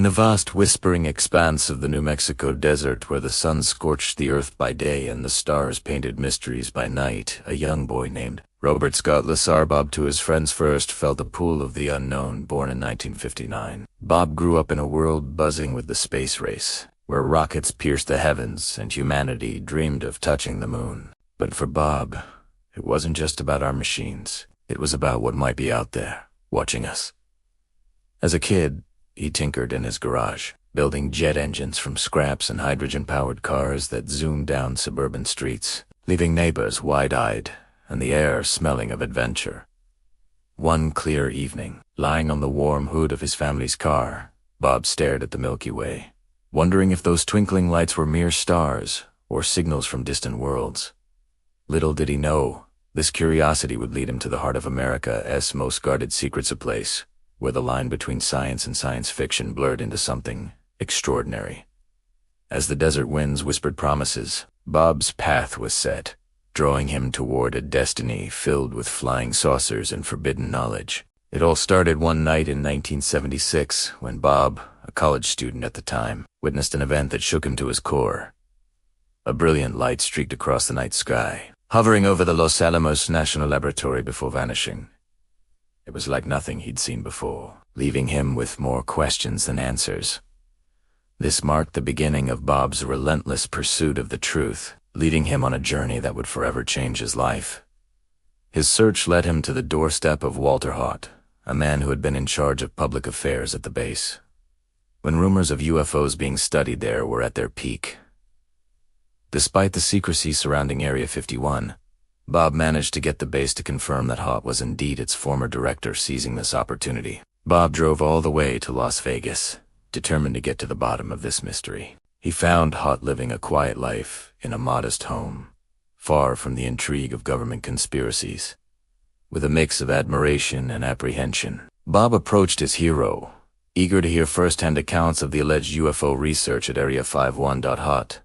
In the vast whispering expanse of the New Mexico desert where the sun scorched the earth by day and the stars painted mysteries by night, a young boy named Robert Scott Lazar, Bob to his friends first, felt a pull of the unknown, born in 1959. Bob grew up in a world buzzing with the space race, where rockets pierced the heavens and humanity dreamed of touching the moon. But for Bob, it wasn't just about our machines. It was about what might be out there, watching us. As a kid, he tinkered in his garage, building jet engines from scraps and hydrogen-powered cars that zoomed down suburban streets, leaving neighbors wide-eyed and the air smelling of adventure. One clear evening, lying on the warm hood of his family's car, Bob stared at the Milky Way, wondering if those twinkling lights were mere stars or signals from distant worlds. Little did he know, this curiosity would lead him to the heart of America's most guarded secrets, a place where the line between science and science fiction blurred into something extraordinary. As the desert winds whispered promises, Bob's path was set, drawing him toward a destiny filled with flying saucers and forbidden knowledge. It all started one night in 1976 when Bob, a college student at the time, witnessed an event that shook him to his core. A brilliant light streaked across the night sky, hovering over the Los Alamos National Laboratory before vanishing. It was like nothing he'd seen before, leaving him with more questions than answers. This marked the beginning of Bob's relentless pursuit of the truth, leading him on a journey that would forever change his life. His search led him to the doorstep of Walter Haut, a man who had been in charge of public affairs at the base, when rumors of UFOs being studied there were at their peak. Despite the secrecy surrounding Area 51, Bob managed to get the base to confirm that Haut was indeed its former director, seizing this opportunity. Bob drove all the way to Las Vegas, determined to get to the bottom of this mystery. He found Haut living a quiet life in a modest home, far from the intrigue of government conspiracies. With a mix of admiration and apprehension, Bob approached his hero, eager to hear first-hand accounts of the alleged UFO research at Area 51. Haut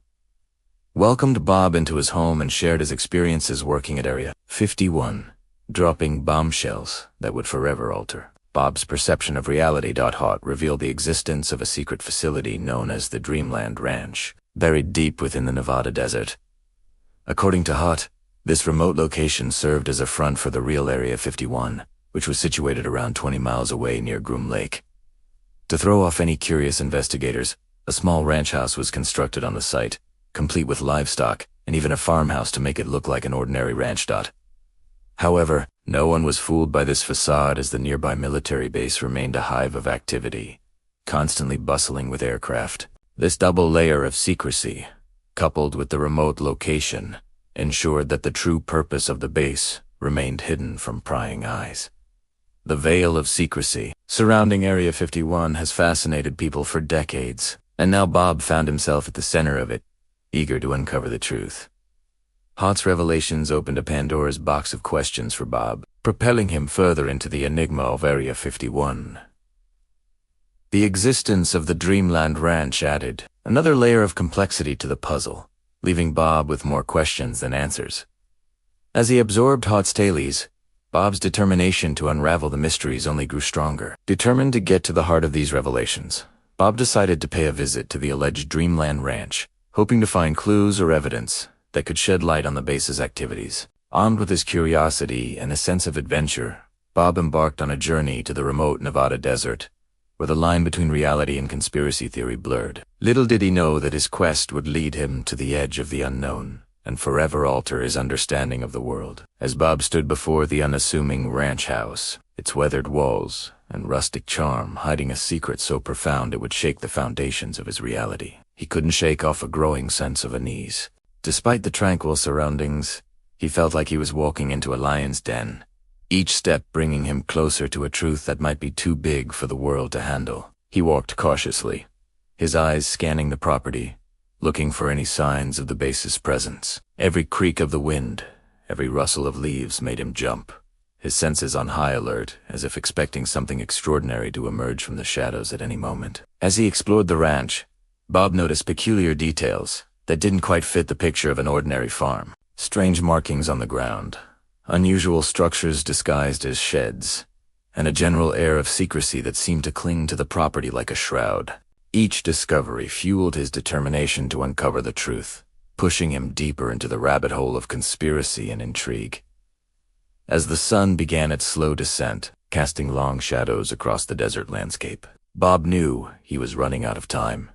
welcomed Bob into his home and shared his experiences working at Area 51, dropping bombshells that would forever alter Bob's perception of reality. Haut revealed the existence of a secret facility known as the Dreamland Ranch, buried deep within the Nevada desert. According to Haut, this remote location served as a front for the real Area 51, which was situated around 20 miles away near Groom Lake. To throw off any curious investigators, a small ranch house was constructed on the site, complete with livestock and even a farmhouse to make it look like an ordinary ranch. However, no one was fooled by this facade, as the nearby military base remained a hive of activity, constantly bustling with aircraft. This double layer of secrecy, coupled with the remote location, ensured that the true purpose of the base remained hidden from prying eyes. The veil of secrecy surrounding Area 51 has fascinated people for decades, and now Bob found himself at the center of it, eager to uncover the truth. Haut's revelations opened a Pandora's box of questions for Bob, propelling him further into the enigma of Area 51. The existence of the Dreamland Ranch added another layer of complexity to the puzzle, leaving Bob with more questions than answers. As he absorbed Haut's tales, Bob's determination to unravel the mysteries only grew stronger. Determined to get to the heart of these revelations, Bob decided to pay a visit to the alleged Dreamland Ranch, hoping to find clues or evidence that could shed light on the base's activities. Armed with his curiosity and a sense of adventure, Bob embarked on a journey to the remote Nevada desert, where the line between reality and conspiracy theory blurred. Little did he know that his quest would lead him to the edge of the unknown and forever alter his understanding of the world. As Bob stood before the unassuming ranch house, its weathered walls and rustic charm hiding a secret so profound it would shake the foundations of his reality, he couldn't shake off a growing sense of unease. Despite the tranquil surroundings, he felt like he was walking into a lion's den, each step bringing him closer to a truth that might be too big for the world to handle. He walked cautiously, his eyes scanning the property, looking for any signs of the base's presence. Every creak of the wind, every rustle of leaves made him jump, his senses on high alert, as if expecting something extraordinary to emerge from the shadows at any moment. As he explored the ranch, Bob noticed peculiar details that didn't quite fit the picture of an ordinary farm. Strange markings on the ground, unusual structures disguised as sheds, and a general air of secrecy that seemed to cling to the property like a shroud. Each discovery fueled his determination to uncover the truth, pushing him deeper into the rabbit hole of conspiracy and intrigue. As the sun began its slow descent, casting long shadows across the desert landscape, Bob knew he was running out of time.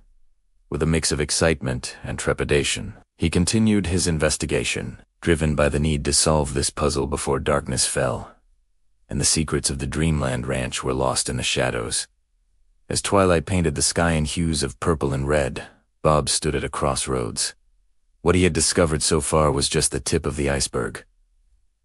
With a mix of excitement and trepidation, he continued his investigation, driven by the need to solve this puzzle before darkness fell, and the secrets of the Dreamland Ranch were lost in the shadows. As twilight painted the sky in hues of purple and red, Bob stood at a crossroads. What he had discovered so far was just the tip of the iceberg.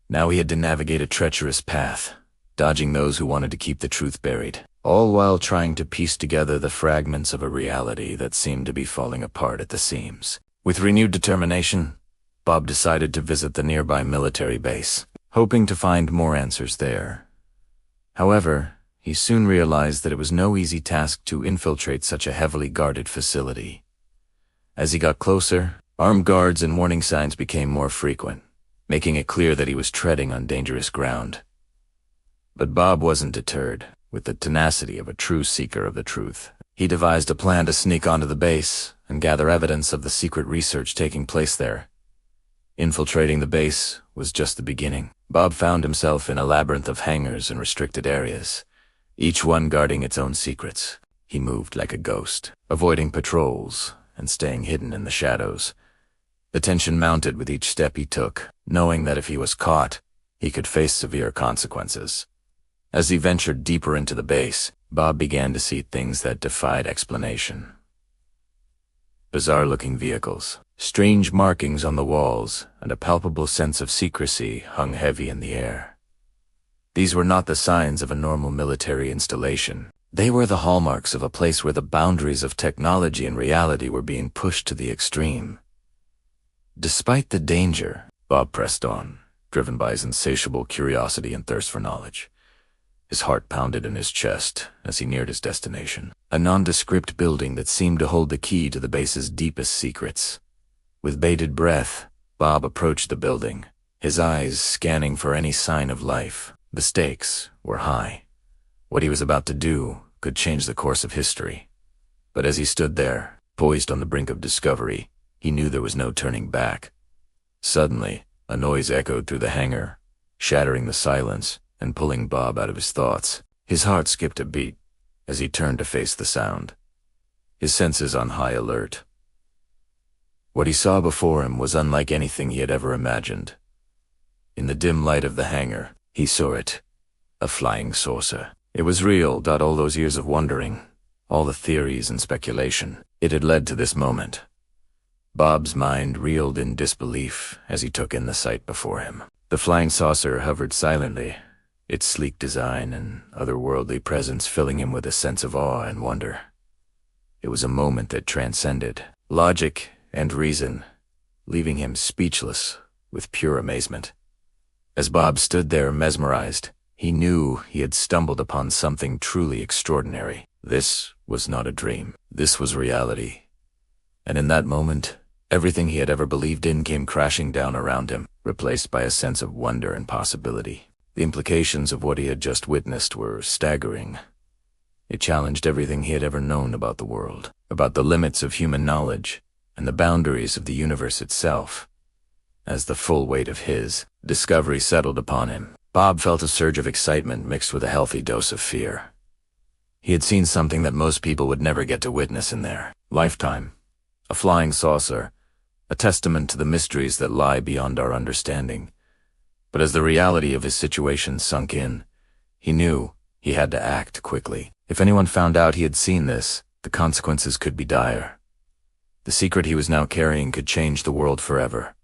Now he had to navigate a treacherous path, dodging those who wanted to keep the truth buried, all while trying to piece together the fragments of a reality that seemed to be falling apart at the seams. With renewed determination, Bob decided to visit the nearby military base, hoping to find more answers there. However, he soon realized that it was no easy task to infiltrate such a heavily guarded facility. As he got closer, armed guards and warning signs became more frequent, making it clear that he was treading on dangerous ground. But Bob wasn't deterred. With the tenacity of a true seeker of the truth, he devised a plan to sneak onto the base and gather evidence of the secret research taking place there. Infiltrating the base was just the beginning. Bob found himself in a labyrinth of hangars and restricted areas, each one guarding its own secrets. He moved like a ghost, avoiding patrols and staying hidden in the shadows. The tension mounted with each step he took, knowing that if he was caught, he could face severe consequences. As he ventured deeper into the base, Bob began to see things that defied explanation. Bizarre-looking vehicles, strange markings on the walls, and a palpable sense of secrecy hung heavy in the air. These were not the signs of a normal military installation. They were the hallmarks of a place where the boundaries of technology and reality were being pushed to the extreme. Despite the danger, Bob pressed on, driven by his insatiable curiosity and thirst for knowledge. His heart pounded in his chest as he neared his destination, a nondescript building that seemed to hold the key to the base's deepest secrets. With bated breath, Bob approached the building, his eyes scanning for any sign of life. The stakes were high. What he was about to do could change the course of history. But as he stood there, poised on the brink of discovery, he knew there was no turning back. Suddenly, a noise echoed through the hangar, shattering the silence and pulling Bob out of his thoughts. His heart skipped a beat as he turned to face the sound, his senses on high alert. What he saw before him was unlike anything he had ever imagined. In the dim light of the hangar, he saw it, a flying saucer. It was real. All those years of wondering, all the theories and speculation, it had led to this moment. Bob's mind reeled in disbelief as he took in the sight before him. The flying saucer hovered silently, its sleek design and otherworldly presence filling him with a sense of awe and wonder. It was a moment that transcended logic and reason, leaving him speechless with pure amazement. As Bob stood there mesmerized, he knew he had stumbled upon something truly extraordinary. This was not a dream. This was reality. And in that moment, everything he had ever believed in came crashing down around him, replaced by a sense of wonder and possibility. The implications of what he had just witnessed were staggering. It challenged everything he had ever known about the world, about the limits of human knowledge, and the boundaries of the universe itself. As the full weight of his discovery settled upon him, Bob felt a surge of excitement mixed with a healthy dose of fear. He had seen something that most people would never get to witness in their lifetime. A flying saucer, a testament to the mysteries that lie beyond our understanding. But as the reality of his situation sunk in, he knew he had to act quickly. If anyone found out he had seen this, the consequences could be dire. The secret he was now carrying could change the world forever.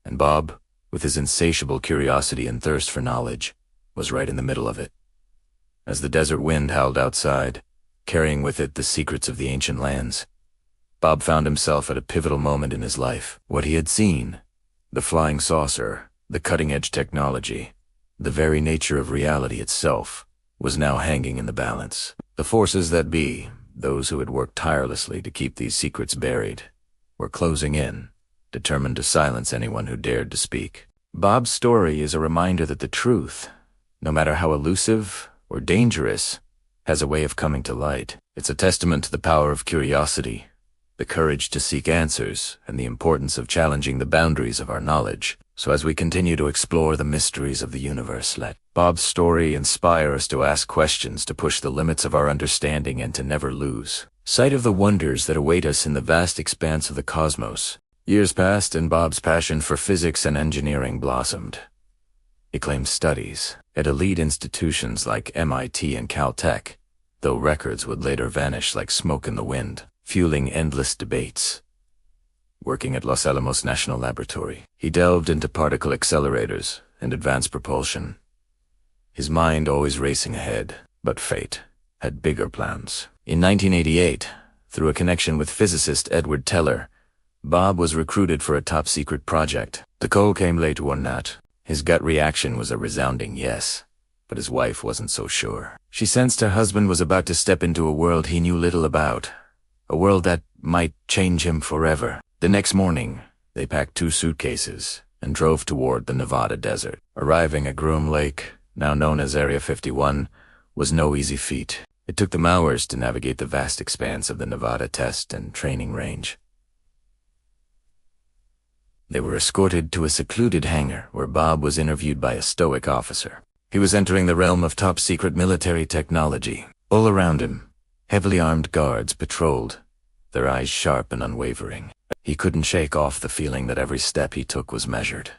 And Bob, with his insatiable curiosity and thirst for knowledge, was right in the middle of it. As the desert wind howled outside, carrying with it the secrets of the ancient lands, Bob found himself at a pivotal moment in his life. What he had seen, the flying saucer, the cutting-edge technology, the very nature of reality itself, was now hanging in the balance. The forces that be, those who had worked tirelessly to keep these secrets buried, were closing in, determined to silence anyone who dared to speak. Bob's story is a reminder that the truth, no matter how elusive or dangerous, has a way of coming to light. It's a testament to the power of curiosity, the courage to seek answers, and the importance of challenging the boundaries of our knowledge. So as we continue to explore the mysteries of the universe, let Bob's story inspire us to ask questions, to push the limits of our understanding, and to never lose sight of the wonders that await us in the vast expanse of the cosmos. Years passed, and Bob's passion for physics and engineering blossomed. He claimed studies at elite institutions like MIT and Caltech, though records would later vanish like smoke in the wind, fueling endless debates. Working at Los Alamos National Laboratory, he delved into particle accelerators and advanced propulsion, his mind always racing ahead. But fate had bigger plans. In 1988, through a connection with physicist Edward Teller, Bob was recruited for a top-secret project. The call came late one night. His gut reaction was a resounding yes, but his wife wasn't so sure. She sensed her husband was about to step into a world he knew little about, a world that might change him forever. The next morning, they packed 2 suitcases and drove toward the Nevada desert. Arriving at Groom Lake, now known as Area 51, was no easy feat. It took them hours to navigate the vast expanse of the Nevada test and training range. They were escorted to a secluded hangar where Bob was interviewed by a stoic officer. He was entering the realm of top-secret military technology. All around him, heavily armed guards patrolled, their eyes sharp and unwavering. He couldn't shake off the feeling that every step he took was measured,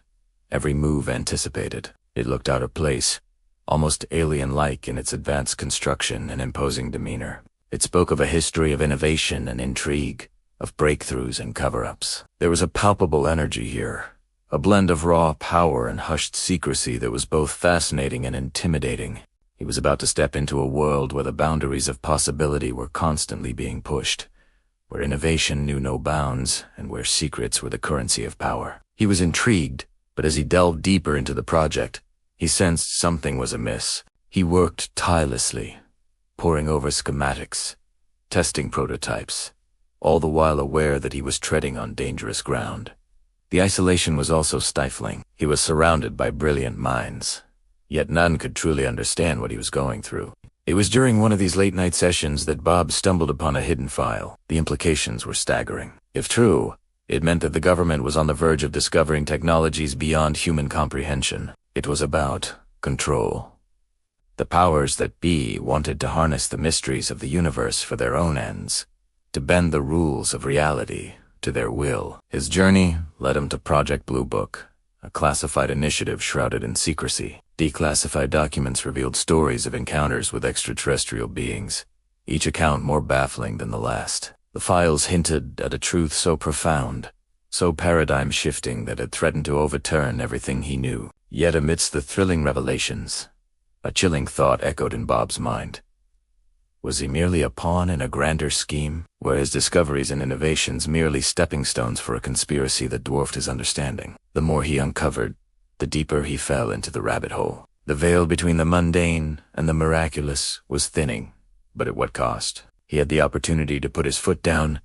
every move anticipated. It looked out of place, almost alien-like in its advanced construction and imposing demeanor. It spoke of a history of innovation and intrigue, of breakthroughs and cover-ups. There was a palpable energy here, a blend of raw power and hushed secrecy that was both fascinating and intimidating. He was about to step into a world where the boundaries of possibility were constantly being pushed, where innovation knew no bounds, and where secrets were the currency of power. He was intrigued, but as he delved deeper into the project, he sensed something was amiss. He worked tirelessly, poring over schematics, testing prototypes, all the while aware that he was treading on dangerous ground. The isolation was also stifling. He was surrounded by brilliant minds, yet none could truly understand what he was going through. It was during one of these late-night sessions that Bob stumbled upon a hidden file. The implications were staggering. If true, it meant that the government was on the verge of discovering technologies beyond human comprehension. It was about control. The powers that be wanted to harness the mysteries of the universe for their own ends, to bend the rules of reality to their will. His journey led him to Project Blue Book, a classified initiative shrouded in secrecy. Declassified documents revealed stories of encounters with extraterrestrial beings, each account more baffling than the last. The files hinted at a truth so profound, so paradigm-shifting that it threatened to overturn everything he knew. Yet amidst the thrilling revelations, a chilling thought echoed in Bob's mind. Was he merely a pawn in a grander scheme? Were his discoveries and innovations merely stepping stones for a conspiracy that dwarfed his understanding? The more he uncovered, the deeper he fell into the rabbit hole. The veil between the mundane and the miraculous was thinning, but at what cost? He had the opportunity to put his foot down,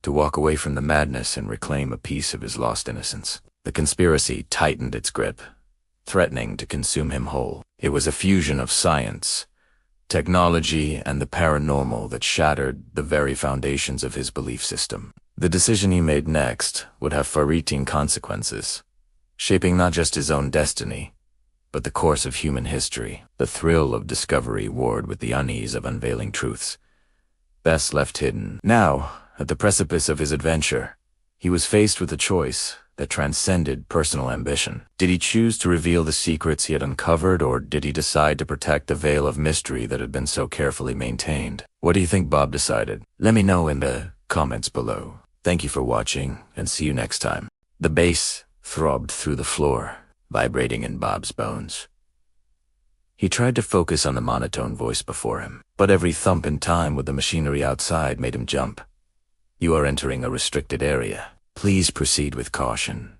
to walk away from the madness and reclaim a piece of his lost innocence. The conspiracy tightened its grip, threatening to consume him whole. It was a fusion of science, technology, and the paranormal that shattered the very foundations of his belief system. The decision he made next would have far-reaching consequences, shaping not just his own destiny, but the course of human history. The thrill of discovery warred with the unease of unveiling truths, best left hidden. Now, at the precipice of his adventure, he was faced with a choice that transcended personal ambition. Did he choose to reveal the secrets he had uncovered, or did he decide to protect the veil of mystery that had been so carefully maintained? What do you think Bob decided? Let me know in the comments below. Thank you for watching, and see you next time. The bass throbbed through the floor, vibrating in Bob's bones. He tried to focus on the monotone voice before him, but every thump in time with the machinery outside made him jump. You are entering a restricted area. Please proceed with caution.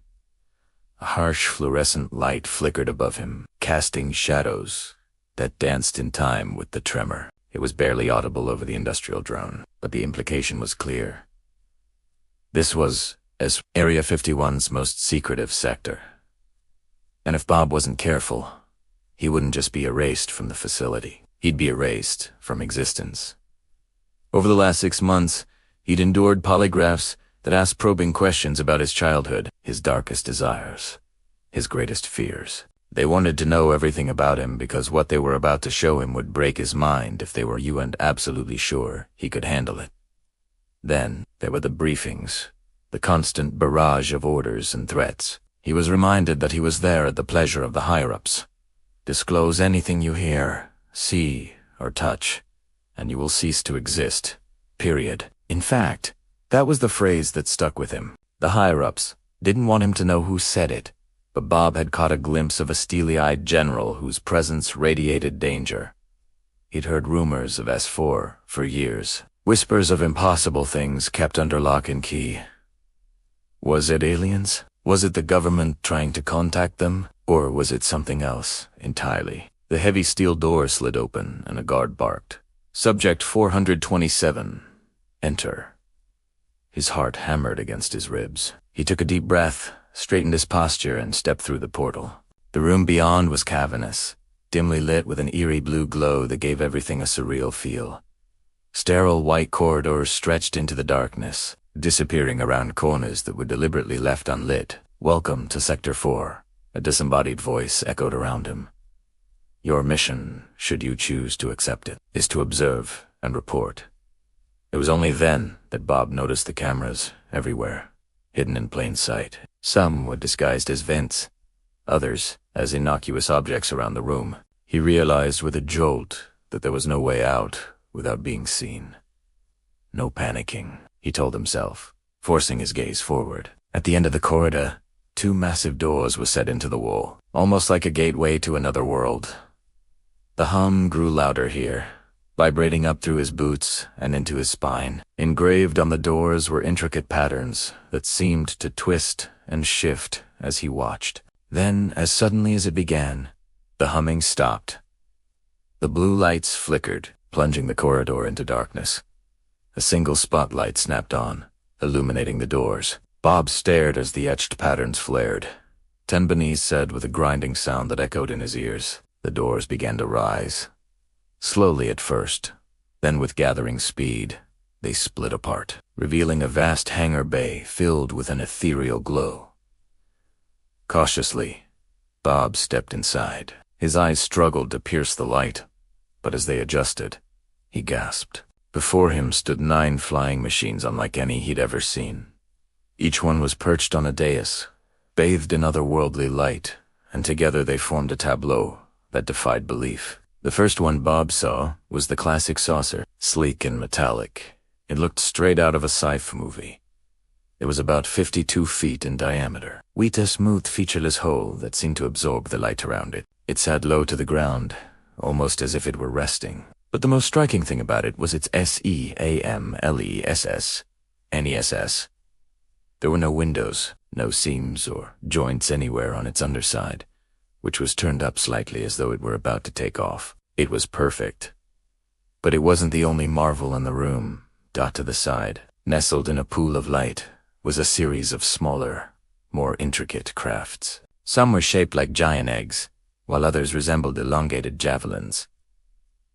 A harsh fluorescent light flickered above him, casting shadows that danced in time with the tremor. It was barely audible over the industrial drone, but the implication was clear. This was Area 51's most secretive sector. And if Bob wasn't careful, he wouldn't just be erased from the facility. He'd be erased from existence. Over the last 6 months, he'd endured polygraphs that asked probing questions about his childhood, his darkest desires, his greatest fears. They wanted to know everything about him because what they were about to show him would break his mind if they were absolutely sure he could handle it. Then there were the briefings, the constant barrage of orders and threats. He was reminded that he was there at the pleasure of the higher-ups. Disclose anything you hear, see, or touch, and you will cease to exist. Period. In fact, that was the phrase that stuck with him. The higher-ups didn't want him to know who said it, but Bob had caught a glimpse of a steely-eyed general whose presence radiated danger. He'd heard rumors of S4 for years. Whispers of impossible things kept under lock and key. Was it aliens? Was it the government trying to contact them? Or was it something else entirely? The heavy steel door slid open and a guard barked. Subject 427. Enter. His heart hammered against his ribs. He took a deep breath, straightened his posture, and stepped through the portal. The room beyond was cavernous, dimly lit with an eerie blue glow that gave everything a surreal feel. Sterile white corridors stretched into the darkness, disappearing around corners that were deliberately left unlit. "Welcome to Sector 4, a disembodied voice echoed around him. "Your mission, should you choose to accept it, is to observe and report." It was only then that Bob noticed the cameras everywhere, hidden in plain sight. Some were disguised as vents, others as innocuous objects around the room. He realized with a jolt that there was no way out without being seen. No panicking, he told himself, forcing his gaze forward. At the end of the corridor, 2 massive doors were set into the wall, almost like a gateway to another world. The hum grew louder here, vibrating up through his boots and into his spine. Engraved on the doors were intricate patterns that seemed to twist and shift as he watched. Then, as suddenly as it began, the humming stopped. The blue lights flickered, plunging the corridor into darkness. A single spotlight snapped on, illuminating the doors. Bob stared as the etched patterns flared. Tenbenese said with a grinding sound that echoed in his ears. The doors began to rise. Slowly at first, then with gathering speed, they split apart, revealing a vast hangar bay filled with an ethereal glow. Cautiously, Bob stepped inside. His eyes struggled to pierce the light, but as they adjusted, he gasped. Before him stood 9 flying machines unlike any he'd ever seen. Each one was perched on a dais, bathed in otherworldly light, and together they formed a tableau that defied belief. The first one Bob saw was the classic saucer, sleek and metallic. It looked straight out of a sci-fi movie. It was about 52 feet in diameter. A smooth, featureless hole that seemed to absorb the light around it. It sat low to the ground, almost as if it were resting. But the most striking thing about it was its NESS. There were no windows, no seams or joints anywhere on its underside, which was turned up slightly as though it were about to take off. It was perfect. But it wasn't the only marvel in the room. Dot to the side, nestled in a pool of light, was a series of smaller, more intricate crafts. Some were shaped like giant eggs, while others resembled elongated javelins.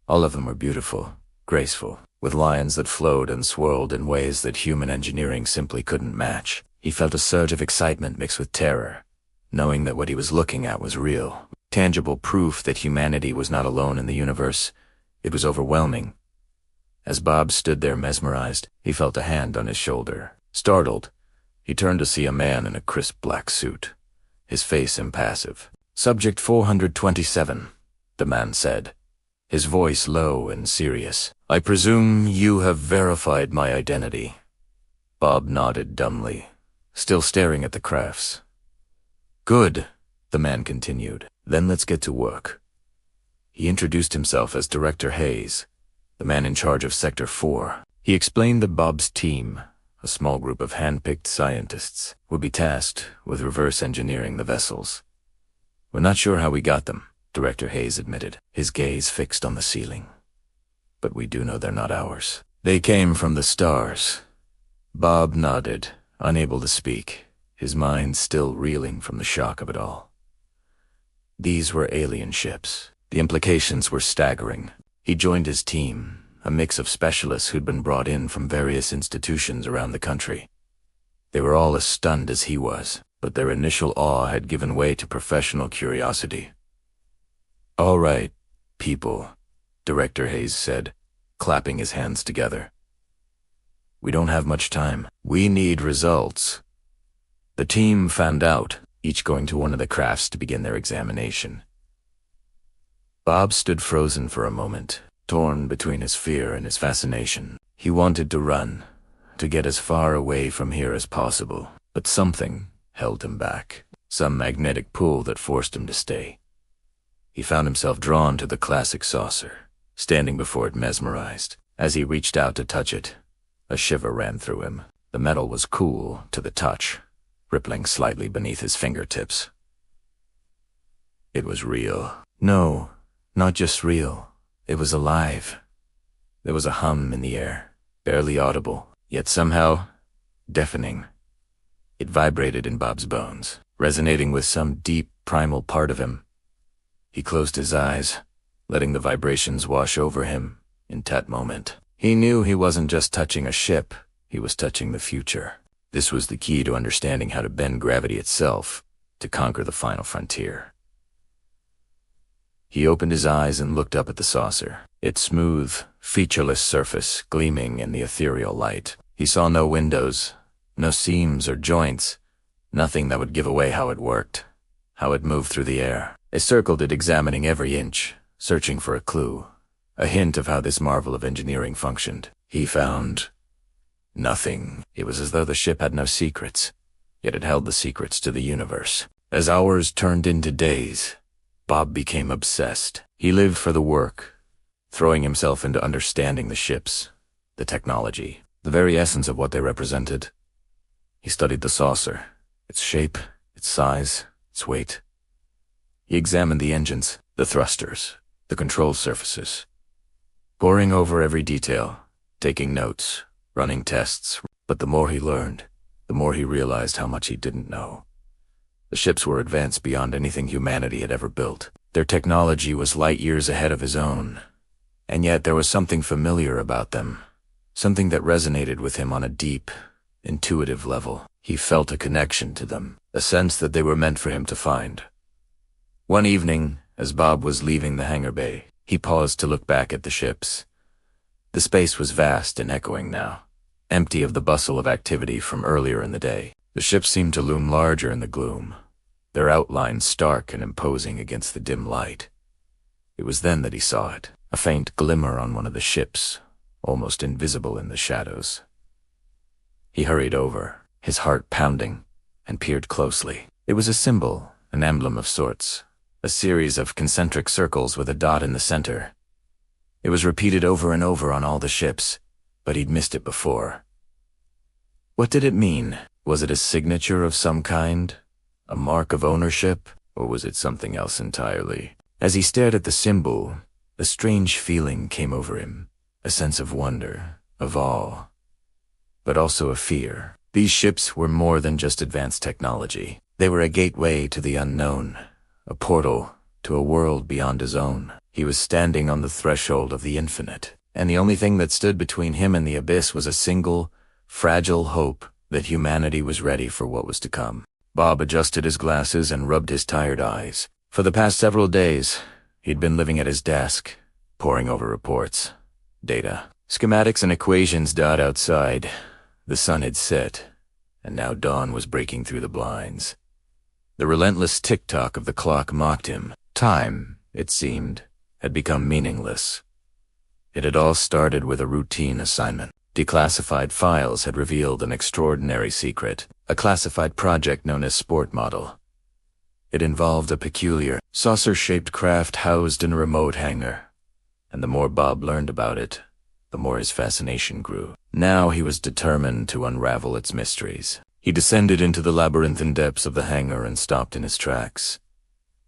All of them were beautiful, graceful, with lines that flowed and swirled in ways that human engineering simply couldn't match. He felt a surge of excitement mixed with terror, knowing that what he was looking at was real, tangible proof that humanity was not alone in the universe. It was overwhelming. As Bob stood there mesmerized, he felt a hand on his shoulder. Startled, he turned to see a man in a crisp black suit, his face impassive. "Subject 427, the man said, his voice low and serious. "I presume you have verified my identity." Bob nodded dumbly, still staring at the crafts. "Good," the man continued. "Then let's get to work." He introduced himself as Director Hayes, the man in charge of Sector 4. He explained that Bob's team, a small group of hand-picked scientists, would be tasked with reverse engineering the vessels. "We're not sure how we got them," Director Hayes admitted, his gaze fixed on the ceiling. "But we do know they're not ours. They came from the stars." Bob nodded, unable to speak, his mind still reeling from the shock of it all. These were alien ships. The implications were staggering. He joined his team, a mix of specialists who'd been brought in from various institutions around the country. They were all as stunned as he was, but their initial awe had given way to professional curiosity. "All right, people," Director Hayes said, clapping his hands together. "We don't have much time. We need results." The team fanned out, each going to one of the crafts to begin their examination. Bob stood frozen for a moment, torn between his fear and his fascination. He wanted to run, to get as far away from here as possible, but something held him back, some magnetic pull that forced him to stay. He found himself drawn to the classic saucer, standing before it mesmerized. As he reached out to touch it, a shiver ran through him. The metal was cool to the touch, rippling slightly beneath his fingertips. It was real. No, not just real. It was alive. There was a hum in the air, barely audible, yet somehow deafening. It vibrated in Bob's bones, resonating with some deep, primal part of him. He closed his eyes, letting the vibrations wash over him. In that moment, he knew he wasn't just touching a ship, he was touching the future. This was the key to understanding how to bend gravity itself, to conquer the final frontier. He opened his eyes and looked up at the saucer, its smooth, featureless surface gleaming in the ethereal light. He saw no windows, no seams or joints, nothing that would give away how it worked, how it moved through the air. He circled it, examining every inch, searching for a clue, a hint of how this marvel of engineering functioned. He found nothing. It was as though the ship had no secrets, yet it held the secrets to the universe. As hours turned into days, Bob became obsessed. He lived for the work, throwing himself into understanding the ships, the technology, the very essence of what they represented. He studied the saucer, its shape, its size, its weight. He examined the engines, the thrusters, the control surfaces, poring over every detail, taking notes, running tests. But the more he learned, the more he realized how much he didn't know. The ships were advanced beyond anything humanity had ever built. Their technology was light years ahead of his own, and yet there was something familiar about them, something that resonated with him on a deep, intuitive level. He felt a connection to them, a sense that they were meant for him to find. One evening, as Bob was leaving the hangar bay, he paused to look back at the ships. The space was vast and echoing now, empty of the bustle of activity from earlier in the day. The ships seemed to loom larger in the gloom, their outlines stark and imposing against the dim light. It was then that he saw it, a faint glimmer on one of the ships, almost invisible in the shadows. He hurried over, his heart pounding, and peered closely. It was a symbol, an emblem of sorts, a series of concentric circles with a dot in the center. It was repeated over and over on all the ships, but he'd missed it before. What did it mean? Was it a signature of some kind? A mark of ownership? Or was it something else entirely? As he stared at the symbol, a strange feeling came over him, a sense of wonder, of awe, but also of fear. These ships were more than just advanced technology. They were a gateway to the unknown, a portal to a world beyond his own. He was standing on the threshold of the infinite, and the only thing that stood between him and the abyss was a single, fragile hope that humanity was ready for what was to come. Bob adjusted his glasses and rubbed his tired eyes. For the past several days, he'd been living at his desk, poring over reports, data, schematics and equations dot outside. The sun had set, and now dawn was breaking through the blinds. The relentless tick-tock of the clock mocked him. Time, it seemed, had become meaningless. It had all started with a routine assignment. Declassified files had revealed an extraordinary secret, a classified project known as Sport Model. It involved a peculiar, saucer-shaped craft housed in a remote hangar, and the more Bob learned about it, the more his fascination grew. Now he was determined to unravel its mysteries. He descended into the labyrinthine depths of the hangar and stopped in his tracks.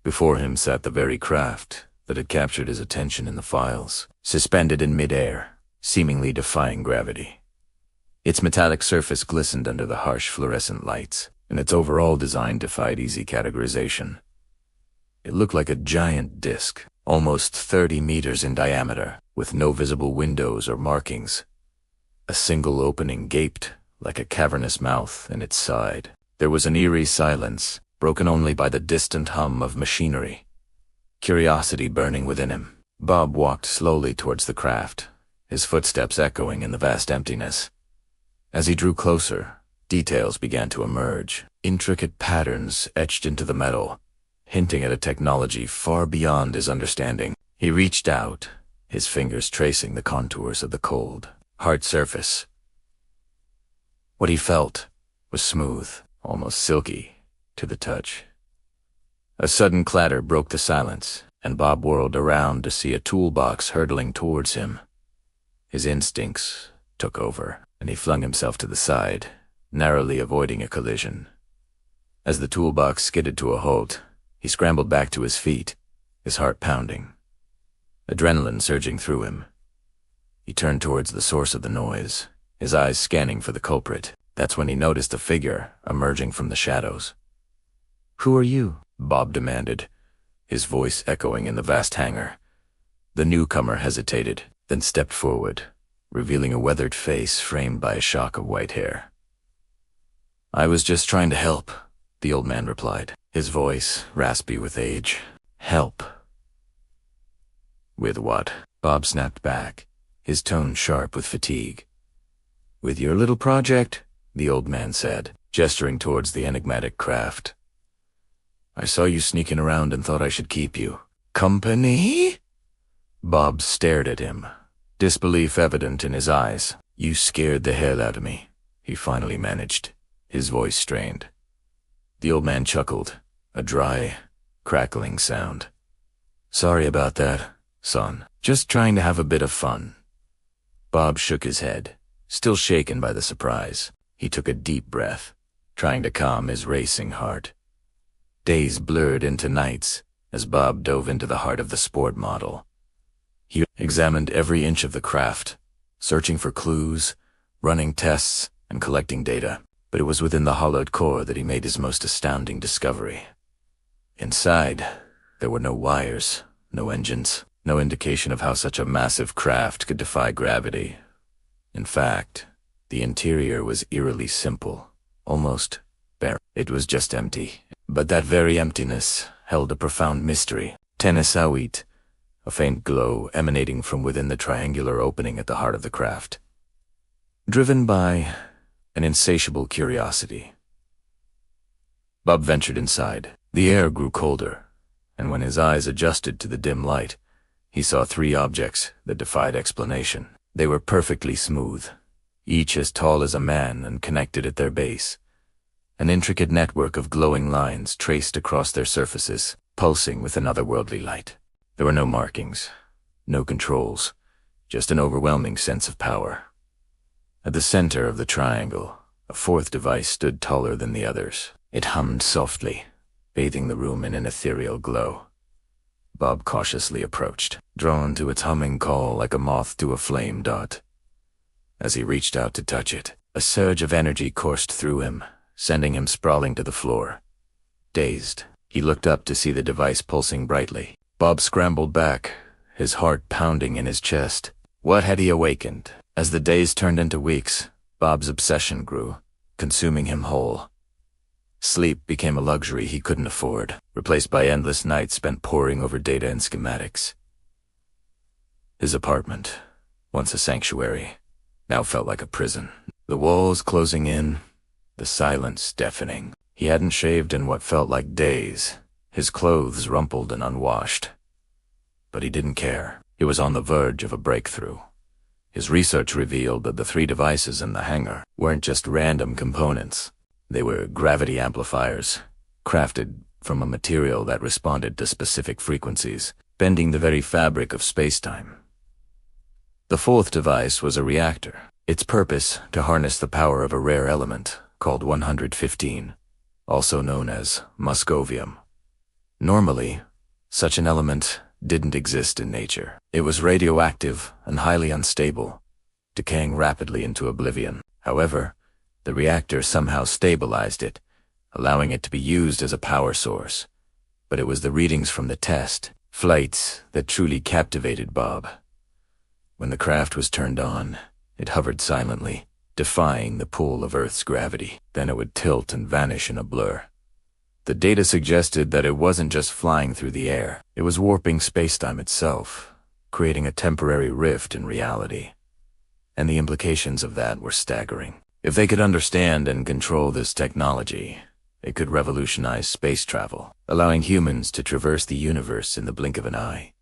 Before him sat the very craft that had captured his attention in the files, suspended in midair, seemingly defying gravity. Its metallic surface glistened under the harsh fluorescent lights, and its overall design defied easy categorization. It looked like a giant disk, almost 30 meters in diameter, with no visible windows or markings. A single opening gaped like a cavernous mouth in its side. There was an eerie silence, broken only by the distant hum of machinery. Curiosity burning within him, Bob walked slowly towards the craft, his footsteps echoing in the vast emptiness. As he drew closer, details began to emerge, intricate patterns etched into the metal, hinting at a technology far beyond his understanding. He reached out, his fingers tracing the contours of the cold, hard surface. What he felt was smooth, almost silky, to the touch. A sudden clatter broke the silence, and Bob whirled around to see a toolbox hurtling towards him. His instincts took over, and he flung himself to the side, narrowly avoiding a collision. As the toolbox skidded to a halt, he scrambled back to his feet, his heart pounding, adrenaline surging through him. He turned towards the source of the noise, his eyes scanning for the culprit. That's when he noticed a figure emerging from the shadows. "Who are you?" Bob demanded, his voice echoing in the vast hangar. The newcomer hesitated, then stepped forward, revealing a weathered face framed by a shock of white hair. "I was just trying to help," the old man replied, his voice raspy with age. "Help." "With what?" Bob snapped back, his tone sharp with fatigue. "With your little project," the old man said, gesturing towards the enigmatic craft. "I saw you sneaking around and thought I should keep you." "Company?" Bob stared at him, disbelief evident in his eyes. "You scared the hell out of me," he finally managed, his voice strained. The old man chuckled, a dry, crackling sound. "Sorry about that, son. Just trying to have a bit of fun." Bob shook his head, still shaken by the surprise. He took a deep breath, trying to calm his racing heart. Days blurred into nights as Bob dove into the heart of the sport model. He examined every inch of the craft, searching for clues, running tests, and collecting data. But it was within the hollowed core that he made his most astounding discovery. Inside, there were no wires, no engines, no indication of how such a massive craft could defy gravity. In fact, the interior was eerily simple, almost bare. It was just empty. But that very emptiness held a profound mystery. Tenesawit, a faint glow emanating from within the triangular opening at the heart of the craft. Driven by an insatiable curiosity, Bob ventured inside. The air grew colder, and when his eyes adjusted to the dim light, he saw three objects that defied explanation. They were perfectly smooth, each as tall as a man and connected at their base. An intricate network of glowing lines traced across their surfaces, pulsing with an otherworldly light. There were no markings, no controls, just an overwhelming sense of power. At the center of the triangle, a fourth device stood taller than the others. It hummed softly, bathing the room in an ethereal glow. Bob cautiously approached, drawn to its humming call like a moth to a flame dot. As he reached out to touch it, a surge of energy coursed through him, sending him sprawling to the floor. Dazed, he looked up to see the device pulsing brightly. Bob scrambled back, his heart pounding in his chest. What had he awakened? As the days turned into weeks, Bob's obsession grew, consuming him whole. Sleep became a luxury he couldn't afford, replaced by endless nights spent poring over data and schematics. His apartment, once a sanctuary, now felt like a prison. The walls closing in, the silence deafening. He hadn't shaved in what felt like days, his clothes rumpled and unwashed. But he didn't care. He was on the verge of a breakthrough. His research revealed that the three devices in the hangar weren't just random components. They were gravity amplifiers, crafted from a material that responded to specific frequencies, bending the very fabric of space-time. The fourth device was a reactor, its purpose to harness the power of a rare element called 115, also known as muscovium. Normally, such an element didn't exist in nature. It was radioactive and highly unstable, decaying rapidly into oblivion. However, the reactor somehow stabilized it, allowing it to be used as a power source. But it was the readings from the test, Flights that truly captivated Bob. When the craft was turned on, it hovered silently, defying the pull of Earth's gravity. Then it would tilt and vanish in a blur. The data suggested that it wasn't just flying through the air, it was warping spacetime itself, creating a temporary rift in reality. And the implications of that were staggering. If they could understand and control this technology, it could revolutionize space travel, allowing humans to traverse the universe in the blink of an eye.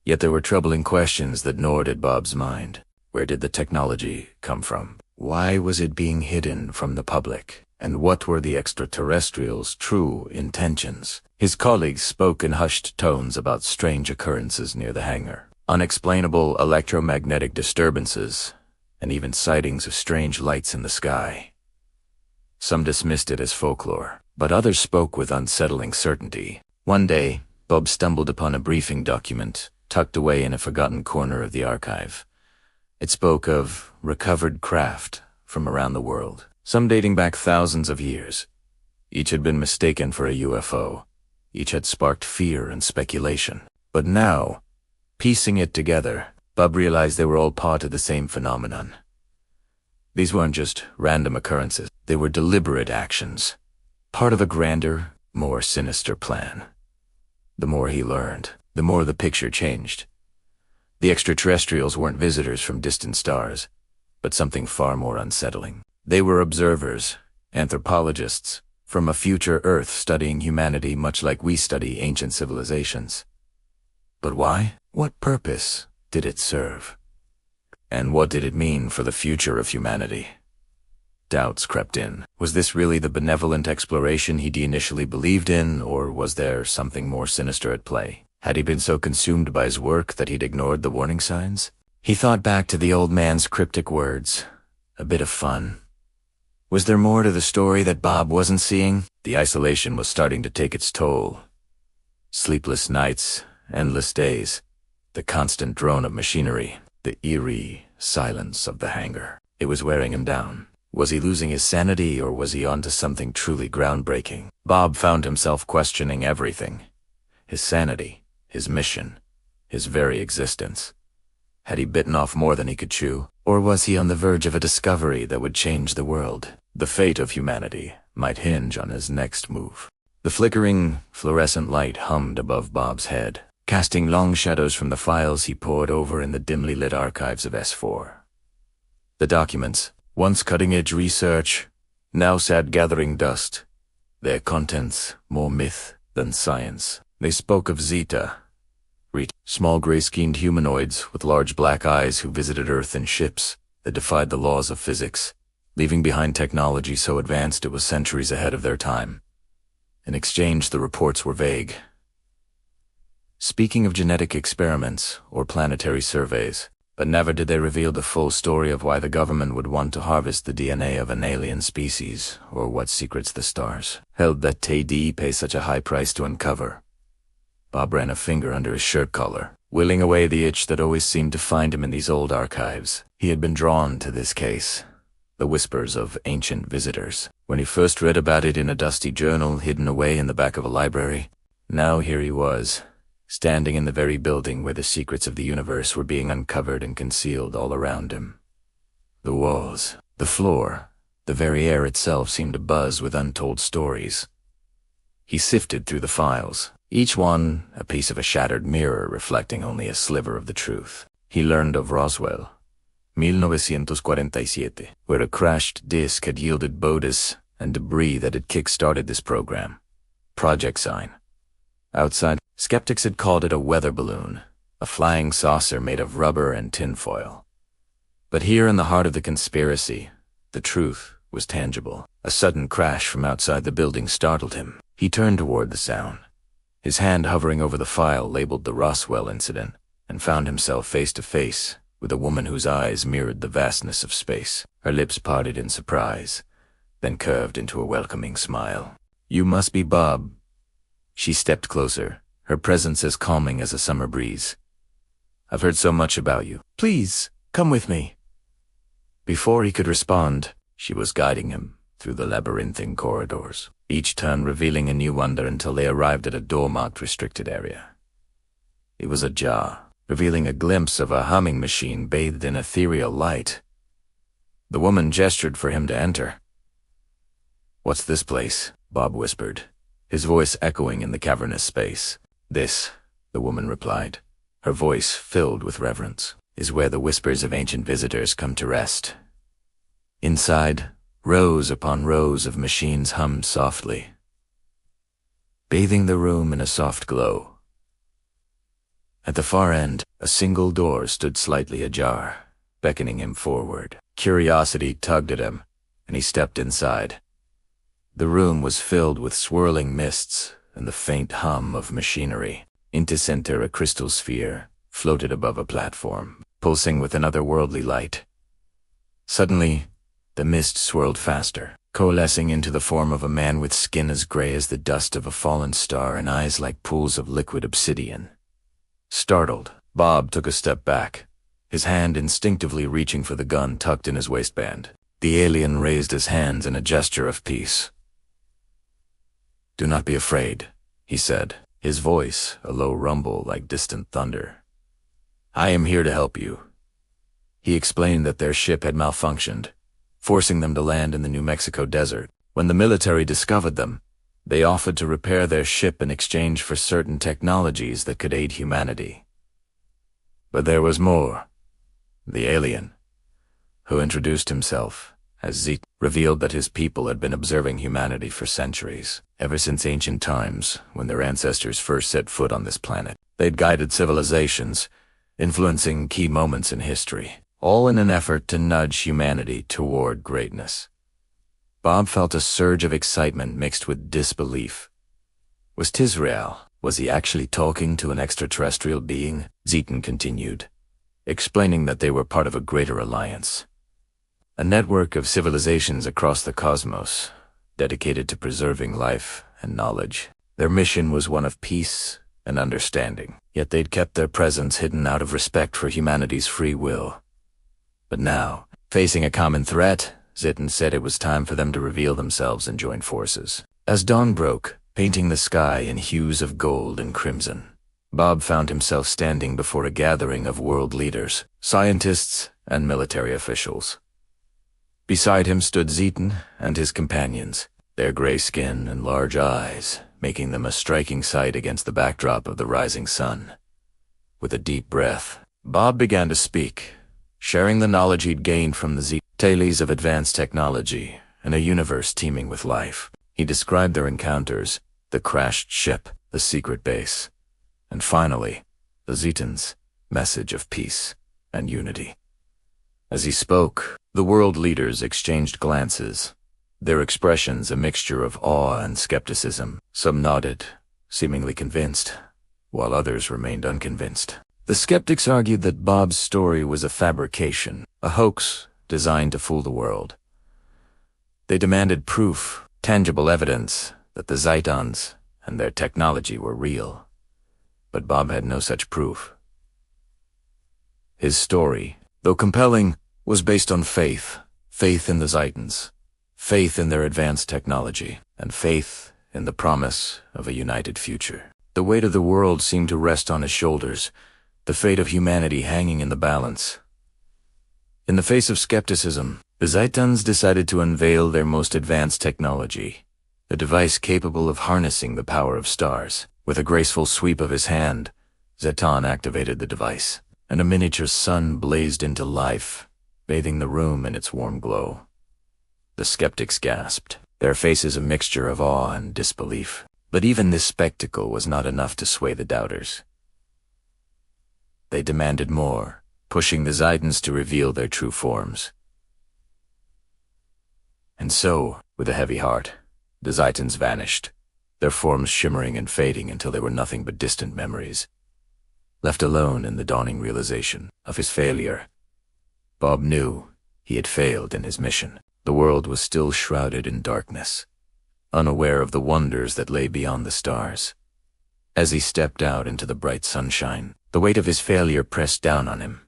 Yet there were troubling questions that gnawed at Bob's mind. Where did the technology come from? Why was it being hidden from the public? And what were the extraterrestrials' true intentions? His colleagues spoke in hushed tones about strange occurrences near the hangar, unexplainable electromagnetic disturbances, and even sightings of strange lights in the sky. Some dismissed it as folklore, but others spoke with unsettling certainty. One day, Bob stumbled upon a briefing document tucked away in a forgotten corner of the archive. It spoke of recovered craft from around the world, some dating back thousands of years. Each had been mistaken for a UFO. Each had sparked fear and speculation. But now, piecing it together, Bob realized they were all part of the same phenomenon. These weren't just random occurrences. They were deliberate actions, part of a grander, more sinister plan. The more he learned, the more the picture changed. The extraterrestrials weren't visitors from distant stars, but something far more unsettling. They were observers, anthropologists, from a future Earth studying humanity much like we study ancient civilizations. But why? What purpose did it serve? And what did it mean for the future of humanity? Doubts crept in. Was this really the benevolent exploration he'd initially believed in, or was there something more sinister at play? Had he been so consumed by his work that he'd ignored the warning signs? He thought back to the old man's cryptic words. A bit of fun. Was there more to the story that Bob wasn't seeing? The isolation was starting to take its toll. Sleepless nights, endless days, the constant drone of machinery, the eerie silence of the hangar. It was wearing him down. Was he losing his sanity, or was he onto something truly groundbreaking? Bob found himself questioning everything. His sanity, his mission, his very existence. Had he bitten off more than he could chew? Or was he on the verge of a discovery that would change the world? The fate of humanity might hinge on his next move. The flickering, fluorescent light hummed above Bob's head, casting long shadows from the files he pored over in the dimly lit archives of S4. The documents, once cutting-edge research, now sat gathering dust, their contents more myth than science. They spoke of Zeta, small gray-skinned humanoids with large black eyes who visited Earth in ships that defied the laws of physics, leaving behind technology so advanced it was centuries ahead of their time. In exchange, the reports were vague. Speaking of genetic experiments or planetary surveys, but never did they reveal the full story of why the government would want to harvest the DNA of an alien species, or what secrets the stars held that they pay such a high price to uncover. Bob ran a finger under his shirt collar, willing away the itch that always seemed to find him in these old archives. He had been drawn to this case, the whispers of ancient visitors, when he first read about it in a dusty journal hidden away in the back of a library. Now here he was, standing in the very building where the secrets of the universe were being uncovered and concealed all around him. The walls, the floor, the very air itself seemed to buzz with untold stories. He sifted through the files, each one a piece of a shattered mirror reflecting only a sliver of the truth. He learned of Roswell, 1947, where a crashed disk had yielded bogus and debris that had kick-started this program. Project Sign. Outside, skeptics had called it a weather balloon, a flying saucer made of rubber and tinfoil. But here in the heart of the conspiracy, the truth was tangible. A sudden crash from outside the building startled him. He turned toward the sound, his hand hovering over the file labeled the Roswell incident, and found himself face to face with a woman whose eyes mirrored the vastness of space. Her lips parted in surprise, then curved into a welcoming smile. "You must be Bob." She stepped closer, her presence as calming as a summer breeze. "I've heard so much about you. Please, come with me." Before he could respond, she was guiding him through the labyrinthine corridors, each turn revealing a new wonder until they arrived at a door marked restricted area. It was ajar, revealing a glimpse of a humming machine bathed in ethereal light. The woman gestured for him to enter. "What's this place?" Bob whispered, his voice echoing in the cavernous space. "This," the woman replied, her voice filled with reverence, "is where the whispers of ancient visitors come to rest." Inside, rows upon rows of machines hummed softly, bathing the room in a soft glow. At the far end, a single door stood slightly ajar, beckoning him forward. Curiosity tugged at him, and he stepped inside. The room was filled with swirling mists and the faint hum of machinery. Into center, a crystal sphere floated above a platform, pulsing with an otherworldly light. Suddenly, the mist swirled faster, coalescing into the form of a man with skin as gray as the dust of a fallen star and eyes like pools of liquid obsidian. Startled, Bob took a step back, his hand instinctively reaching for the gun tucked in his waistband. The alien raised his hands in a gesture of peace. "Do not be afraid," he said, his voice a low rumble like distant thunder. "I am here to help you." He explained that their ship had malfunctioned, forcing them to land in the New Mexico desert. When the military discovered them, they offered to repair their ship in exchange for certain technologies that could aid humanity. But there was more. The alien, who introduced himself as Zet, revealed that his people had been observing humanity for centuries, ever since ancient times when their ancestors first set foot on this planet. They'd guided civilizations, influencing key moments in history, all in an effort to nudge humanity toward greatness. Bob felt a surge of excitement mixed with disbelief. Was Tisrael? Was he actually talking to an extraterrestrial being? Zeton continued, explaining that they were part of a greater alliance, a network of civilizations across the cosmos, dedicated to preserving life and knowledge. Their mission was one of peace and understanding, yet they'd kept their presence hidden out of respect for humanity's free will. But now, facing a common threat, Zitten said it was time for them to reveal themselves and join forces. As dawn broke, painting the sky in hues of gold and crimson, Bob found himself standing before a gathering of world leaders, scientists, and military officials. Beside him stood Zeton and his companions, their gray skin and large eyes making them a striking sight against the backdrop of the rising sun. With a deep breath, Bob began to speak, sharing the knowledge he'd gained from the Zeton tales of advanced technology and a universe teeming with life. He described their encounters, the crashed ship, the secret base, and finally, the Zeton's message of peace and unity. As he spoke, the world leaders exchanged glances, their expressions a mixture of awe and skepticism. Some nodded, seemingly convinced, while others remained unconvinced. The skeptics argued that Bob's story was a fabrication, a hoax designed to fool the world. They demanded proof, tangible evidence, that the Zytons and their technology were real. But Bob had no such proof. His story, though compelling, was based on faith in the Zytons, faith in their advanced technology, and faith in the promise of a united future. The weight of the world seemed to rest on his shoulders, the fate of humanity hanging in the balance. In the face of skepticism, the Zytons decided to unveil their most advanced technology, a device capable of harnessing the power of stars. With a graceful sweep of his hand, Zeton activated the device, and a miniature sun blazed into life, bathing the room in its warm glow. The skeptics gasped, their faces a mixture of awe and disbelief. But even this spectacle was not enough to sway the doubters. They demanded more, pushing the Zytons to reveal their true forms. And so, with a heavy heart, the Zytons vanished, their forms shimmering and fading until they were nothing but distant memories. Left alone in the dawning realization of his failure, Bob knew he had failed in his mission. The world was still shrouded in darkness, unaware of the wonders that lay beyond the stars. As he stepped out into the bright sunshine, the weight of his failure pressed down on him.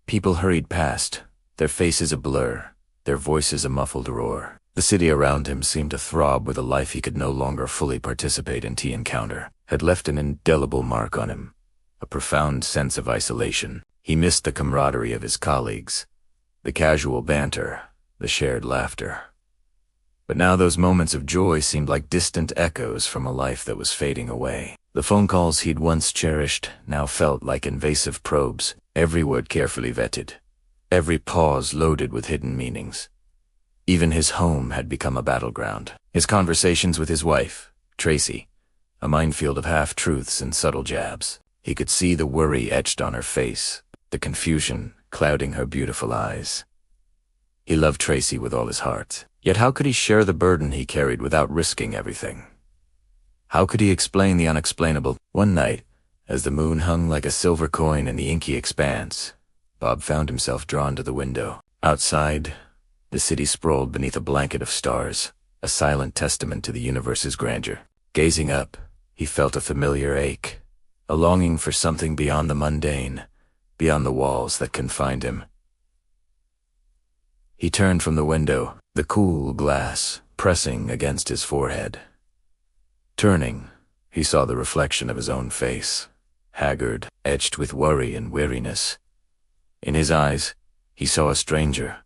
People hurried past, their faces a blur, their voices a muffled roar. The city around him seemed to throb with a life he could no longer fully participate in. The encounter had left an indelible mark on him, a profound sense of isolation. He missed the camaraderie of his colleagues, the casual banter, the shared laughter. But now those moments of joy seemed like distant echoes from a life that was fading away. The phone calls he'd once cherished now felt like invasive probes, every word carefully vetted, every pause loaded with hidden meanings. Even his home had become a battleground. His conversations with his wife, Tracy, a minefield of half-truths and subtle jabs. He could see the worry etched on her face, the confusion clouding her beautiful eyes. He loved Tracy with all his heart. Yet how could he share the burden he carried without risking everything? How could he explain the unexplainable? One night, as the moon hung like a silver coin in the inky expanse, Bob found himself drawn to the window. Outside, the city sprawled beneath a blanket of stars, a silent testament to the universe's grandeur. Gazing up, he felt a familiar ache, a longing for something beyond the mundane, beyond the walls that confined him. He turned from the window, the cool glass pressing against his forehead. Turning, he saw the reflection of his own face, haggard, etched with worry and weariness. In his eyes, he saw a stranger,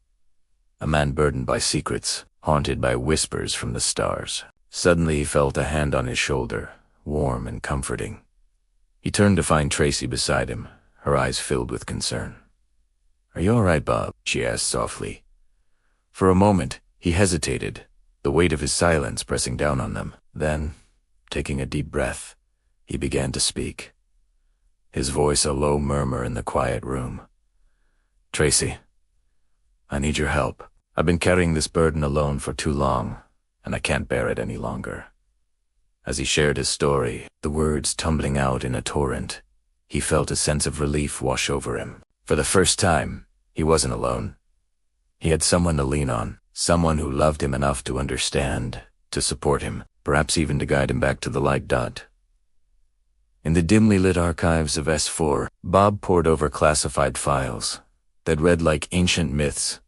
a man burdened by secrets, haunted by whispers from the stars. Suddenly he felt a hand on his shoulder, warm and comforting. He turned to find Tracy beside him, her eyes filled with concern. "Are you all right, Bob?" she asked softly. For a moment, he hesitated, the weight of his silence pressing down on them. Then, taking a deep breath, he began to speak, his voice a low murmur in the quiet room. "Tracy, I need your help. I've been carrying this burden alone for too long, and I can't bear it any longer." As he shared his story, the words tumbling out in a torrent, he felt a sense of relief wash over him. For the first time, he wasn't alone. He had someone to lean on, someone who loved him enough to understand, to support him, perhaps even to guide him back to the light. In the dimly lit archives of S4, Bob pored over classified files that read like ancient myths,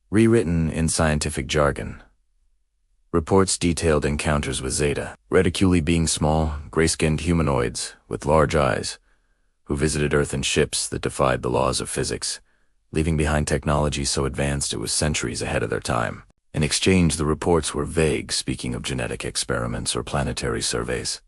rewritten in scientific jargon. Reports detailed encounters with Zeta, ridiculously being small, gray-skinned humanoids with large eyes, who visited Earth in ships that defied the laws of physics, leaving behind technology so advanced it was centuries ahead of their time. In exchange, the reports were vague, speaking of genetic experiments or planetary surveys.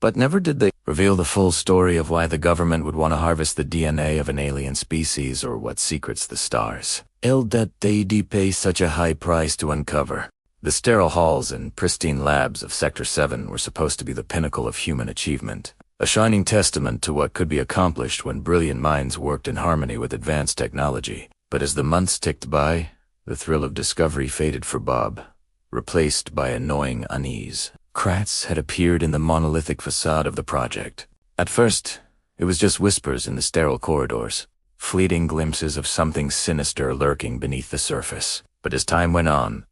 But never did they reveal the full story of why the government would want to harvest the DNA of an alien species or what secrets the stars held that they'd pay such a high price to uncover. The sterile halls and pristine labs of Sector 7 were supposed to be the pinnacle of human achievement, a shining testament to what could be accomplished when brilliant minds worked in harmony with advanced technology. But as the months ticked by, the thrill of discovery faded for Bob, replaced by annoying unease. Cracks had appeared in the monolithic facade of the project. At first, it was just whispers in the sterile corridors, fleeting glimpses of something sinister lurking beneath the surface. But as time went on,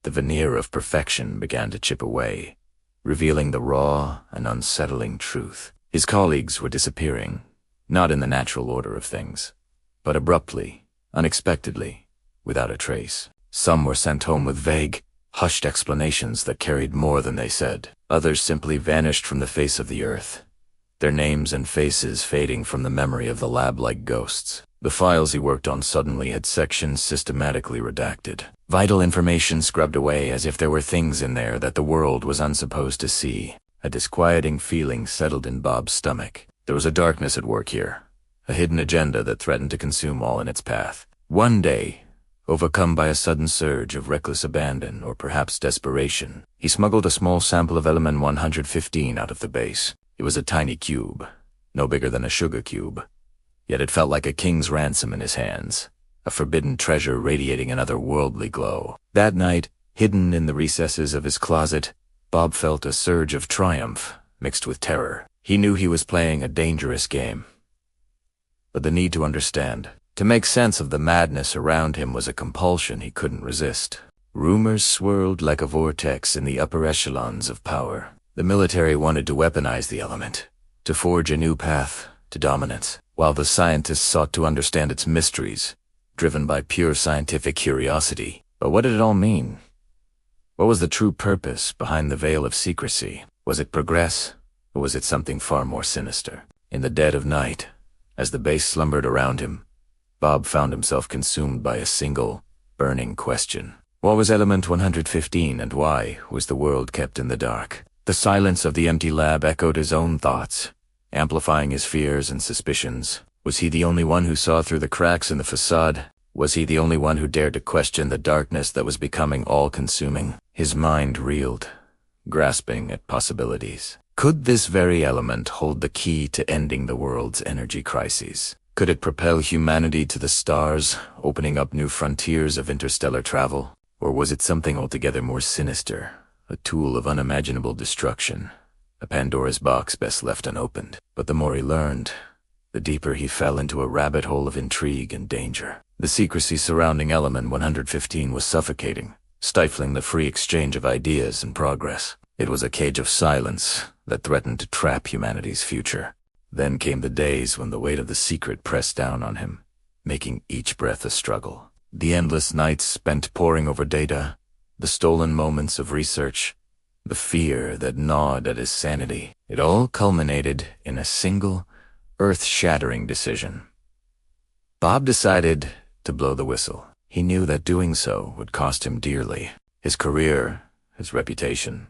the veneer of perfection began to chip away, revealing the raw and unsettling truth. His colleagues were disappearing, not in the natural order of things, but abruptly, unexpectedly, without a trace. Some were sent home with vague, hushed explanations that carried more than they said. Others simply vanished from the face of the earth, their names and faces fading from the memory of the lab like ghosts. The files he worked on suddenly had sections systematically redacted, vital information scrubbed away as if there were things in there that the world was unsupposed to see. A disquieting feeling settled in Bob's stomach. There was a darkness at work here, a hidden agenda that threatened to consume all in its path. One day, overcome by a sudden surge of reckless abandon or perhaps desperation, he smuggled a small sample of element 115 out of the base. It was a tiny cube, no bigger than a sugar cube. Yet it felt like a king's ransom in his hands, a forbidden treasure radiating an otherworldly glow. That night, hidden in the recesses of his closet, Bob felt a surge of triumph mixed with terror. He knew he was playing a dangerous game. But the need to understand, to make sense of the madness around him, was a compulsion he couldn't resist. Rumors swirled like a vortex in the upper echelons of power. The military wanted to weaponize the element, to forge a new path to dominance, while the scientists sought to understand its mysteries, driven by pure scientific curiosity. But what did it all mean? What was the true purpose behind the veil of secrecy? Was it progress? Or was it something far more sinister? In the dead of night, as the base slumbered around him, Bob found himself consumed by a single, burning question. What was Element 115, and why was the world kept in the dark? The silence of the empty lab echoed his own thoughts, amplifying his fears and suspicions. Was he the only one who saw through the cracks in the facade? Was he the only one who dared to question the darkness that was becoming all-consuming? His mind reeled, grasping at possibilities. Could this very element hold the key to ending the world's energy crises? Could it propel humanity to the stars, opening up new frontiers of interstellar travel? Or was it something altogether more sinister, a tool of unimaginable destruction, a Pandora's box best left unopened? But the more he learned, the deeper he fell into a rabbit hole of intrigue and danger. The secrecy surrounding Element 115 was suffocating, stifling the free exchange of ideas and progress. It was a cage of silence that threatened to trap humanity's future. Then came the days when the weight of the secret pressed down on him, making each breath a struggle. The endless nights spent poring over data, the stolen moments of research, the fear that gnawed at his sanity. It all culminated in a single, earth-shattering decision. Bob decided to blow the whistle. He knew that doing so would cost him dearly. His career, his reputation,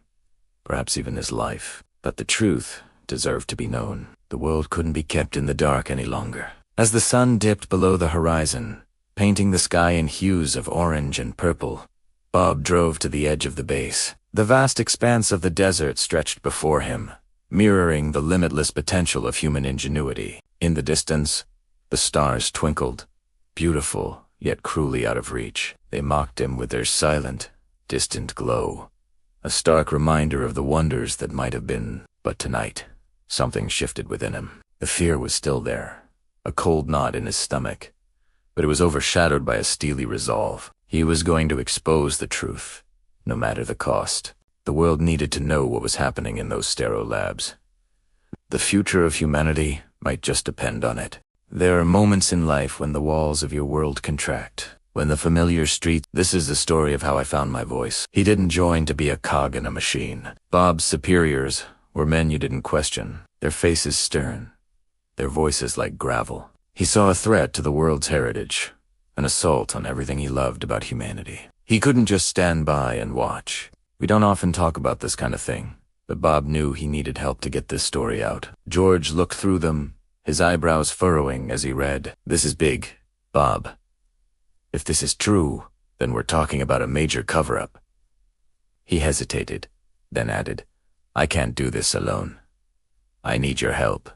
perhaps even his life. But the truth deserved to be known. The world couldn't be kept in the dark any longer. As the sun dipped below the horizon, painting the sky in hues of orange and purple, Bob drove to the edge of the base. The vast expanse of the desert stretched before him, mirroring the limitless potential of human ingenuity. In the distance, the stars twinkled, beautiful yet cruelly out of reach. They mocked him with their silent, distant glow, a stark reminder of the wonders that might have been. But tonight, something shifted within him. The fear was still there, a cold knot in his stomach, but it was overshadowed by a steely resolve. He was going to expose the truth, no matter the cost. The world needed to know what was happening in those sterile labs. The future of humanity might just depend on it. There are moments in life when the walls of your world contract, when the familiar streets— This is the story of how I found my voice. He didn't join to be a cog in a machine. Bob's superiors were men you didn't question, their faces stern, their voices like gravel. He saw a threat to the world's heritage, an assault on everything he loved about humanity. He couldn't just stand by and watch. We don't often talk about this kind of thing, but Bob knew he needed help to get this story out. George looked through them, his eyebrows furrowing as he read. "This is big, Bob. If this is true, then we're talking about a major cover-up." He hesitated, then added, "I can't do this alone. I need your help."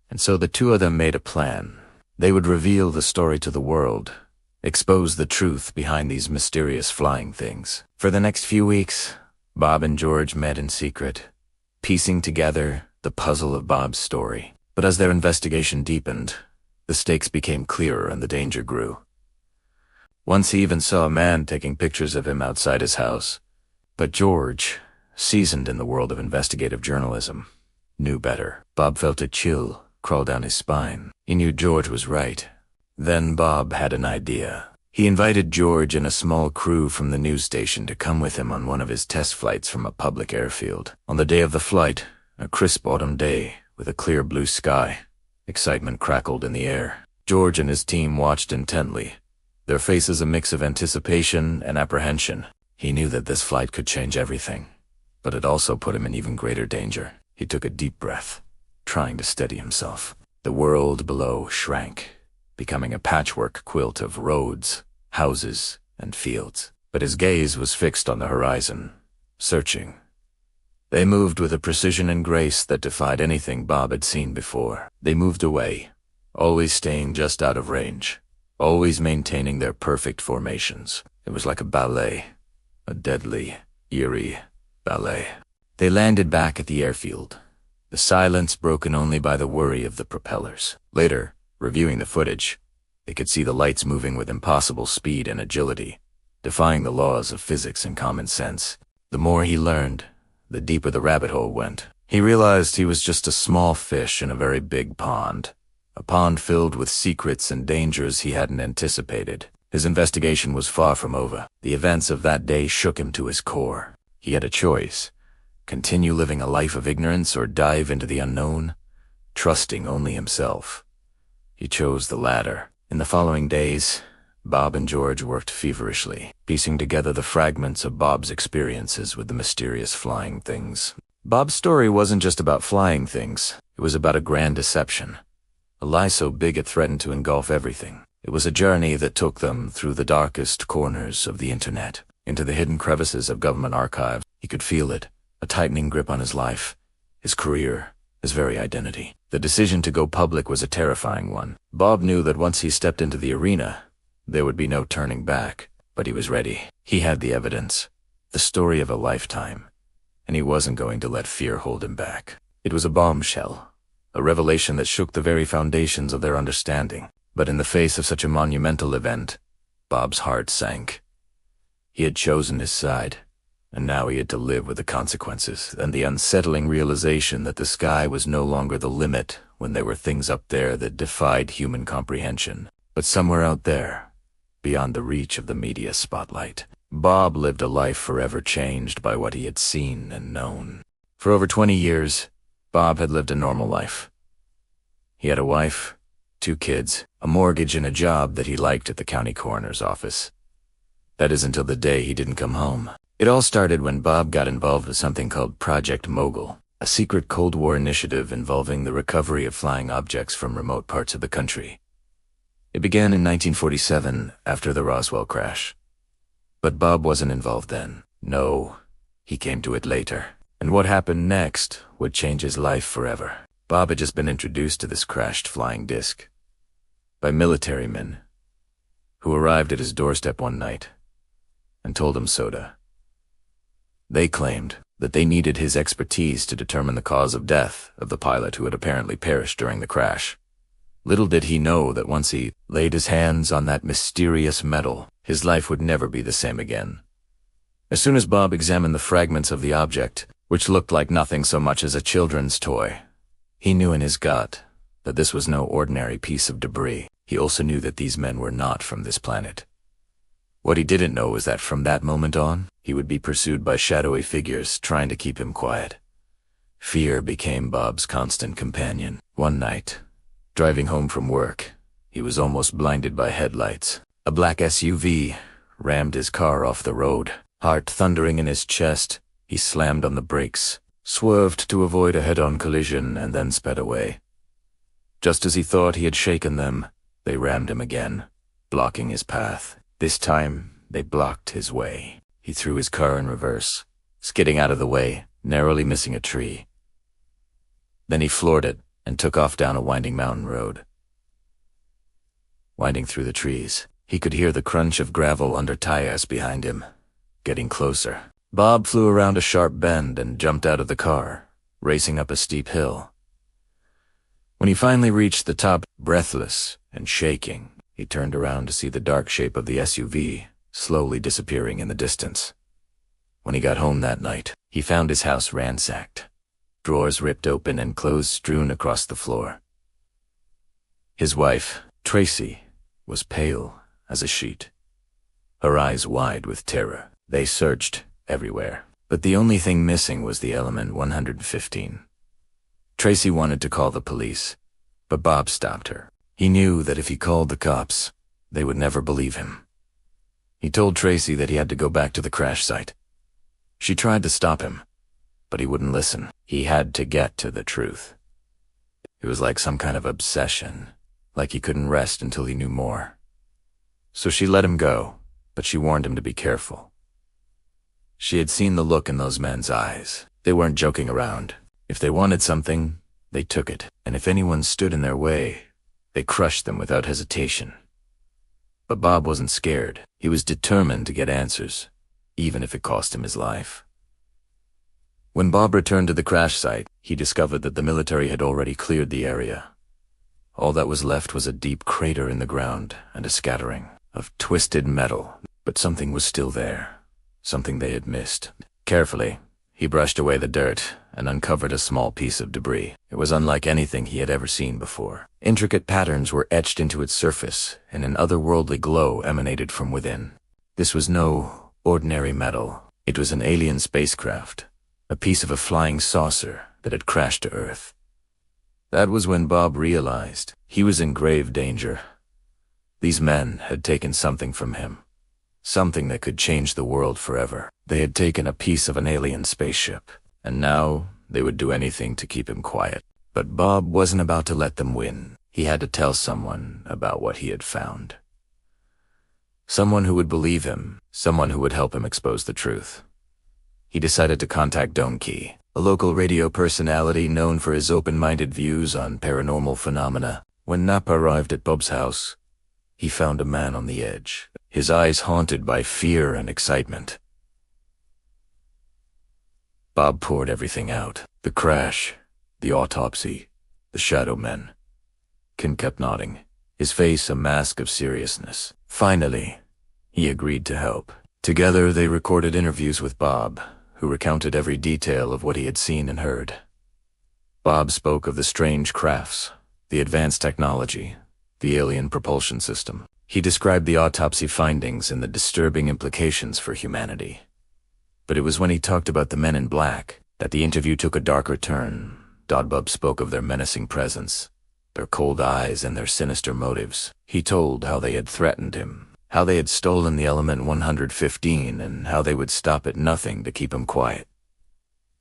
And so the two of them made a plan. They would reveal the story to the world, expose the truth behind these mysterious flying things. For the next few weeks, Bob and George met in secret, piecing together the puzzle of Bob's story. But as their investigation deepened, the stakes became clearer and the danger grew. Once he even saw a man taking pictures of him outside his house. But George, seasoned in the world of investigative journalism, knew better. Bob felt a chill crawl down his spine. He knew George was right. Then Bob had an idea. He invited George and a small crew from the news station to come with him on one of his test flights from a public airfield. On the day of the flight, a crisp autumn day with a clear blue sky, excitement crackled in the air. George and his team watched intently, their faces a mix of anticipation and apprehension. He knew that this flight could change everything, but it also put him in even greater danger. He took a deep breath, trying to steady himself. The world below shrank, becoming a patchwork quilt of roads, houses, and fields. But his gaze was fixed on the horizon, searching. They moved with a precision and grace that defied anything Bob had seen before. They moved away, always staying just out of range, always maintaining their perfect formations. It was like a ballet, a deadly, eerie ballet. They landed back at the airfield, the silence broken only by the worry of the propellers. Later, reviewing the footage, they could see the lights moving with impossible speed and agility, defying the laws of physics and common sense. The more he learned, the deeper the rabbit hole went. He realized he was just a small fish in a very big pond, a pond filled with secrets and dangers he hadn't anticipated. His investigation was far from over. The events of that day shook him to his core. He had a choice: Continue living a life of ignorance or dive into the unknown, trusting only himself? He chose the latter. In the following days, Bob and George worked feverishly, piecing together the fragments of Bob's experiences with the mysterious flying things. Bob's story wasn't just about flying things. It was about a grand deception, a lie so big it threatened to engulf everything. It was a journey that took them through the darkest corners of the internet, into the hidden crevices of government archives. He could feel it, a tightening grip on his life, his career, his very identity. The decision to go public was a terrifying one. Bob knew that once he stepped into the arena, there would be no turning back, but he was ready. He had the evidence, the story of a lifetime, and he wasn't going to let fear hold him back. It was a bombshell, a revelation that shook the very foundations of their understanding. But in the face of such a monumental event, Bob's heart sank. He had chosen his side, and now he had to live with the consequences and the unsettling realization that the sky was no longer the limit when there were things up there that defied human comprehension. But somewhere out there, beyond the reach of the media spotlight, Bob lived a life forever changed by what he had seen and known. For over 20 years, Bob had lived a normal life. He had a wife, 2 kids, a mortgage, and a job that he liked at the county coroner's office. That is until the day he didn't come home. It all started when Bob got involved with something called Project Mogul, a secret Cold War initiative involving the recovery of flying objects from remote parts of the country. It began in 1947 after the Roswell crash. But Bob wasn't involved then. No, he came to it later. And what happened next would change his life forever. Bob had just been introduced to this crashed flying disc by military men who arrived at his doorstep one night and told him soda. They claimed that they needed his expertise to determine the cause of death of the pilot who had apparently perished during the crash. Little did he know that once he laid his hands on that mysterious metal, his life would never be the same again. As soon as Bob examined the fragments of the object, which looked like nothing so much as a children's toy, he knew in his gut that this was no ordinary piece of debris. He also knew that these men were not from this planet. What he didn't know was that from that moment on, he would be pursued by shadowy figures trying to keep him quiet. Fear became Bob's constant companion. One night, driving home from work, he was almost blinded by headlights. A black SUV rammed his car off the road. Heart thundering in his chest, he slammed on the brakes, swerved to avoid a head-on collision, and then sped away. Just as he thought he had shaken them, they rammed him again, blocking his path. This time, they blocked his way. He threw his car in reverse, skidding out of the way, narrowly missing a tree. Then he floored it and took off down a winding mountain road. Winding through the trees, he could hear the crunch of gravel under tires behind him, getting closer. Bob flew around a sharp bend and jumped out of the car, racing up a steep hill. When he finally reached the top, breathless and shaking, he turned around to see the dark shape of the SUV slowly disappearing in the distance. When he got home that night, he found his house ransacked, drawers ripped open and clothes strewn across the floor. His wife, Tracy, was pale as a sheet, her eyes wide with terror. They searched everywhere, but the only thing missing was the element 115. Tracy wanted to call the police, but Bob stopped her. He knew that if he called the cops, they would never believe him. He told Tracy that he had to go back to the crash site. She tried to stop him, but he wouldn't listen. He had to get to the truth. It was like some kind of obsession, like he couldn't rest until he knew more. So she let him go, but she warned him to be careful. She had seen the look in those men's eyes. They weren't joking around. If they wanted something, they took it, and if anyone stood in their way, they crushed them without hesitation. But Bob wasn't scared. He was determined to get answers, even if it cost him his life. When Bob returned to the crash site, he discovered that the military had already cleared the area. All that was left was a deep crater in the ground and a scattering of twisted metal, but something was still there, something they had missed. Carefully, he brushed away the dirt and uncovered a small piece of debris. It was unlike anything he had ever seen before. Intricate patterns were etched into its surface, and an otherworldly glow emanated from within. This was no ordinary metal. It was an alien spacecraft, a piece of a flying saucer that had crashed to Earth. That was when Bob realized he was in grave danger. These men had taken something from him, something that could change the world forever. They had taken a piece of an alien spaceship, and now they would do anything to keep him quiet. But Bob wasn't about to let them win. He had to tell someone about what he had found. Someone who would believe him, someone who would help him expose the truth. He decided to contact Donkey, a local radio personality known for his open-minded views on paranormal phenomena. When Napa arrived at Bob's house, he found a man on the edge, his eyes haunted by fear and excitement. Bob poured everything out. The crash, the autopsy, the shadow men. Ken kept nodding, his face a mask of seriousness. Finally, he agreed to help. Together they recorded interviews with Bob, who recounted every detail of what he had seen and heard. Bob spoke of the strange crafts, the advanced technology, the alien propulsion system. He described the autopsy findings and the disturbing implications for humanity. But it was when he talked about the men in black that the interview took a darker turn. Bob spoke of their menacing presence, their cold eyes and their sinister motives. He told how they had threatened him, how they had stolen the element 115, and how they would stop at nothing to keep him quiet.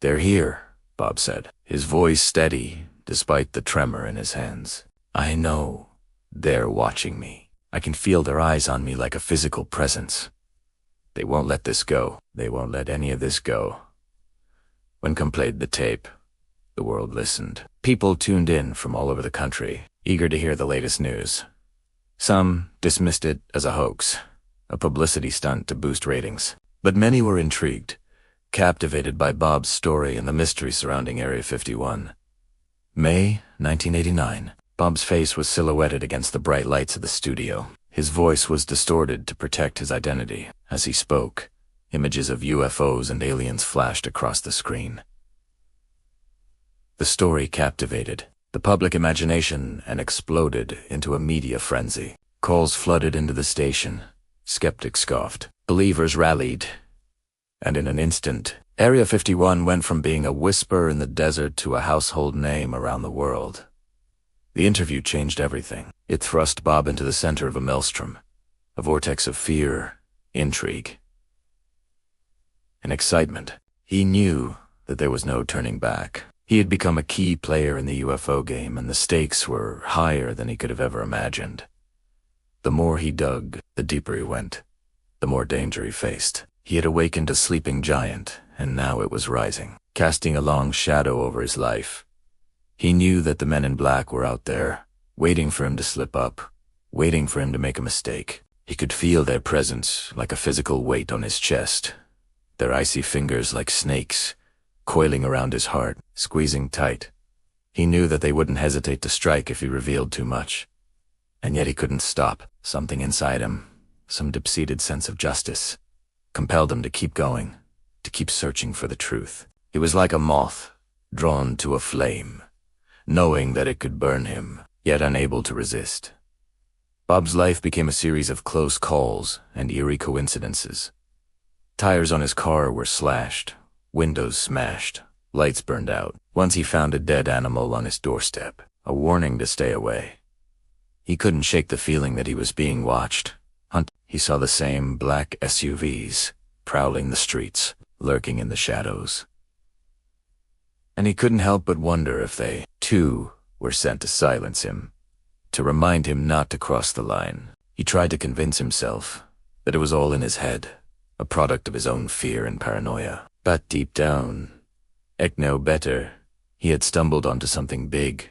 "They're here," Bob said, his voice steady despite the tremor in his hands. "I know. They're watching me. I can feel their eyes on me like a physical presence. They won't let this go. They won't let any of this go." When Cum played the tape, the world listened. People tuned in from all over the country, eager to hear the latest news. Some dismissed it as a hoax, a publicity stunt to boost ratings. But many were intrigued, captivated by Bob's story and the mystery surrounding Area 51. May 1989. Bob's face was silhouetted against the bright lights of the studio. His voice was distorted to protect his identity. As he spoke, images of UFOs and aliens flashed across the screen. The story captivated the public imagination and exploded into a media frenzy. Calls flooded into the station. Skeptics scoffed. Believers rallied. And in an instant, Area 51 went from being a whisper in the desert to a household name around the world. The interview changed everything. It thrust Bob into the center of a maelstrom, a vortex of fear, intrigue, and excitement. He knew that there was no turning back. He had become a key player in the UFO game, and the stakes were higher than he could have ever imagined. The more he dug, the deeper he went, the more danger he faced. He had awakened a sleeping giant, and now it was rising, casting a long shadow over his life. He knew that the men in black were out there, waiting for him to slip up, waiting for him to make a mistake. He could feel their presence like a physical weight on his chest, their icy fingers like snakes, coiling around his heart, squeezing tight. He knew that they wouldn't hesitate to strike if he revealed too much. And yet he couldn't stop. Something inside him, some deep-seated sense of justice, compelled him to keep going, to keep searching for the truth. He was like a moth, drawn to a flame, knowing that it could burn him, yet unable to resist. Bob's life became a series of close calls and eerie coincidences. Tires on his car were slashed, windows smashed, lights burned out. Once he found a dead animal on his doorstep, a warning to stay away. He couldn't shake the feeling that he was being watched. He saw the same black SUVs, prowling the streets, lurking in the shadows. And he couldn't help but wonder if they, too, were sent to silence him, to remind him not to cross the line. He tried to convince himself that it was all in his head, a product of his own fear and paranoia. But deep down, heck no better, he had stumbled onto something big,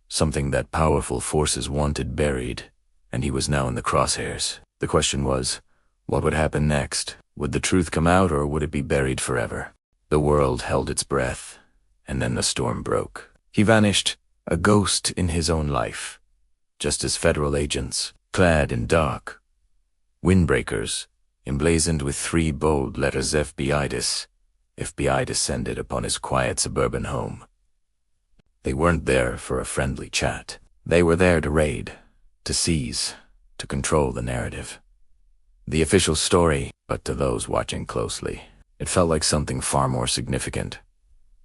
something that powerful forces wanted buried, and he was now in the crosshairs. The question was, what would happen next? Would the truth come out, or would it be buried forever? The world held its breath, and then the storm broke. He vanished, a ghost in his own life, just as federal agents, clad in dark windbreakers, emblazoned with 3 bold letters FBI descended upon his quiet suburban home. They weren't there for a friendly chat. They were there to raid, to seize, to control the narrative. The official story, but to those watching closely, it felt like something far more significant,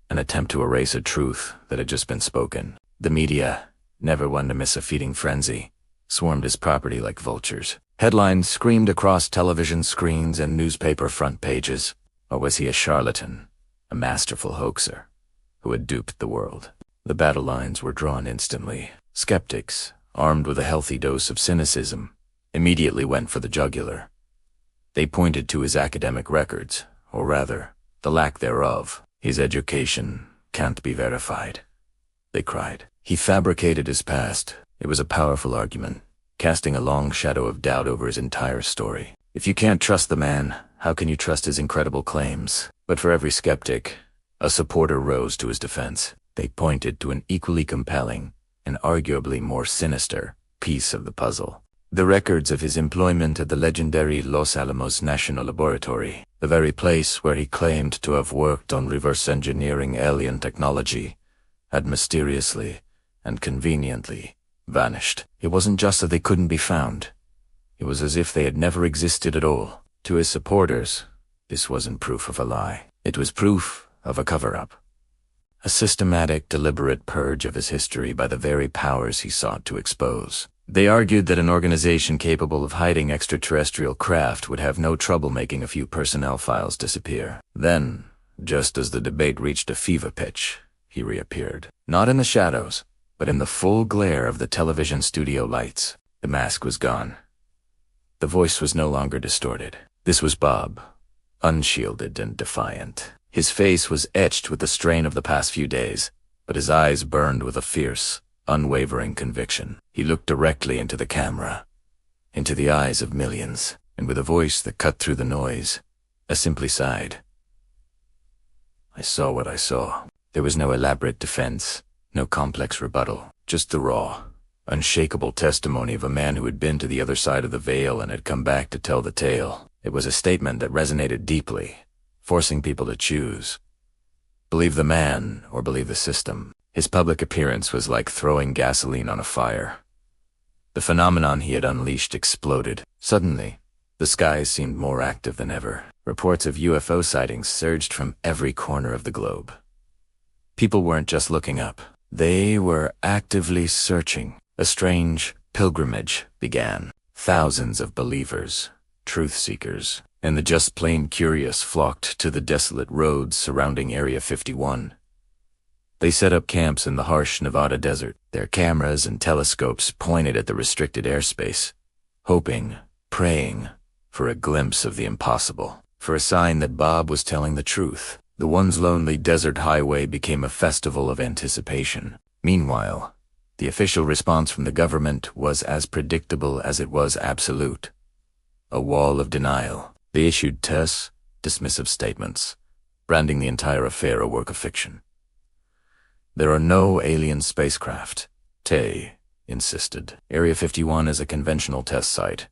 an attempt to erase a truth that had just been spoken. The media, never one to miss a feeding frenzy, swarmed his property like vultures. Headlines screamed across television screens and newspaper front pages. Or was he a charlatan, a masterful hoaxer, who had duped the world? The battle lines were drawn instantly. Skeptics, armed with a healthy dose of cynicism, immediately went for the jugular. They pointed to his academic records, or rather, the lack thereof. His education can't be verified, they cried. He fabricated his past. It was a powerful argument, casting a long shadow of doubt over his entire story. If you can't trust the man, how can you trust his incredible claims? But for every skeptic, a supporter rose to his defense. They pointed to an equally compelling, and arguably more sinister, piece of the puzzle. The records of his employment at the legendary Los Alamos National Laboratory, the very place where he claimed to have worked on reverse engineering alien technology, had mysteriously and conveniently vanished. It wasn't just that they couldn't be found. It was as if they had never existed at all. To his supporters, this wasn't proof of a lie. It was proof of a cover-up. A systematic, deliberate purge of his history by the very powers he sought to expose. They argued that an organization capable of hiding extraterrestrial craft would have no trouble making a few personnel files disappear. Then, just as the debate reached a fever pitch, he reappeared. Not in the shadows, but in the full glare of the television studio lights. The mask was gone. The voice was no longer distorted. This was Bob, unshielded and defiant. His face was etched with the strain of the past few days, but his eyes burned with a fierce, unwavering conviction. He looked directly into the camera, into the eyes of millions, and with a voice that cut through the noise, simply sighed. I saw what I saw. There was no elaborate defense, no complex rebuttal, just the raw, unshakable testimony of a man who had been to the other side of the veil and had come back to tell the tale. It was a statement that resonated deeply, forcing people to choose. Believe the man or believe the system. His public appearance was like throwing gasoline on a fire. The phenomenon he had unleashed exploded. Suddenly, the skies seemed more active than ever. Reports of UFO sightings surged from every corner of the globe. People weren't just looking up. They were actively searching. A strange pilgrimage began. Thousands of believers, truth-seekers, and the just plain curious flocked to the desolate roads surrounding Area 51. They set up camps in the harsh Nevada desert, their cameras and telescopes pointed at the restricted airspace, hoping, praying, for a glimpse of the impossible, for a sign that Bob was telling the truth. The once lonely desert highway became a festival of anticipation. Meanwhile, the official response from the government was as predictable as it was absolute. A wall of denial. They issued terse, dismissive statements, branding the entire affair a work of fiction. There are no alien spacecraft, Tay insisted. Area 51 is a conventional test site.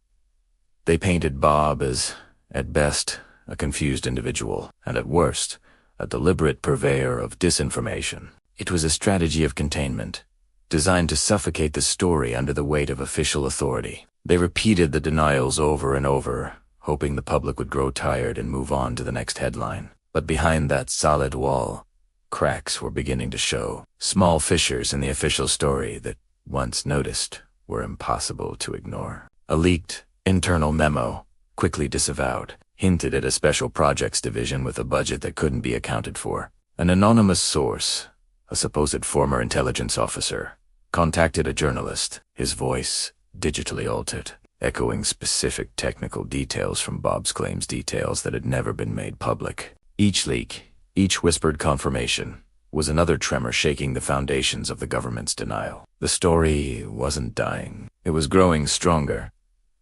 They painted Bob as, at best, a confused individual, and at worst, a deliberate purveyor of disinformation. It was a strategy of containment, designed to suffocate the story under the weight of official authority. They repeated the denials over and over, hoping the public would grow tired and move on to the next headline. But behind that solid wall, cracks were beginning to show, small fissures in the official story that, once noticed, were impossible to ignore. A leaked, internal memo, quickly disavowed, hinted at a special projects division with a budget that couldn't be accounted for. An anonymous source, a supposed former intelligence officer, contacted a journalist, his voice digitally altered, echoing specific technical details from Bob's claims, details that had never been made public. Each leak, each whispered confirmation, was another tremor shaking the foundations of the government's denial. The story wasn't dying. It was growing stronger,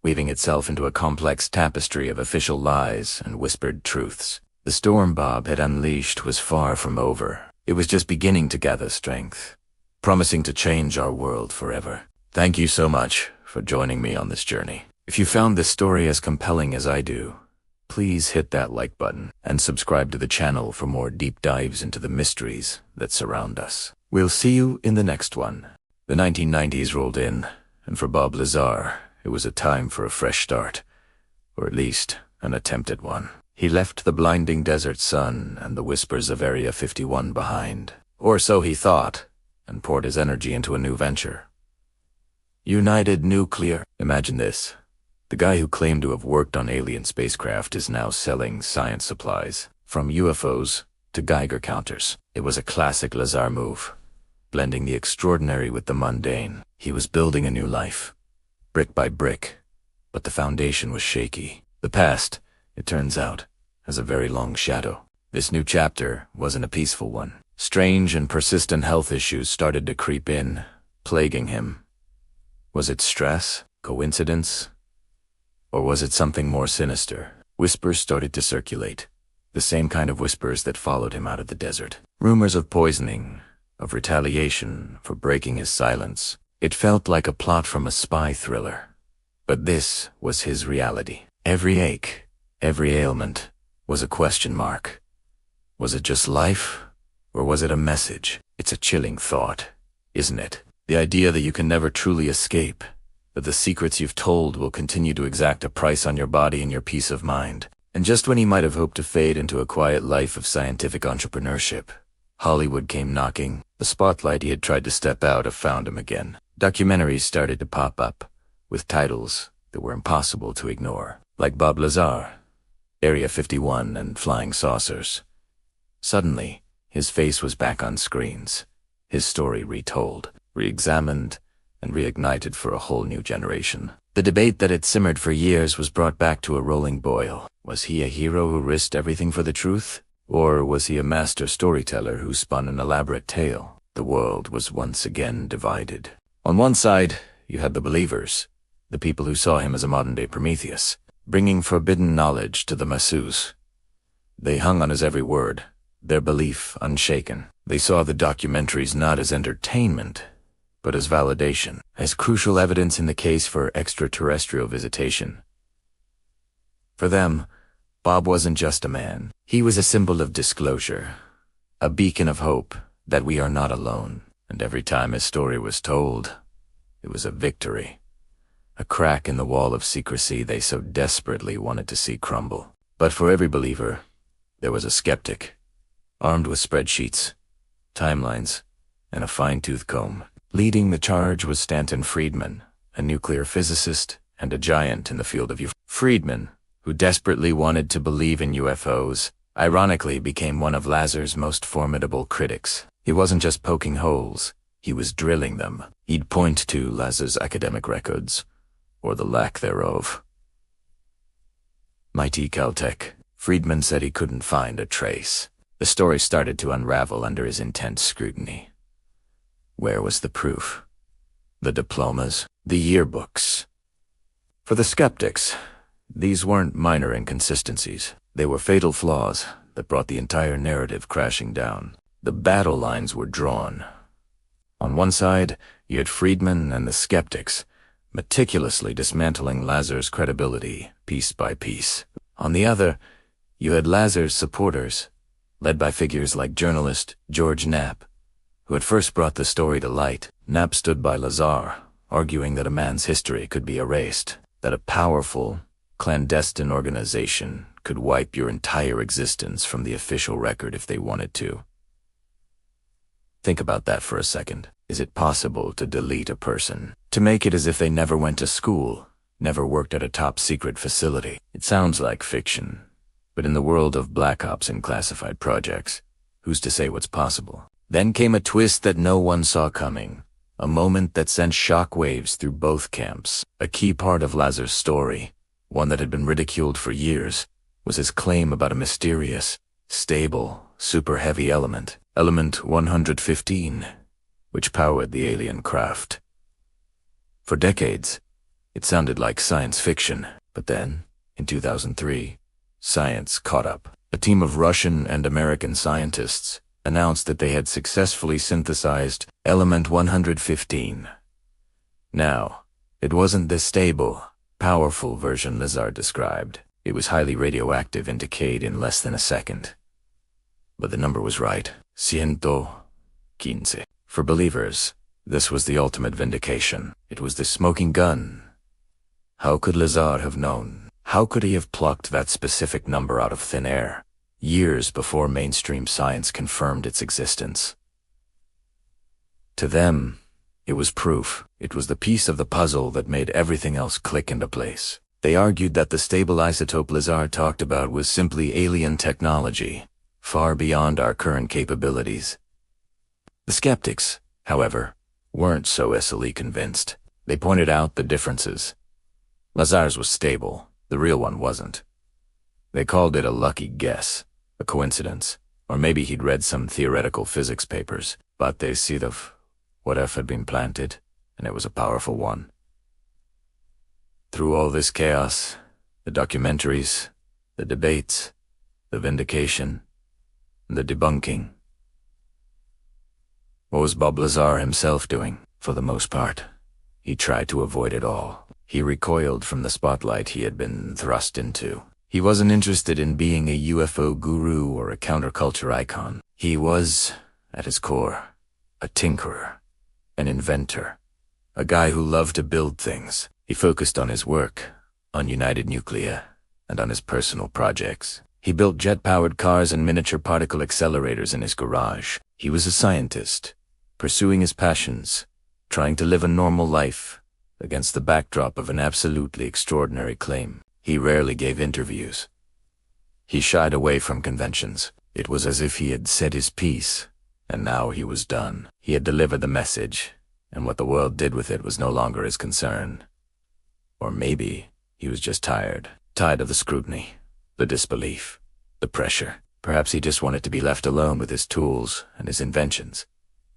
weaving itself into a complex tapestry of official lies and whispered truths. The storm Bob had unleashed was far from over. It was just beginning to gather strength, promising to change our world forever. Thank you so much for joining me on this journey. If you found this story as compelling as I do, please hit that like button and subscribe to the channel for more deep dives into the mysteries that surround us. We'll see you in the next one. The 1990s rolled in, and for Bob Lazar, it was a time for a fresh start, or at least an attempt at one. He left the blinding desert sun and the whispers of Area 51 behind. Or so he thought, and poured his energy into a new venture. United Nuclear. Imagine this. The guy who claimed to have worked on alien spacecraft is now selling science supplies, from UFOs to Geiger counters. It was a classic Lazar move, blending the extraordinary with the mundane. He was building a new life, brick by brick, but the foundation was shaky. The past, it turns out, has a very long shadow. This new chapter wasn't a peaceful one. Strange and persistent health issues started to creep in, plaguing him. Was it stress, coincidence, or was it something more sinister? Whispers started to circulate, the same kind of whispers that followed him out of the desert. Rumors of poisoning, of retaliation for breaking his silence. It felt like a plot from a spy thriller. But this was his reality. Every ache, every ailment, was a question mark. Was it just life, or was it a message? It's a chilling thought, isn't it? The idea that you can never truly escape, that the secrets you've told will continue to exact a price on your body and your peace of mind. And just when he might have hoped to fade into a quiet life of scientific entrepreneurship, Hollywood came knocking. The spotlight he had tried to step out of found him again. Documentaries started to pop up, with titles that were impossible to ignore, like Bob Lazar, Area 51, and Flying Saucers. Suddenly, his face was back on screens, his story retold, re-examined, and reignited for a whole new generation. The debate that had simmered for years was brought back to a rolling boil. Was he a hero who risked everything for the truth? Or was he a master storyteller who spun an elaborate tale? The world was once again divided. On one side, you had the believers, the people who saw him as a modern-day Prometheus, bringing forbidden knowledge to the masses. They hung on his every word, their belief unshaken. They saw the documentaries not as entertainment, but as validation, as crucial evidence in the case for extraterrestrial visitation. For them, Bob wasn't just a man. He was a symbol of disclosure, a beacon of hope that we are not alone. And every time his story was told, it was a victory, a crack in the wall of secrecy they so desperately wanted to see crumble. But for every believer, there was a skeptic, armed with spreadsheets, timelines, and a fine-tooth comb. Leading the charge was Stanton Friedman, a nuclear physicist and a giant in the field of Friedman, who desperately wanted to believe in UFOs, ironically became one of Lazar's most formidable critics. He wasn't just poking holes, he was drilling them. He'd point to Lazar's academic records, or the lack thereof. Mighty Caltech, Friedman said he couldn't find a trace. The story started to unravel under his intense scrutiny. Where was the proof? The diplomas? The yearbooks? For the skeptics, these weren't minor inconsistencies. They were fatal flaws that brought the entire narrative crashing down. The battle lines were drawn. On one side, you had Friedman and the skeptics, meticulously dismantling Lazar's credibility piece by piece. On the other, you had Lazar's supporters, led by figures like journalist George Knapp, who had first brought the story to light. Knapp stood by Lazar, arguing that a man's history could be erased, that a powerful, clandestine organization could wipe your entire existence from the official record if they wanted to. Think about that for a second. Is it possible to delete a person? To make it as if they never went to school, never worked at a top-secret facility? It sounds like fiction, but in the world of black ops and classified projects, who's to say what's possible? Then came a twist that no one saw coming, a moment that sent shockwaves through both camps. A key part of Lazar's story, one that had been ridiculed for years, was his claim about a mysterious, stable, super-heavy element, element 115, which powered the alien craft. For decades, it sounded like science fiction, but then, in 2003, science caught up. A team of Russian and American scientists announced that they had successfully synthesized element 115. Now, it wasn't the stable, powerful version Lazar described. It was highly radioactive and decayed in less than a second. But the number was right. 115. For believers, this was the ultimate vindication. It was the smoking gun. How could Lazar have known? How could he have plucked that specific number out of thin air, years before mainstream science confirmed its existence? To them, it was proof. It was the piece of the puzzle that made everything else click into place. They argued that the stable isotope Lazar talked about was simply alien technology, far beyond our current capabilities. The skeptics, however, weren't so easily convinced. They pointed out the differences. Lazar's was stable, the real one wasn't. They called it a lucky guess, a coincidence, or maybe he'd read some theoretical physics papers, but the seed of what if had been planted, and it was a powerful one. Through all this chaos, the documentaries, the debates, the vindication, the debunking, what was Bob Lazar himself doing? For the most part, he tried to avoid it all. He recoiled from the spotlight he had been thrust into. He wasn't interested in being a UFO guru or a counterculture icon. He was, at his core, a tinkerer, an inventor, a guy who loved to build things. He focused on his work, on United Nuclear, and on his personal projects. He built jet-powered cars and miniature particle accelerators in his garage. He was a scientist, pursuing his passions, trying to live a normal life against the backdrop of an absolutely extraordinary claim. He rarely gave interviews. He shied away from conventions. It was as if he had said his piece, and now he was done. He had delivered the message, and what the world did with it was no longer his concern. Or maybe he was just tired of the scrutiny, the disbelief, the pressure. Perhaps he just wanted to be left alone with his tools and his inventions,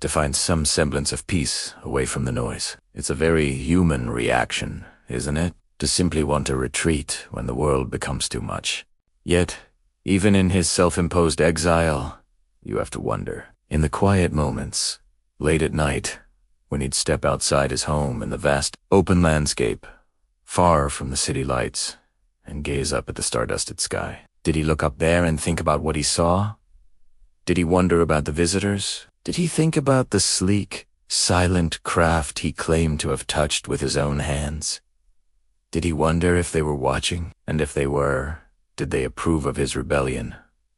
to find some semblance of peace away from the noise. It's a very human reaction, isn't it? To simply want to retreat when the world becomes too much. Yet, even in his self-imposed exile, you have to wonder. In the quiet moments, late at night, when he'd step outside his home in the vast open landscape, far from the city lights, and gaze up at the star-dusted sky. Did he look up there and think about what he saw? Did he wonder about the visitors? Did he think about the sleek, silent craft he claimed to have touched with his own hands? Did he wonder if they were watching? And if they were, did they approve of his rebellion,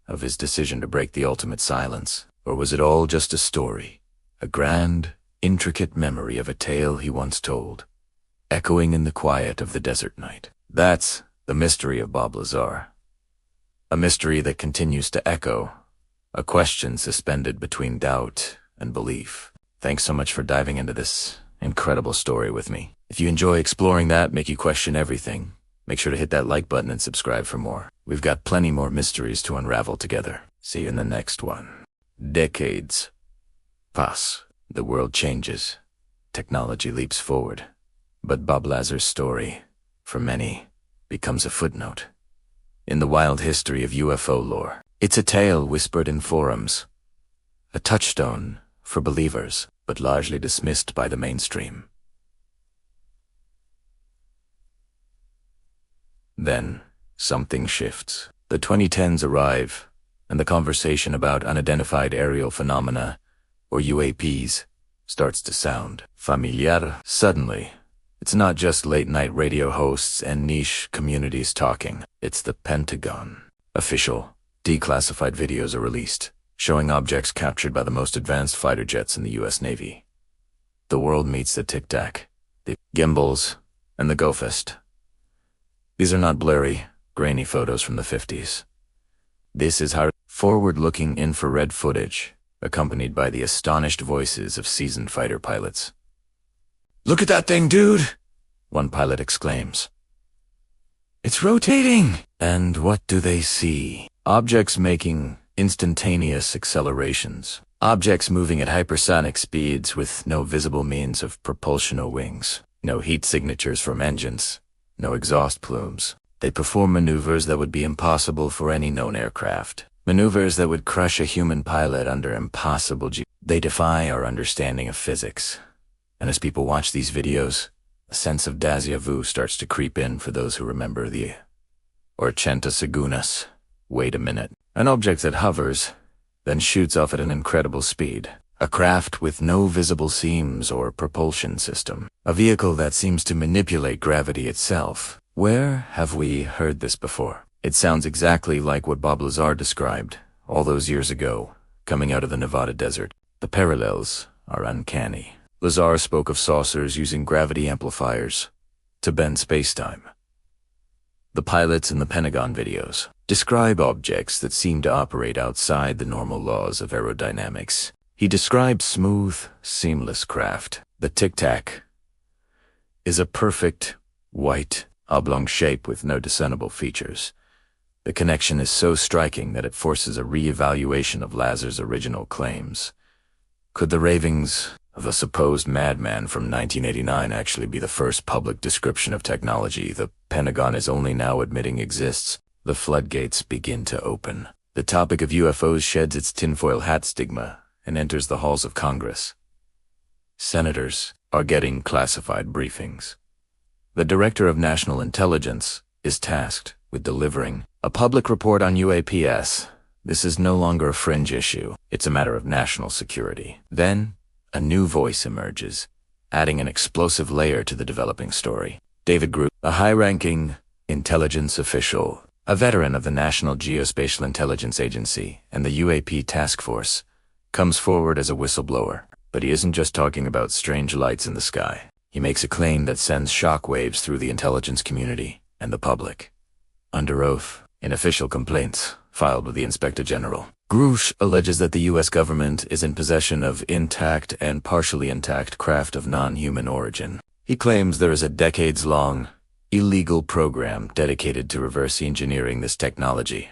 of his decision to break the ultimate silence? Or was it all just a story, a grand, intricate memory of a tale he once told, echoing in the quiet of the desert night? That's the mystery of Bob Lazar. A mystery that continues to echo, a question suspended between doubt and belief. Thanks so much for diving into this incredible story with me. If you enjoy exploring that, make you question everything, make sure to hit that like button and subscribe for more. We've got plenty more mysteries to unravel together. See you in the next one. Decades pass. The world changes. Technology leaps forward. But Bob Lazar's story, for many, becomes a footnote in the wild history of UFO lore. It's a tale whispered in forums, a touchstone for believers, but largely dismissed by the mainstream. Then, something shifts. The 2010s arrive, and the conversation about unidentified aerial phenomena, or UAPs, starts to sound familiar. Suddenly, it's not just late-night radio hosts and niche communities talking. It's the Pentagon. Official, declassified videos are released, showing objects captured by the most advanced fighter jets in the U.S. Navy. The world meets the tic-tac, the gimbals, and the GoFest. These are not blurry, grainy photos from the 50s. This is hard, forward-looking infrared footage, accompanied by the astonished voices of seasoned fighter pilots. "Look at that thing, dude!" one pilot exclaims. "It's rotating!" And what do they see? Objects making instantaneous accelerations. Objects moving at hypersonic speeds with no visible means of propulsion or wings. No heat signatures from engines. No exhaust plumes. They perform maneuvers that would be impossible for any known aircraft. Maneuvers that would crush a human pilot under impossible They defy our understanding of physics. And as people watch these videos, a sense of déjà vu starts to creep in for those who remember the Orchenta Segunas. Wait a minute. An object that hovers, then shoots off at an incredible speed. A craft with no visible seams or propulsion system. A vehicle that seems to manipulate gravity itself. Where have we heard this before? It sounds exactly like what Bob Lazar described all those years ago, coming out of the Nevada desert. The parallels are uncanny. Lazar spoke of saucers using gravity amplifiers to bend spacetime. The pilots in the Pentagon videos describe objects that seem to operate outside the normal laws of aerodynamics. He describes smooth, seamless craft. The Tic Tac is a perfect, white, oblong shape with no discernible features. The connection is so striking that it forces a re-evaluation of Lazar's original claims. Could the ravings of a supposed madman from 1989 actually be the first public description of technology the Pentagon is only now admitting exists? The floodgates begin to open. The topic of UFOs sheds its tinfoil hat stigma and enters the halls of Congress. Senators are getting classified briefings. The Director of National Intelligence is tasked with delivering a public report on UAPs. This is no longer a fringe issue. It's a matter of national security. Then, a new voice emerges, adding an explosive layer to the developing story. David Groot, a high-ranking intelligence official, a veteran of the National Geospatial Intelligence Agency and the UAP Task Force, comes forward as a whistleblower. But he isn't just talking about strange lights in the sky. He makes a claim that sends shockwaves through the intelligence community and the public. Under oath, in official complaints filed with the Inspector General, Groot alleges that the U.S. government is in possession of intact and partially intact craft of non-human origin. He claims there is a decades-long, illegal program dedicated to reverse engineering this technology.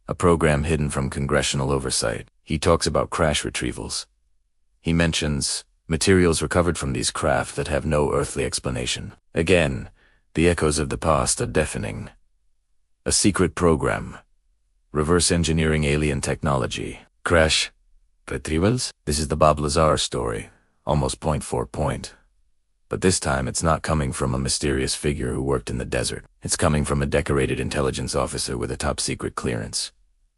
A program hidden from congressional oversight. He talks about crash retrievals. He mentions materials recovered from these craft that have no earthly explanation. Again, the echoes of the past are deafening. A secret program. Reverse engineering alien technology. Crash retrievals? This is the Bob Lazar story, almost point for point. But this time it's not coming from a mysterious figure who worked in the desert. It's coming from a decorated intelligence officer with a top-secret clearance,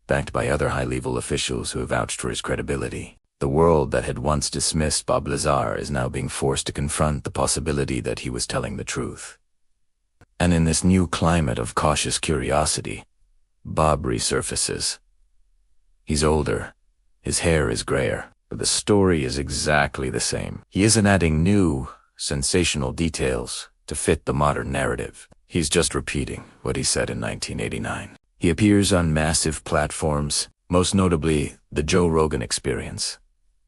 backed by other high-level officials who have vouched for his credibility. The world that had once dismissed Bob Lazar is now being forced to confront the possibility that he was telling the truth. And in this new climate of cautious curiosity, Bob resurfaces. He's older, his hair is grayer, but the story is exactly the same. He isn't adding new, sensational details to fit the modern narrative. He's just repeating what he said in 1989. He appears on massive platforms, most notably the Joe Rogan Experience,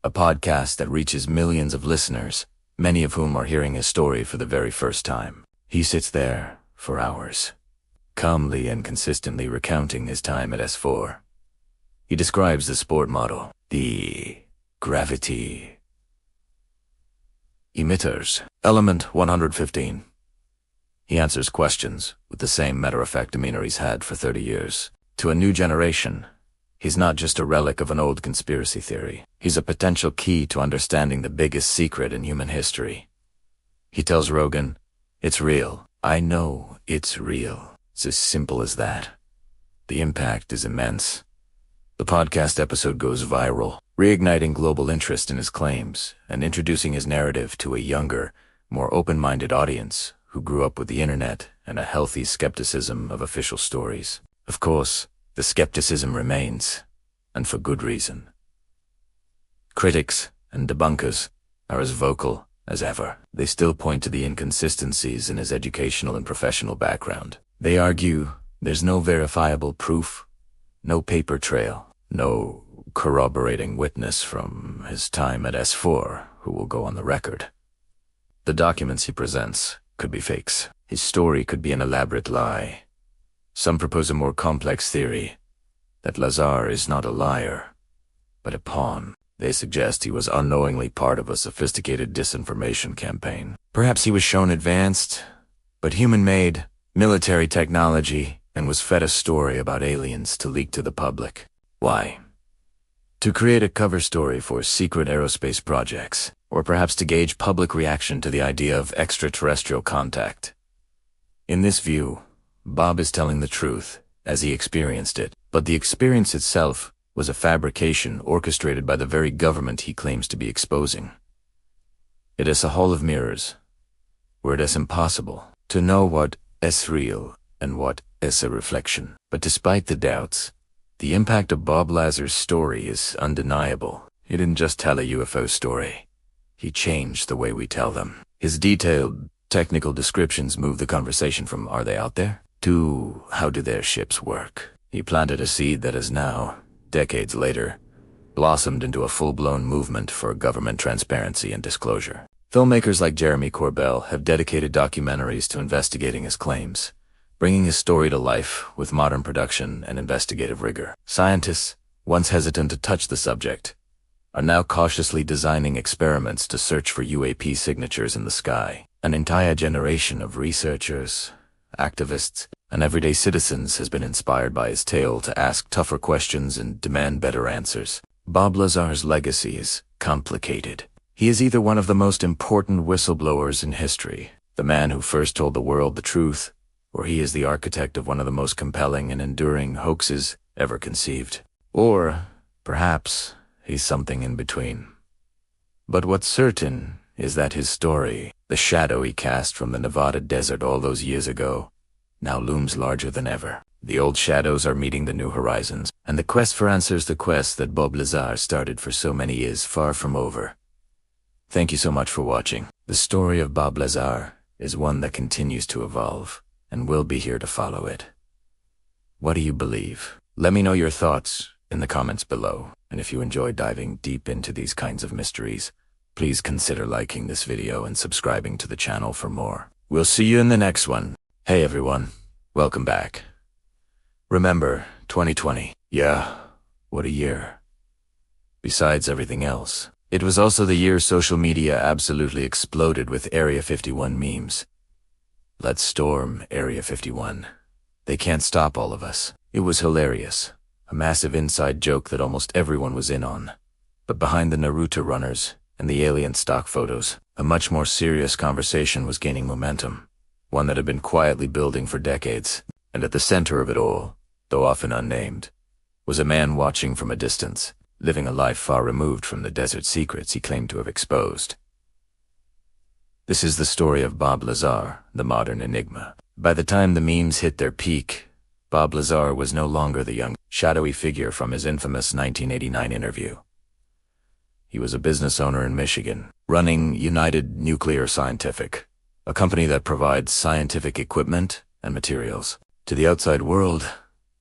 a podcast that reaches millions of listeners, many of whom are hearing his story for the very first time. He sits there for hours, calmly and consistently recounting his time at S4. He describes the sport model, the gravity emitters, element 115. He answers questions with the same matter-of-fact demeanor he's had for 30 years. To a new generation, he's not just a relic of an old conspiracy theory. He's a potential key to understanding the biggest secret in human history. He tells Rogan, "It's real. I know it's real." It's as simple as that. The impact is immense. The podcast episode goes viral, reigniting global interest in his claims and introducing his narrative to a younger, more open-minded audience who grew up with the internet and a healthy skepticism of official stories. Of course, the skepticism remains, and for good reason. Critics and debunkers are as vocal as ever. They still point to the inconsistencies in his educational and professional background. They argue there's no verifiable proof, no paper trail, no corroborating witness from his time at S4 who will go on the record. The documents he presents could be fakes. His story could be an elaborate lie. Some propose a more complex theory, that Lazar is not a liar, but a pawn. They suggest he was unknowingly part of a sophisticated disinformation campaign. Perhaps he was shown advanced, but human-made, military technology and was fed a story about aliens to leak to the public. Why? To create a cover story for secret aerospace projects, or perhaps to gauge public reaction to the idea of extraterrestrial contact. In this view, Bob is telling the truth, as he experienced it, but the experience itself was a fabrication orchestrated by the very government he claims to be exposing. It is a hall of mirrors, where it is impossible to know what is real and what is a reflection. But despite the doubts, the impact of Bob Lazar's story is undeniable. He didn't just tell a UFO story. He changed the way we tell them. His detailed, technical descriptions moved the conversation from "are they out there?" to "how do their ships work?" He planted a seed that has now, decades later, blossomed into a full-blown movement for government transparency and disclosure. Filmmakers like Jeremy Corbell have dedicated documentaries to investigating his claims, bringing his story to life with modern production and investigative rigor. Scientists, once hesitant to touch the subject, are now cautiously designing experiments to search for UAP signatures in the sky. An entire generation of researchers, activists, and everyday citizens has been inspired by his tale to ask tougher questions and demand better answers. Bob Lazar's legacy is complicated. He is either one of the most important whistleblowers in history, the man who first told the world the truth, or he is the architect of one of the most compelling and enduring hoaxes ever conceived. Or, perhaps, he's something in between. But what's certain is that his story, the shadow he cast from the Nevada desert all those years ago, now looms larger than ever. The old shadows are meeting the new horizons, and the quest for answers, the quest that Bob Lazar started for so many years, far from over. Thank you so much for watching. The story of Bob Lazar is one that continues to evolve, and we'll be here to follow it. What do you believe? Let me know your thoughts in the comments below, and if you enjoy diving deep into these kinds of mysteries, please consider liking this video and subscribing to the channel for more. We'll see you in the next one. Hey everyone, welcome back. Remember, 2020. Yeah, what a year. Besides everything else, it was also the year social media absolutely exploded with Area 51 memes. Let's storm Area 51. They can't stop all of us. It was hilarious. A massive inside joke that almost everyone was in on. But behind the Naruto runners and the alien stock photos, a much more serious conversation was gaining momentum. One that had been quietly building for decades. And at the center of it all, though often unnamed, was a man watching from a distance, living a life far removed from the desert secrets he claimed to have exposed. This is the story of Bob Lazar, the modern enigma. By the time the memes hit their peak, Bob Lazar was no longer the young, shadowy figure from his infamous 1989 interview. He was a business owner in Michigan, running United Nuclear Scientific, a company that provides scientific equipment and materials. To the outside world,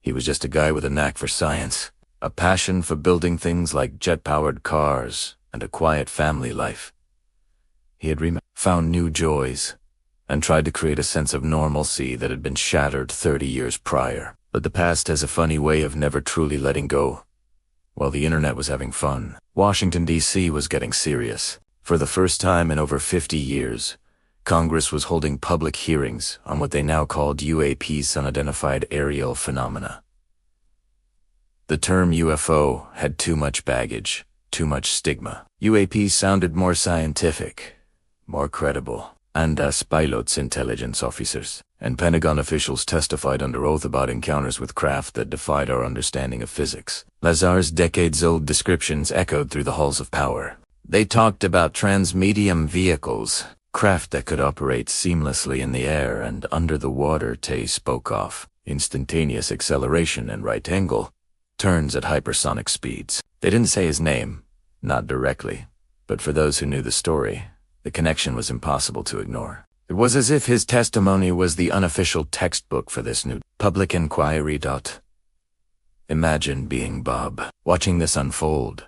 he was just a guy with a knack for science, a passion for building things like jet-powered cars, and a quiet family life. He had found new joys, and tried to create a sense of normalcy that had been shattered 30 years prior. But the past has a funny way of never truly letting go. While the internet was having fun, Washington, D.C. was getting serious. For the first time in over 50 years, Congress was holding public hearings on what they now called UAP's unidentified aerial phenomena. The term UFO had too much baggage, too much stigma. UAP sounded more scientific, more credible. And as pilots, intelligence officers, and Pentagon officials testified under oath about encounters with craft that defied our understanding of physics. Lazar's decades-old descriptions echoed through the halls of power. They talked about transmedium vehicles, craft that could operate seamlessly in the air and under the water. Tay spoke of instantaneous acceleration and right angle turns at hypersonic speeds. They didn't say his name, not directly, but for those who knew the story, the connection was impossible to ignore. It was as if his testimony was the unofficial textbook for this new public inquiry. Imagine being Bob, watching this unfold.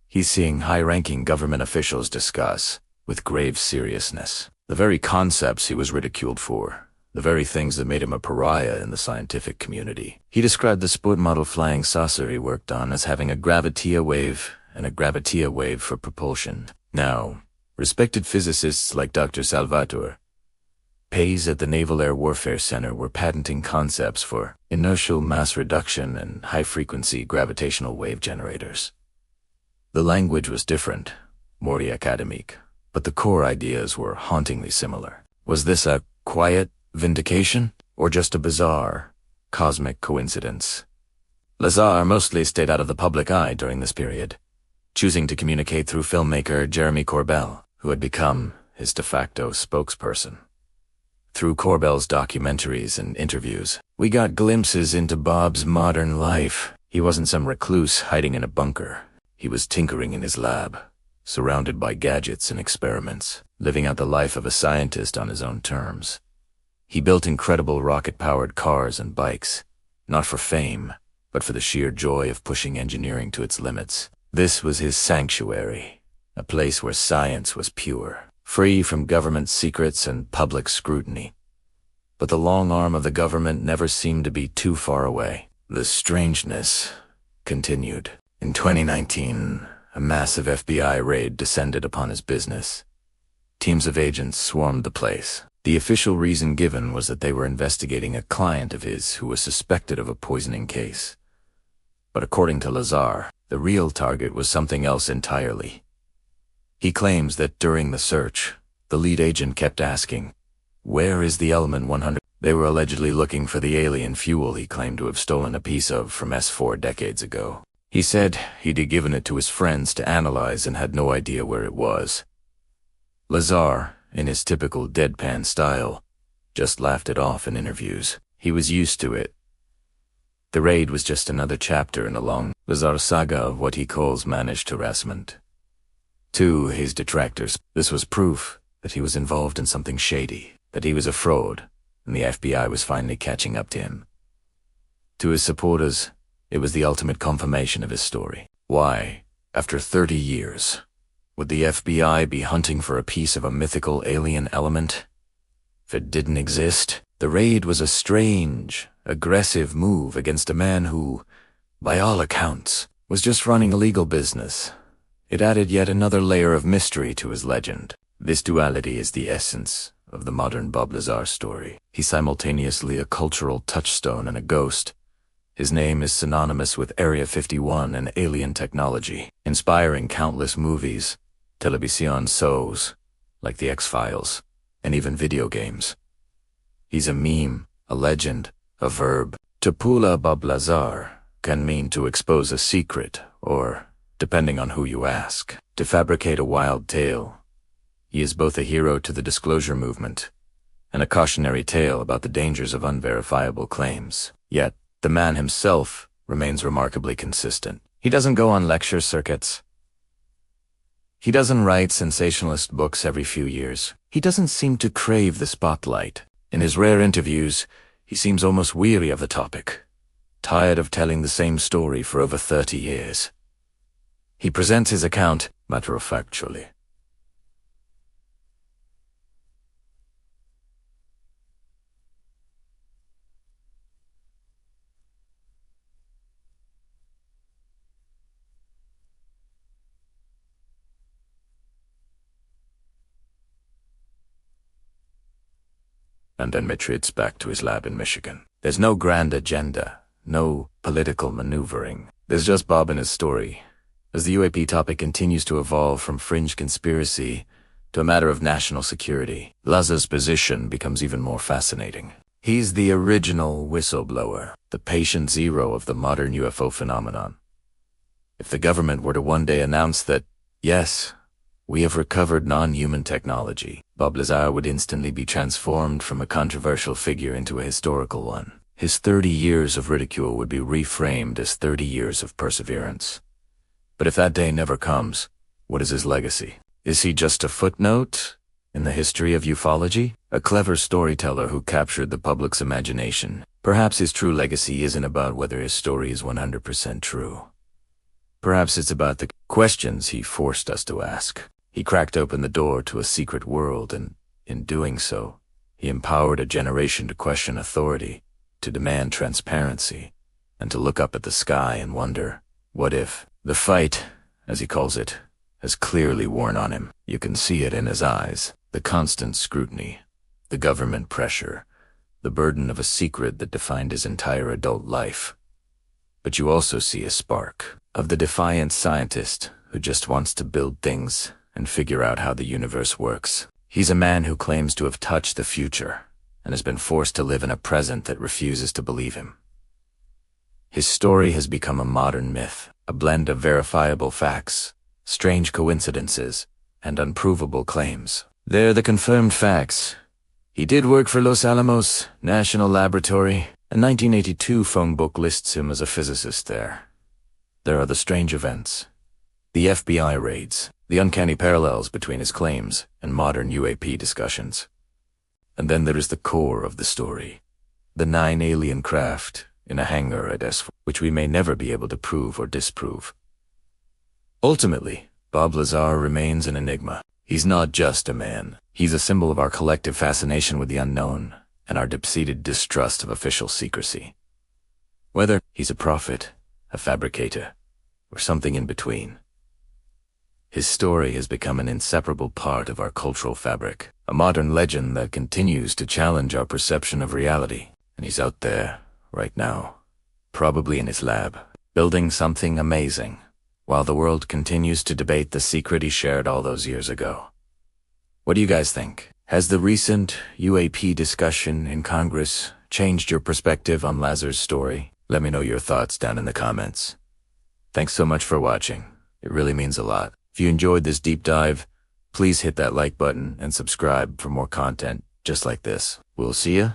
He's seeing high-ranking government officials discuss, with grave seriousness, the very concepts he was ridiculed for, the very things that made him a pariah in the scientific community. He described the sport model flying saucer he worked on as having a gravitia wave and a gravitia wave for propulsion. Now, respected physicists like Dr. Salvatore Pais at the Naval Air Warfare Center were patenting concepts for inertial mass reduction and high-frequency gravitational wave generators. The language was different, more academic, but the core ideas were hauntingly similar. Was this a quiet vindication, or just a bizarre, cosmic coincidence? Lazar mostly stayed out of the public eye during this period, choosing to communicate through filmmaker Jeremy Corbell, who had become his de facto spokesperson. Through Corbell's documentaries and interviews, we got glimpses into Bob's modern life. He wasn't some recluse hiding in a bunker. He was tinkering in his lab, surrounded by gadgets and experiments, living out the life of a scientist on his own terms. He built incredible rocket-powered cars and bikes, not for fame, but for the sheer joy of pushing engineering to its limits. This was his sanctuary, a place where science was pure, free from government secrets and public scrutiny. But the long arm of the government never seemed to be too far away. The strangeness continued. In 2019, a massive FBI raid descended upon his business. Teams of agents swarmed the place. The official reason given was that they were investigating a client of his who was suspected of a poisoning case. But according to Lazar, the real target was something else entirely. He claims that during the search, the lead agent kept asking, "Where is the element 100?" They were allegedly looking for the alien fuel he claimed to have stolen a piece of from S4 decades ago. He said he'd given it to his friends to analyze and had no idea where it was. Lazar, in his typical deadpan style, just laughed it off in interviews. He was used to it. The raid was just another chapter in a long Lazar saga of what he calls managed harassment. To his detractors, this was proof that he was involved in something shady, that he was a fraud, and the FBI was finally catching up to him. To his supporters, it was the ultimate confirmation of his story. Why, after 30 years, would the FBI be hunting for a piece of a mythical alien element? If it didn't exist, the raid was a strange, aggressive move against a man who, by all accounts, was just running a legal business. It added yet another layer of mystery to his legend. This duality is the essence of the modern Bob Lazar story. He's simultaneously a cultural touchstone and a ghost. His name is synonymous with Area 51 and alien technology, inspiring countless movies, television shows, like The X-Files, and even video games. He's a meme, a legend, a verb. To pull a Bob Lazar can mean to expose a secret, or, depending on who you ask, to fabricate a wild tale. He is both a hero to the disclosure movement and a cautionary tale about the dangers of unverifiable claims. Yet, the man himself remains remarkably consistent. He doesn't go on lecture circuits. He doesn't write sensationalist books every few years. He doesn't seem to crave the spotlight. In his rare interviews, he seems almost weary of the topic, tired of telling the same story for over 30 years. He presents his account matter-of-factually. And then retreats back to his lab in Michigan. There's no grand agenda, no political maneuvering. There's just Bob and his story. As the UAP topic continues to evolve from fringe conspiracy to a matter of national security, Lazar's position becomes even more fascinating. He's the original whistleblower, the patient zero of the modern UFO phenomenon. If the government were to one day announce that, yes, we have recovered non-human technology, Bob Lazar would instantly be transformed from a controversial figure into a historical one. His 30 years of ridicule would be reframed as 30 years of perseverance. But if that day never comes, what is his legacy? Is he just a footnote in the history of ufology? A clever storyteller who captured the public's imagination. Perhaps his true legacy isn't about whether his story is 100% true. Perhaps it's about the questions he forced us to ask. He cracked open the door to a secret world, and in doing so, he empowered a generation to question authority, to demand transparency, and to look up at the sky and wonder, what if? The fight, as he calls it, has clearly worn on him. You can see it in his eyes. The constant scrutiny, the government pressure, the burden of a secret that defined his entire adult life. But you also see a spark of the defiant scientist who just wants to build things and figure out how the universe works. He's a man who claims to have touched the future and has been forced to live in a present that refuses to believe him. His story has become a modern myth, a blend of verifiable facts, strange coincidences, and unprovable claims. They're the confirmed facts, He did work for Los Alamos National Laboratory. A 1982 phone book lists him as a physicist there. There are the strange events, the FBI raids, the uncanny parallels between his claims and modern UAP discussions. And then there is the core of the story, the 9 alien craft in a hangar at S4, which we may never be able to prove or disprove. Ultimately, Bob Lazar remains an enigma. He's not just a man. He's a symbol of our collective fascination with the unknown and our deep-seated distrust of official secrecy. Whether he's a prophet, a fabricator, or something in between, his story has become an inseparable part of our cultural fabric, a modern legend that continues to challenge our perception of reality. And he's out there, right now, probably in his lab, building something amazing, while the world continues to debate the secret he shared all those years ago. What do you guys think? Has the recent UAP discussion in Congress changed your perspective on Lazar's story? Let me know your thoughts down in the comments. Thanks so much for watching. It really means a lot. If you enjoyed this deep dive, please hit that like button and subscribe for more content just like this. We'll see you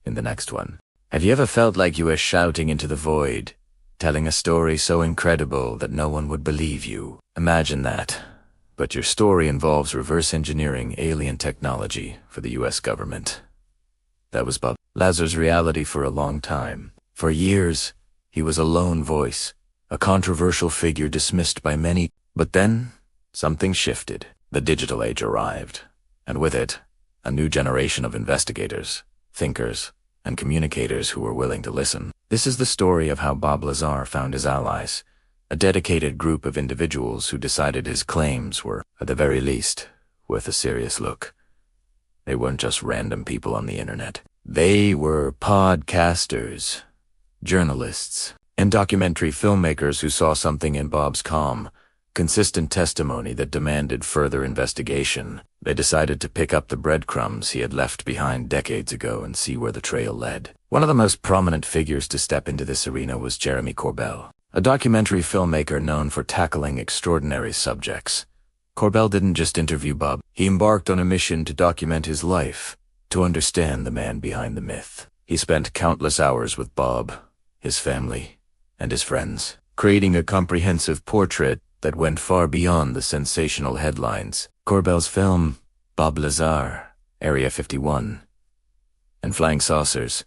in the next one. Have you ever felt like you were shouting into the void, telling a story so incredible that no one would believe you? Imagine that. But your story involves reverse engineering alien technology for the US government. That was Bob Lazar's reality for a long time. For years, he was a lone voice, a controversial figure dismissed by many. But then, something shifted. The digital age arrived, and with it, a new generation of investigators, thinkers, and communicators who were willing to listen. This is the story of how Bob Lazar found his allies, a dedicated group of individuals who decided his claims were, at the very least, worth a serious look. They weren't just random people on the internet. They were podcasters, journalists, and documentary filmmakers who saw something in Bob's calm, consistent testimony that demanded further investigation. They decided to pick up the breadcrumbs he had left behind decades ago and see where the trail led. One of the most prominent figures to step into this arena was Jeremy Corbell, a documentary filmmaker known for tackling extraordinary subjects. Corbell didn't just interview Bob. He embarked on a mission to document his life, to understand the man behind the myth. He spent countless hours with Bob, his family, and his friends, creating a comprehensive portrait that went far beyond the sensational headlines. Corbell's film, Bob Lazar Area 51, and Flying Saucers,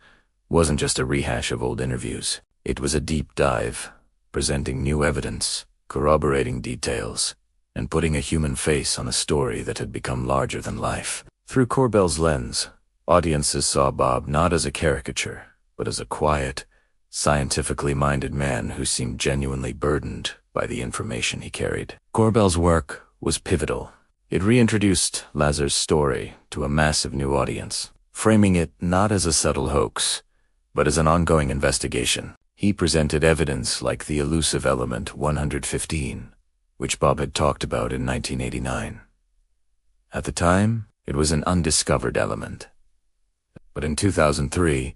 wasn't just a rehash of old interviews. It was a deep dive, presenting new evidence, corroborating details, and putting a human face on a story that had become larger than life. Through Corbell's lens, audiences saw Bob not as a caricature, but as a quiet, scientifically minded man who seemed genuinely burdened by the information he carried. Corbell's work was pivotal. It reintroduced Lazar's story to a massive new audience, framing it not as a subtle hoax, but as an ongoing investigation. He presented evidence like the elusive element 115, which Bob had talked about in 1989. At the time, it was an undiscovered element. But in 2003,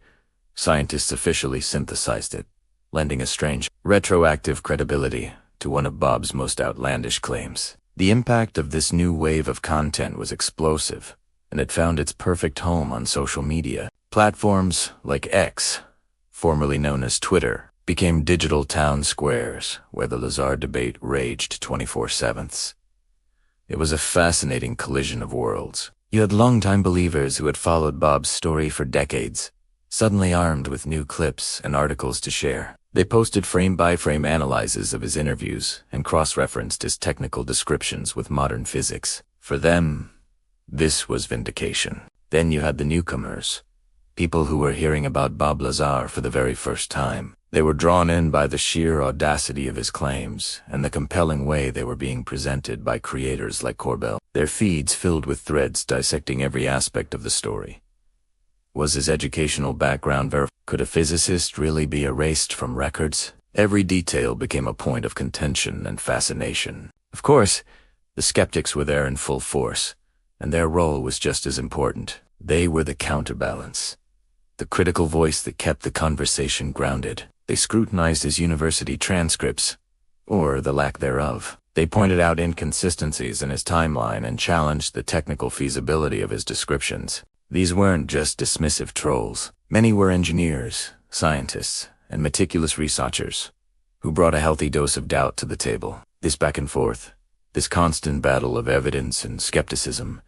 scientists officially synthesized it, lending a strange, retroactive credibility to one of Bob's most outlandish claims. The impact of this new wave of content was explosive, and it found its perfect home on social media. Platforms like X, formerly known as Twitter, became digital town squares where the Lazar debate raged 24/7. It was a fascinating collision of worlds. You had longtime believers who had followed Bob's story for decades, suddenly armed with new clips and articles to share. They posted frame-by-frame analyses of his interviews and cross-referenced his technical descriptions with modern physics. For them, this was vindication. Then you had the newcomers, people who were hearing about Bob Lazar for the very first time. They were drawn in by the sheer audacity of his claims and the compelling way they were being presented by creators like Corbell. Their feeds filled with threads dissecting every aspect of the story. Was his educational background verified? Could a physicist really be erased from records? Every detail became a point of contention and fascination. Of course, the skeptics were there in full force, and their role was just as important. They were the counterbalance, the critical voice that kept the conversation grounded. They scrutinized his university transcripts, or the lack thereof. They pointed out inconsistencies in his timeline and challenged the technical feasibility of his descriptions. These weren't just dismissive trolls. Many were engineers, scientists, and meticulous researchers who brought a healthy dose of doubt to the table. This back and forth, this constant battle of evidence and skepticism,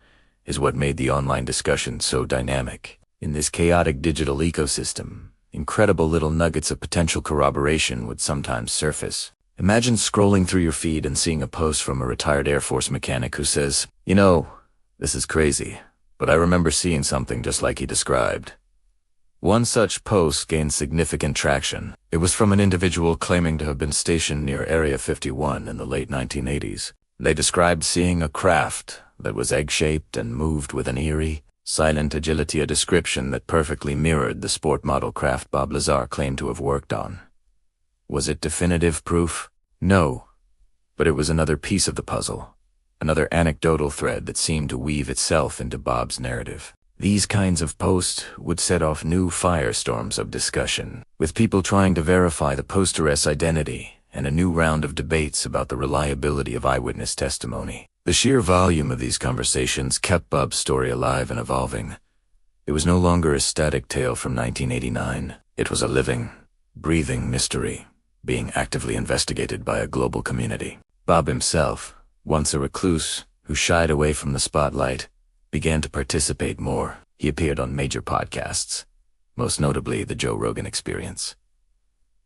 is what made the online discussion so dynamic. In this chaotic digital ecosystem, incredible little nuggets of potential corroboration would sometimes surface. Imagine scrolling through your feed and seeing a post from a retired Air Force mechanic who says, "You know, this is crazy, but I remember seeing something just like he described." One such post gained significant traction. It was from an individual claiming to have been stationed near Area 51 in the late 1980s. They described seeing a craft that was egg-shaped and moved with an eerie, silent agility, a description that perfectly mirrored the sport model craft Bob Lazar claimed to have worked on. Was it definitive proof? No, but it was another piece of the puzzle, another anecdotal thread that seemed to weave itself into Bob's narrative. These kinds of posts would set off new firestorms of discussion, with people trying to verify the posteress' identity and a new round of debates about the reliability of eyewitness testimony. The sheer volume of these conversations kept Bob's story alive and evolving. It was no longer a static tale from 1989. It was a living, breathing mystery, being actively investigated by a global community. Bob himself, once a recluse who shied away from the spotlight, began to participate more. He appeared on major podcasts, most notably the Joe Rogan Experience.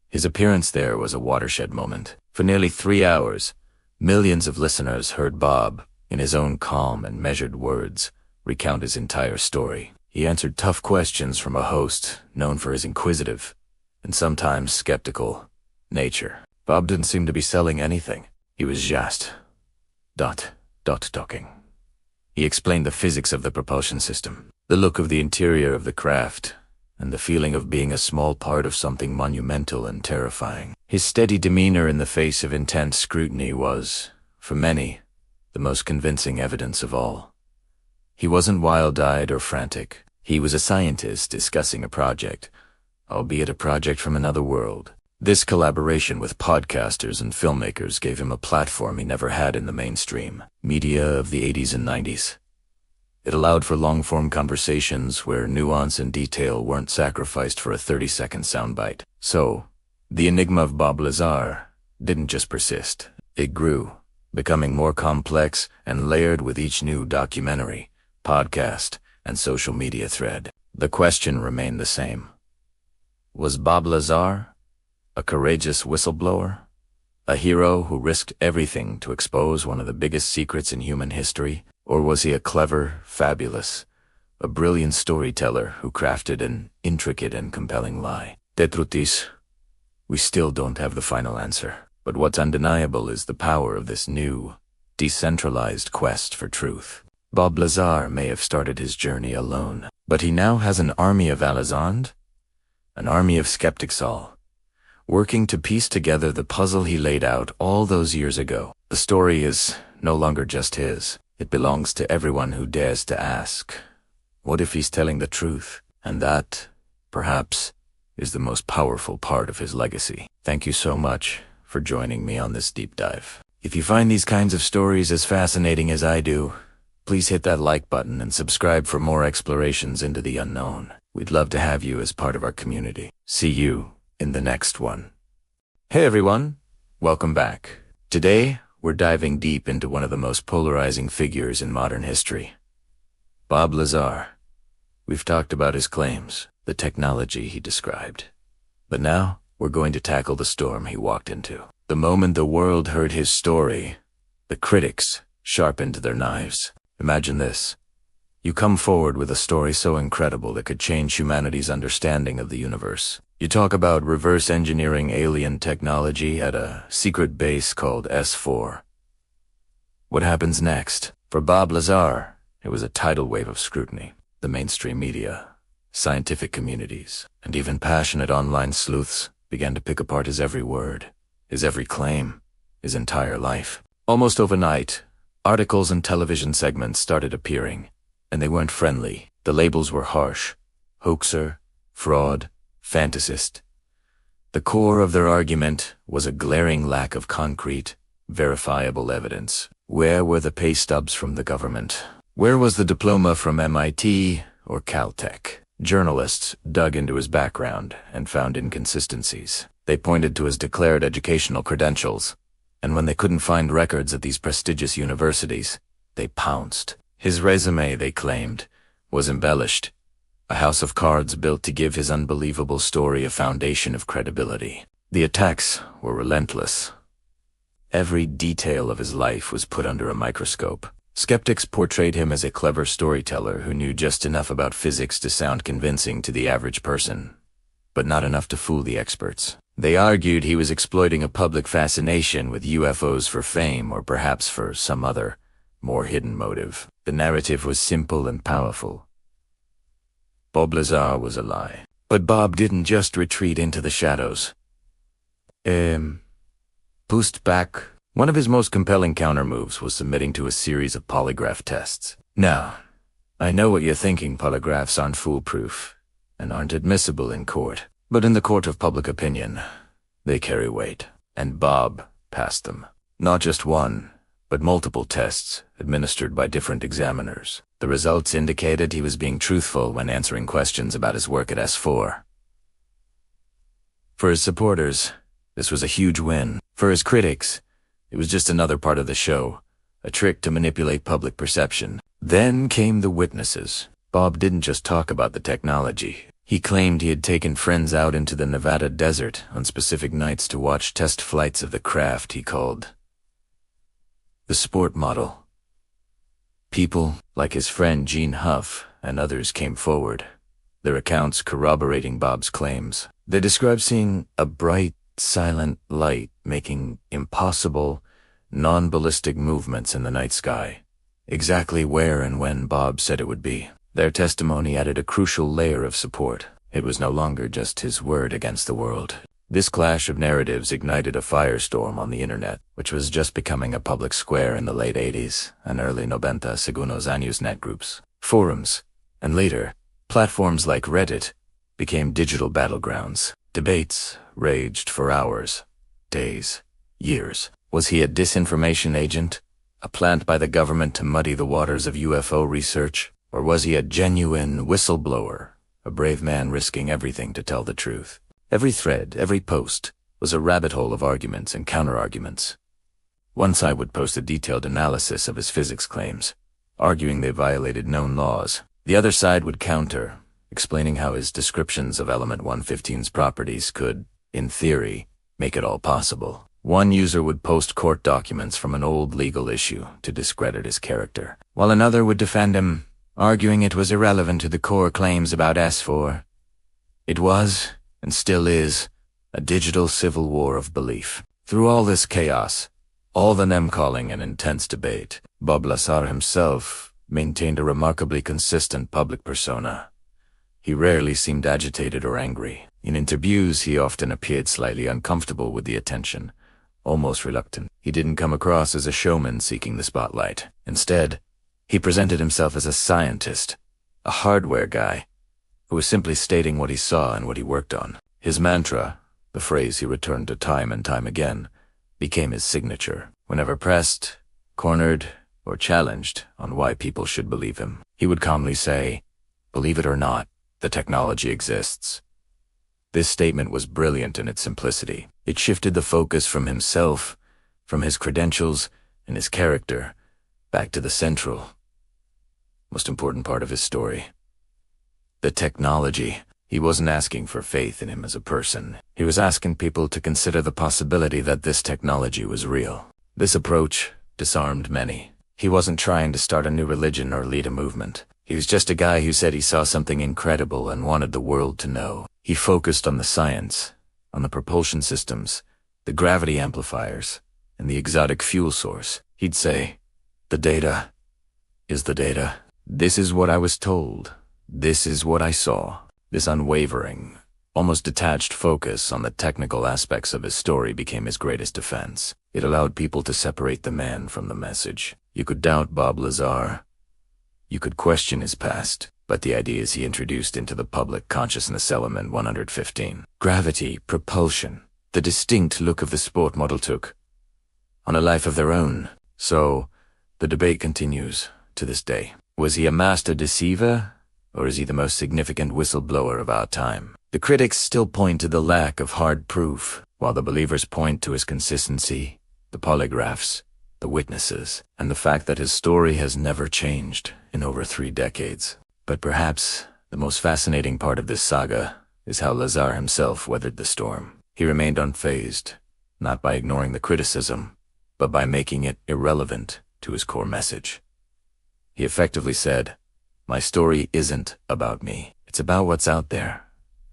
His appearance there was a watershed moment. For nearly 3 hours, millions of listeners heard Bob, in his own calm and measured words, recount his entire story. He answered tough questions from a host known for his inquisitive, and sometimes skeptical, nature. Bob didn't seem to be selling anything. He was just talking. He explained the physics of the propulsion system, the look of the interior of the craft, and the feeling of being a small part of something monumental and terrifying. His steady demeanor in the face of intense scrutiny was, for many, the most convincing evidence of all. He wasn't wild-eyed or frantic. He was a scientist discussing a project, albeit a project from another world. This collaboration with podcasters and filmmakers gave him a platform he never had in the mainstream media of the 80s and 90s. It allowed for long-form conversations where nuance and detail weren't sacrificed for a 30-second soundbite. So, the enigma of Bob Lazar didn't just persist. It grew, becoming more complex and layered with each new documentary, podcast, and social media thread. The question remained the same. Was Bob Lazar a courageous whistleblower? A hero who risked everything to expose one of the biggest secrets in human history? Or was he a clever, fabulous, a brilliant storyteller who crafted an intricate and compelling lie? The truth is, we still don't have the final answer. But what's undeniable is the power of this new, decentralized quest for truth. Bob Lazar may have started his journey alone, but he now has an army of Alazand, an army of skeptics all, working to piece together the puzzle he laid out all those years ago. The story is no longer just his. It belongs to everyone who dares to ask, what if he's telling the truth? And that, perhaps, is the most powerful part of his legacy. Thank you so much for joining me on this deep dive. If you find these kinds of stories as fascinating as I do, please hit that like button and subscribe for more explorations into the unknown. We'd love to have you as part of our community. See you in the next one. Hey everyone, welcome back. Today, we're diving deep into one of the most polarizing figures in modern history, Bob Lazar. We've talked about his claims, the technology he described. But now, we're going to tackle the storm he walked into. The moment the world heard his story, the critics sharpened their knives. Imagine this. You come forward with a story so incredible that could change humanity's understanding of the universe. You talk about reverse engineering alien technology at a secret base called S4. What happens next? For Bob Lazar, it was a tidal wave of scrutiny. The mainstream media, scientific communities, and even passionate online sleuths began to pick apart his every word, his every claim, his entire life. Almost overnight, articles and television segments started appearing, and they weren't friendly. The labels were harsh: hoaxer, fraud, fantasist. The core of their argument was a glaring lack of concrete, verifiable evidence. Where were the pay stubs from the government? Where was the diploma from MIT, or Caltech. Journalists dug into his background and found inconsistencies. They pointed to his declared educational credentials, and when they couldn't find records at these prestigious universities, they pounced. His resume, they claimed, was embellished, a house of cards built to give his unbelievable story a foundation of credibility. The attacks were relentless. Every detail of his life was put under a microscope. Skeptics portrayed him as a clever storyteller who knew just enough about physics to sound convincing to the average person, but not enough to fool the experts. They argued he was exploiting a public fascination with UFOs for fame or perhaps for some other, more hidden motive. The narrative was simple and powerful. Bob Lazar was a lie. But Bob didn't just retreat into the shadows. Pushed back. One of his most compelling countermoves was submitting to a series of polygraph tests. Now, I know what you're thinking. Polygraphs aren't foolproof and aren't admissible in court. But in the court of public opinion, they carry weight. And Bob passed them. Not just one, but multiple tests administered by different examiners. The results indicated he was being truthful when answering questions about his work at S4. For his supporters, this was a huge win. For his critics, it was just another part of the show, a trick to manipulate public perception. Then came the witnesses. Bob didn't just talk about the technology. He claimed he had taken friends out into the Nevada desert on specific nights to watch test flights of the craft he called the sport model. People like his friend Gene Huff and others came forward, their accounts corroborating Bob's claims. They described seeing a bright, silent light making impossible, non-ballistic movements in the night sky, exactly where and when Bob said it would be. Their testimony added a crucial layer of support. It was no longer just his word against the world. This clash of narratives ignited a firestorm on the internet, which was just becoming a public square in the late 80s and early 90 según los años. Net groups, forums, and later, platforms like Reddit became digital battlegrounds. Debates raged for hours, days, years. Was he a disinformation agent, a plant by the government to muddy the waters of UFO research? Or was he a genuine whistleblower, a brave man risking everything to tell the truth? Every thread, every post, was a rabbit hole of arguments and counter-arguments. One side would post a detailed analysis of his physics claims, arguing they violated known laws. The other side would counter, explaining how his descriptions of Element 115's properties could, in theory, make it all possible. One user would post court documents from an old legal issue to discredit his character, while another would defend him, arguing it was irrelevant to the core claims about S4. It was, and still is, a digital civil war of belief. Through all this chaos, all the name-calling and intense debate, Bob Lazar himself maintained a remarkably consistent public persona. He rarely seemed agitated or angry. In interviews, he often appeared slightly uncomfortable with the attention, almost reluctant. He didn't come across as a showman seeking the spotlight. Instead, he presented himself as a scientist, a hardware guy, who was simply stating what he saw and what he worked on. His mantra, the phrase he returned to time and time again, became his signature. Whenever pressed, cornered, or challenged on why people should believe him, he would calmly say, "Believe it or not, the technology exists." This statement was brilliant in its simplicity. It shifted the focus from himself, from his credentials and his character, back to the central, most important part of his story. The technology. He wasn't asking for faith in him as a person. He was asking people to consider the possibility that this technology was real. This approach disarmed many. He wasn't trying to start a new religion or lead a movement. He was just a guy who said he saw something incredible and wanted the world to know. He focused on the science, on the propulsion systems, the gravity amplifiers, and the exotic fuel source. He'd say, "The data is the data. This is what I was told. This is what I saw." This unwavering, almost detached focus on the technical aspects of his story became his greatest defense. It allowed people to separate the man from the message. You could doubt Bob Lazar. You could question his past, but the ideas he introduced into the public consciousness, Element 115, gravity, propulsion, the distinct look of the sport model took on a life of their own. So, the debate continues to this day. Was he a master deceiver, or is he the most significant whistleblower of our time? The critics still point to the lack of hard proof, while the believers point to his consistency, the polygraphs, the witnesses, and the fact that his story has never changed in over 3 decades. But perhaps the most fascinating part of this saga is how Lazar himself weathered the storm. He remained unfazed, not by ignoring the criticism, but by making it irrelevant to his core message. He effectively said, "My story isn't about me. It's about what's out there."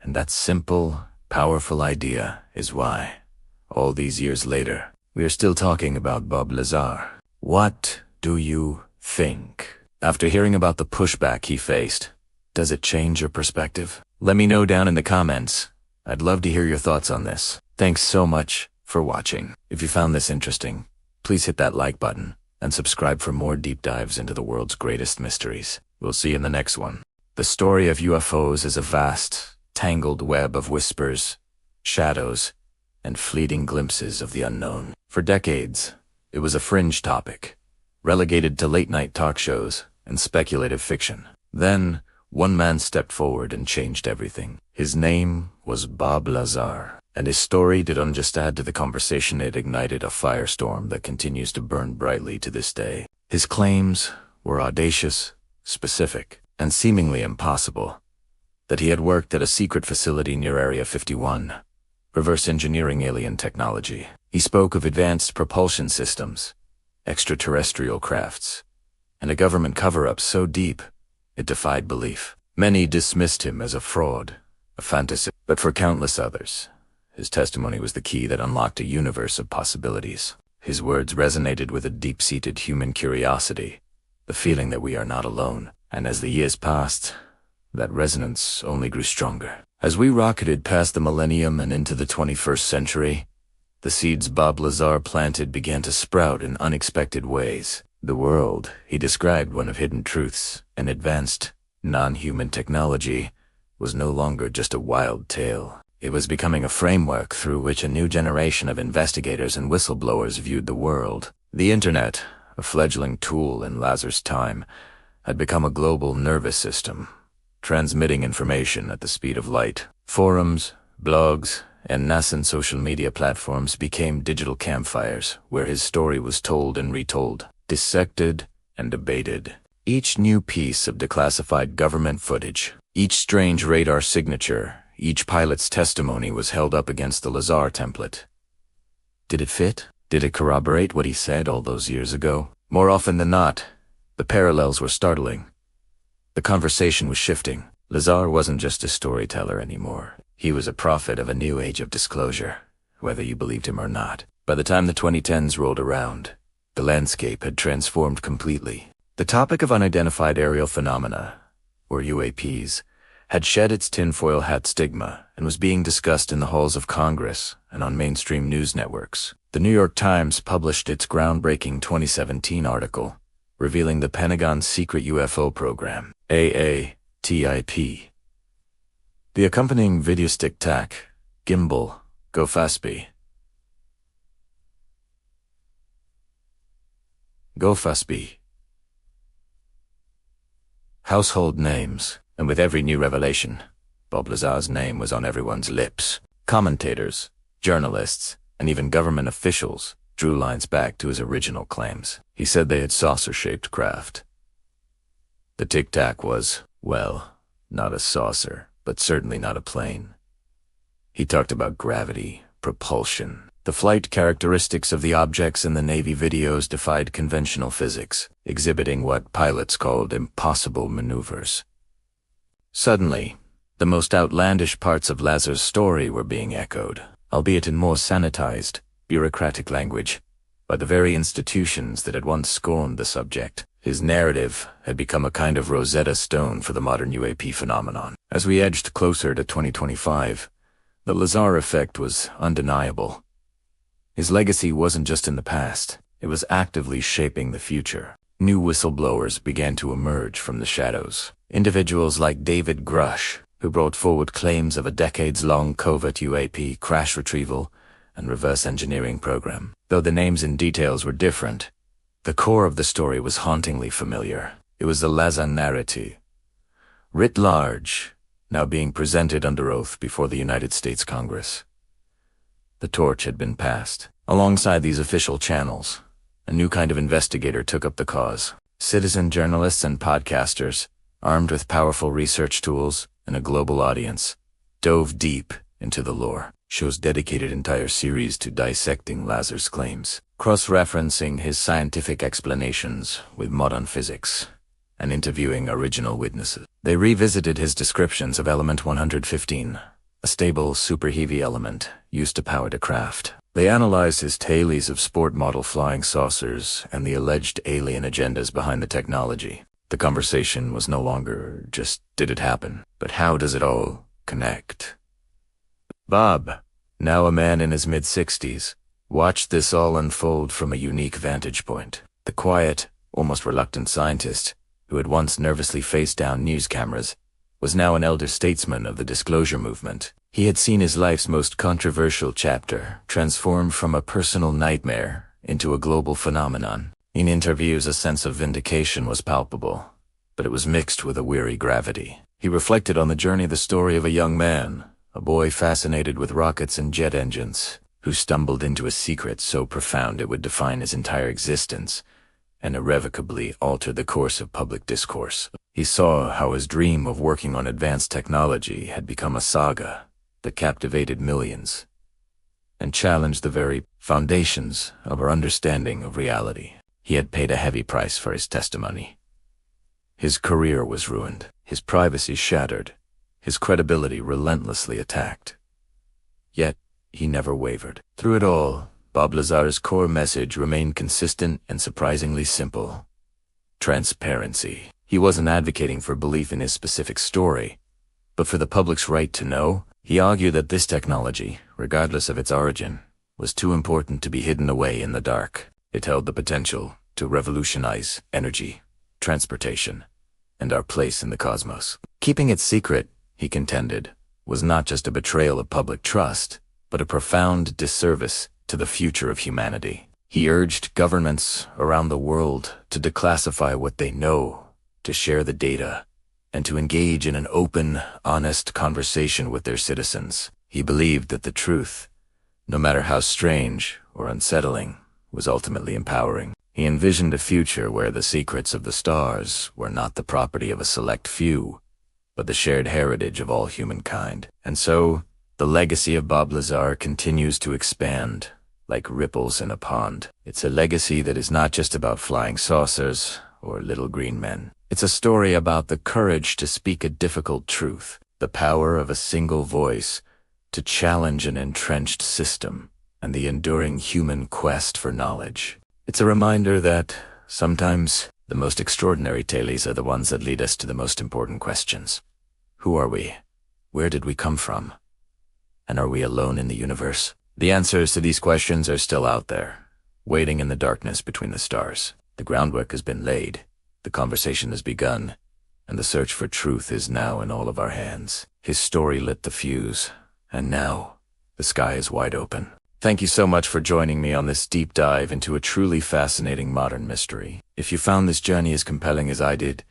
And that simple, powerful idea is why, all these years later, we are still talking about Bob Lazar. What do you think? After hearing about the pushback he faced, does it change your perspective? Let me know down in the comments. I'd love to hear your thoughts on this. Thanks so much for watching. If you found this interesting, please hit that like button and subscribe for more deep dives into the world's greatest mysteries. We'll see you in the next one. The story of UFOs is a vast, tangled web of whispers, shadows, and fleeting glimpses of the unknown. For decades, it was a fringe topic, relegated to late-night talk shows and speculative fiction. Then, one man stepped forward and changed everything. His name was Bob Lazar, and his story didn't just add to the conversation, it ignited a firestorm that continues to burn brightly to this day. His claims were audacious, specific, and seemingly impossible. That he had worked at a secret facility near Area 51, reverse engineering alien technology. He spoke of advanced propulsion systems, extraterrestrial crafts, and a government cover-up so deep it defied belief. Many dismissed him as a fraud, a fantasy, but for countless others, his testimony was the key that unlocked a universe of possibilities. His words resonated with a deep-seated human curiosity, the feeling that we are not alone. And as the years passed, that resonance only grew stronger. As we rocketed past the millennium and into the 21st century, the seeds Bob Lazar planted began to sprout in unexpected ways. The world he described one of hidden truths, and advanced, non-human technology, was no longer just a wild tale. It was becoming a framework through which a new generation of investigators and whistleblowers viewed the world. The internet, a fledgling tool in Lazar's time, had become a global nervous system, transmitting information at the speed of light. Forums, blogs, and nascent social media platforms became digital campfires where his story was told and retold, dissected and debated. Each new piece of declassified government footage, each strange radar signature, each pilot's testimony was held up against the Lazar template. Did it fit? Did it corroborate what he said all those years ago? More often than not, the parallels were startling. The conversation was shifting. Lazar wasn't just a storyteller anymore. He was a prophet of a new age of disclosure, whether you believed him or not. By the time the 2010s rolled around, the landscape had transformed completely. The topic of unidentified aerial phenomena, or UAPs, had shed its tinfoil hat stigma and was being discussed in the halls of Congress and on mainstream news networks. The New York Times published its groundbreaking 2017 article revealing the Pentagon's secret UFO program, AATIP. The accompanying video stick tack, gimbal, GoFastby, household names, and with every new revelation, Bob Lazar's name was on everyone's lips. Commentators, journalists, and even government officials drew lines back to his original claims. He said they had saucer-shaped craft. The tic-tac was, well, not a saucer, but certainly not a plane. He talked about gravity, propulsion. The flight characteristics of the objects in the Navy videos defied conventional physics, exhibiting what pilots called impossible maneuvers. Suddenly, the most outlandish parts of Lazar's story were being echoed, albeit in more sanitized, bureaucratic language, by the very institutions that had once scorned the subject. His narrative had become a kind of Rosetta Stone for the modern UAP phenomenon. As we edged closer to 2025, the Lazar effect was undeniable. His legacy wasn't just in the past, it was actively shaping the future. New whistleblowers began to emerge from the shadows. Individuals like David Grush, who brought forward claims of a decades-long covert UAP crash retrieval and reverse engineering program. Though the names and details were different, the core of the story was hauntingly familiar. It was the Lazar narrative, writ large, now being presented under oath before the United States Congress. The torch had been passed. Alongside these official channels, a new kind of investigator took up the cause. Citizen journalists and podcasters, armed with powerful research tools and a global audience, dove deep into the lore. Shows dedicated entire series to dissecting Lazar's claims, cross-referencing his scientific explanations with modern physics, and interviewing original witnesses. They revisited his descriptions of element 115, a stable super-heavy element used to power the craft. They analyzed his tales of sport model flying saucers and the alleged alien agendas behind the technology. The conversation was no longer just, did it happen, but how does it all connect? Bob, now a man in his mid-60s, watched this all unfold from a unique vantage point. The quiet, almost reluctant scientist, who had once nervously faced down news cameras, was now an elder statesman of the disclosure movement. He had seen his life's most controversial chapter transform from a personal nightmare into a global phenomenon. In interviews, a sense of vindication was palpable, but it was mixed with a weary gravity. He reflected on the journey, the story of a young man, a boy fascinated with rockets and jet engines, who stumbled into a secret so profound it would define his entire existence and irrevocably alter the course of public discourse. He saw how his dream of working on advanced technology had become a saga that captivated millions and challenged the very foundations of our understanding of reality. He had paid a heavy price for his testimony. His career was ruined, his privacy shattered, his credibility relentlessly attacked. Yet, he never wavered. Through it all, Bob Lazar's core message remained consistent and surprisingly simple. Transparency. He wasn't advocating for belief in his specific story, but for the public's right to know. He argued that this technology, regardless of its origin, was too important to be hidden away in the dark. It held the potential to revolutionize energy, transportation, and our place in the cosmos. Keeping it secret, he contended, was not just a betrayal of public trust, but a profound disservice to the future of humanity. He urged governments around the world to declassify what they know, to share the data, and to engage in an open, honest conversation with their citizens. He believed that the truth, no matter how strange or unsettling, was ultimately empowering. He envisioned a future where the secrets of the stars were not the property of a select few, but the shared heritage of all humankind. And so, the legacy of Bob Lazar continues to expand, like ripples in a pond. It's a legacy that is not just about flying saucers or little green men. It's a story about the courage to speak a difficult truth, the power of a single voice to challenge an entrenched system, and the enduring human quest for knowledge. It's a reminder that sometimes the most extraordinary tales are the ones that lead us to the most important questions. Who are we? Where did we come from? And are we alone in the universe? The answers to these questions are still out there, waiting in the darkness between the stars. The groundwork has been laid, the conversation has begun, and the search for truth is now in all of our hands. His story lit the fuse, and now the sky is wide open. Thank you so much for joining me on this deep dive into a truly fascinating modern mystery. If you found this journey as compelling as I did,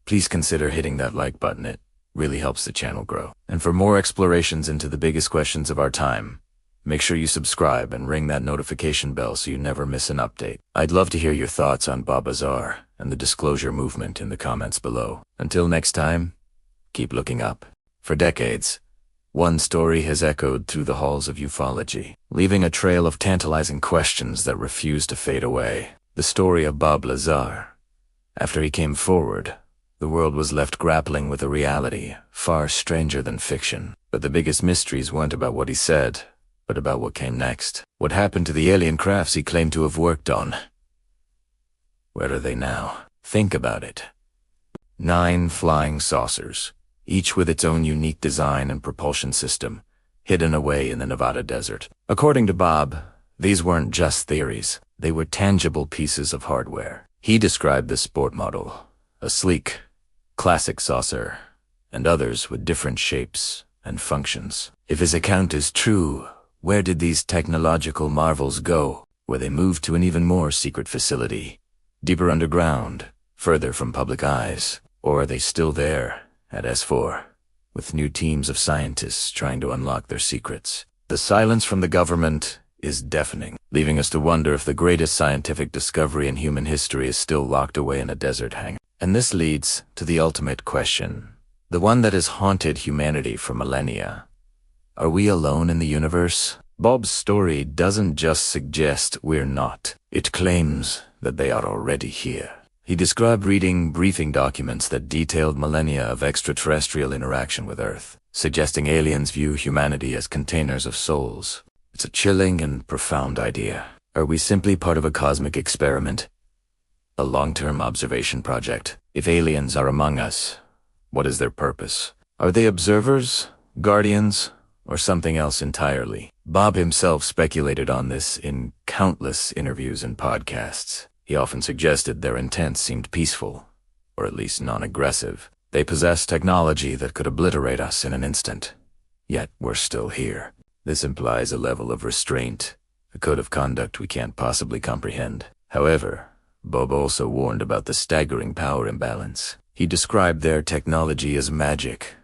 please consider hitting that like button. It really helps the channel grow. And for more explorations into the biggest questions of our time, make sure you subscribe and ring that notification bell so you never miss an update. I'd love to hear your thoughts on Bob Lazar and the disclosure movement in the comments below. Until next time, keep looking up. For decades, one story has echoed through the halls of ufology, leaving a trail of tantalizing questions that refuse to fade away. The story of Bob Lazar. After he came forward, the world was left grappling with a reality far stranger than fiction. But the biggest mysteries weren't about what he said, but about what came next. What happened to the alien crafts he claimed to have worked on? Where are they now? Think about it. 9 flying saucers, each with its own unique design and propulsion system, hidden away in the Nevada desert. According to Bob, these weren't just theories. They were tangible pieces of hardware. He described the sport model, a sleek, classic saucer, and others with different shapes and functions. If his account is true, where did these technological marvels go? Were they moved to an even more secret facility, deeper underground, further from public eyes? Or are they still there, at S4, with new teams of scientists trying to unlock their secrets. The silence from the government is deafening, leaving us to wonder if the greatest scientific discovery in human history is still locked away in a desert hangar. And this leads to the ultimate question, the one that has haunted humanity for millennia. Are we alone in the universe? Bob's story doesn't just suggest we're not. It claims that they are already here. He described reading briefing documents that detailed millennia of extraterrestrial interaction with Earth, suggesting aliens view humanity as containers of souls. It's a chilling and profound idea. Are we simply part of a cosmic experiment? A long-term observation project? If aliens are among us, what is their purpose? Are they observers, guardians, or something else entirely? Bob himself speculated on this in countless interviews and podcasts. He often suggested their intent seemed peaceful, or at least non-aggressive. They possess technology that could obliterate us in an instant. Yet we're still here. This implies a level of restraint, a code of conduct we can't possibly comprehend. However, Bob also warned about the staggering power imbalance. He described their technology as magic,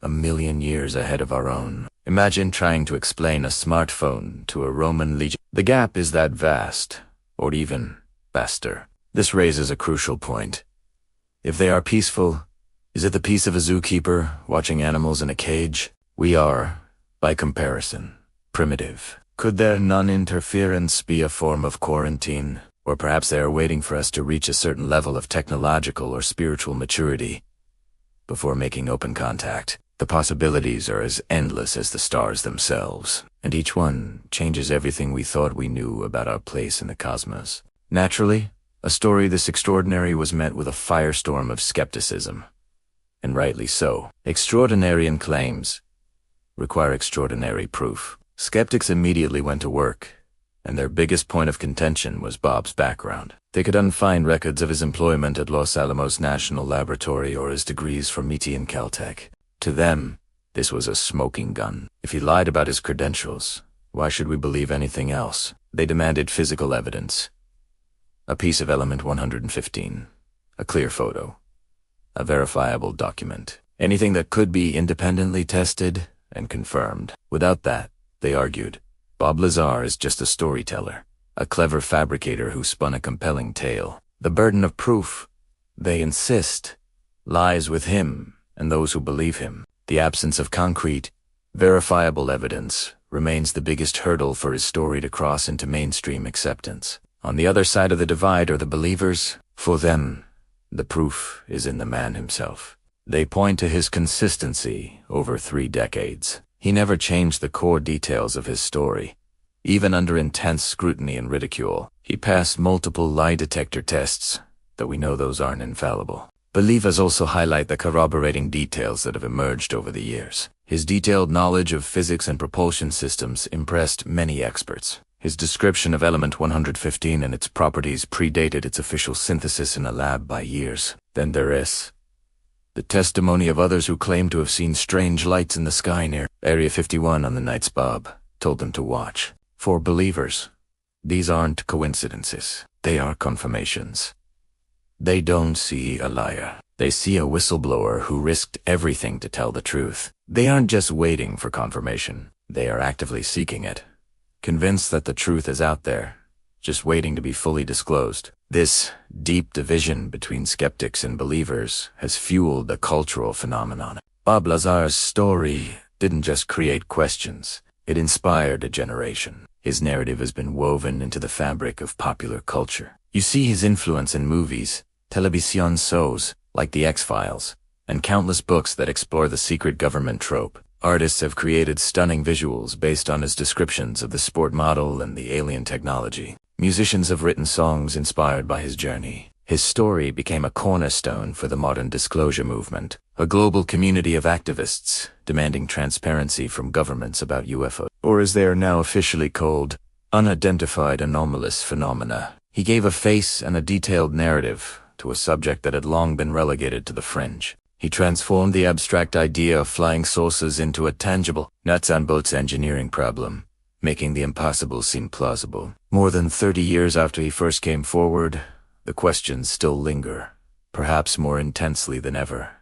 a million years ahead of our own. Imagine trying to explain a smartphone to a Roman legion. The gap is that vast, or even vaster. This raises a crucial point. If they are peaceful, is it the peace of a zookeeper watching animals in a cage? We are, by comparison, primitive. Could their non-interference be a form of quarantine? Or perhaps they are waiting for us to reach a certain level of technological or spiritual maturity before making open contact. The possibilities are as endless as the stars themselves, and each one changes everything we thought we knew about our place in the cosmos. Naturally, a story this extraordinary was met with a firestorm of skepticism. And rightly so. Extraordinarian claims require extraordinary proof. Skeptics immediately went to work, and their biggest point of contention was Bob's background. They could unfind records of his employment at Los Alamos National Laboratory or his degrees from MIT and Caltech. To them, this was a smoking gun. If he lied about his credentials, why should we believe anything else? They demanded physical evidence. A piece of element 115, a clear photo, a verifiable document, anything that could be independently tested and confirmed. Without that, they argued, Bob Lazar is just a storyteller, a clever fabricator who spun a compelling tale. The burden of proof, they insist, lies with him and those who believe him. The absence of concrete, verifiable evidence remains the biggest hurdle for his story to cross into mainstream acceptance. On the other side of the divide are the believers. For them, the proof is in the man himself. They point to his consistency over 3 decades. He never changed the core details of his story. Even under intense scrutiny and ridicule, he passed multiple lie detector tests, though we know those aren't infallible. Believers also highlight the corroborating details that have emerged over the years. His detailed knowledge of physics and propulsion systems impressed many experts. His description of element 115 and its properties predated its official synthesis in a lab by years. Then there is the testimony of others who claim to have seen strange lights in the sky near Area 51 on the nights Bob told them to watch. For believers, these aren't coincidences. They are confirmations. They don't see a liar. They see a whistleblower who risked everything to tell the truth. They aren't just waiting for confirmation. They are actively seeking it, convinced that the truth is out there, just waiting to be fully disclosed. This deep division between skeptics and believers has fueled a cultural phenomenon. Bob Lazar's story didn't just create questions, it inspired a generation. His narrative has been woven into the fabric of popular culture. You see his influence in movies, television shows like The X-Files, and countless books that explore the secret government trope. Artists have created stunning visuals based on his descriptions of the sport model and the alien technology. Musicians have written songs inspired by his journey. His story became a cornerstone for the modern disclosure movement, a global community of activists demanding transparency from governments about UFOs, or as they are now officially called, unidentified anomalous phenomena. He gave a face and a detailed narrative to a subject that had long been relegated to the fringe. He transformed the abstract idea of flying saucers into a tangible, nuts and bolts engineering problem, making the impossible seem plausible. More than 30 years after he first came forward, the questions still linger, perhaps more intensely than ever.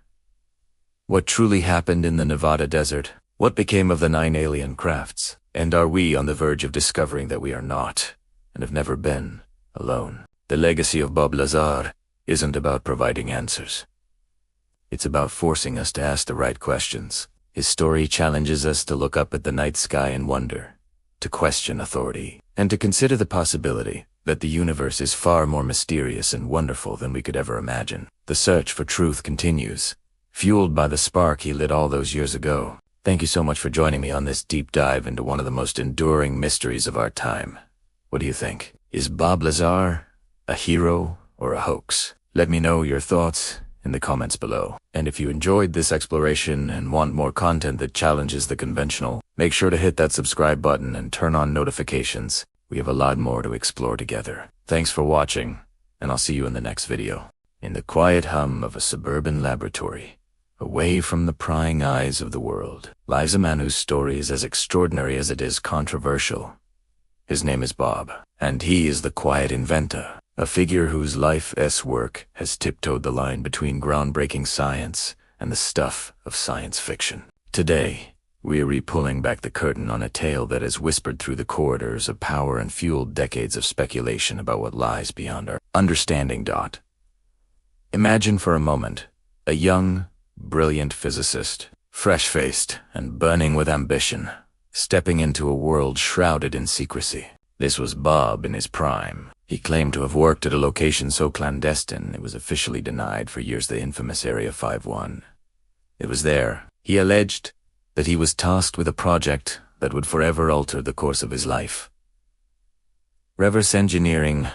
What truly happened in the Nevada desert? What became of the 9 alien crafts? And are we on the verge of discovering that we are not, and have never been, alone? The legacy of Bob Lazar isn't about providing answers. It's about forcing us to ask the right questions. His story challenges us to look up at the night sky and wonder, to question authority, and to consider the possibility that the universe is far more mysterious and wonderful than we could ever imagine. The search for truth continues, fueled by the spark he lit all those years ago. Thank you so much for joining me on this deep dive into one of the most enduring mysteries of our time. What do you think? Is Bob Lazar a hero or a hoax? Let me know your thoughts in the comments below. And if you enjoyed this exploration and want more content that challenges the conventional, make sure to hit that subscribe button and turn on notifications. We have a lot more to explore together. Thanks for watching, and I'll see you in the next video. In the quiet hum of a suburban laboratory, away from the prying eyes of the world, lies a man whose story is as extraordinary as it is controversial. His name is Bob, and he is the quiet inventor, a figure whose life's work has tiptoed the line between groundbreaking science and the stuff of science fiction. Today, we are pulling back the curtain on a tale that has whispered through the corridors of power and fueled decades of speculation about what lies beyond our understanding. Imagine for a moment a young, brilliant physicist, fresh-faced and burning with ambition, stepping into a world shrouded in secrecy. This was Bob in his prime. He claimed to have worked at a location so clandestine it was officially denied for years, the infamous Area 51. It was there, he alleged, that he was tasked with a project that would forever alter the course of his life. Reverse engineering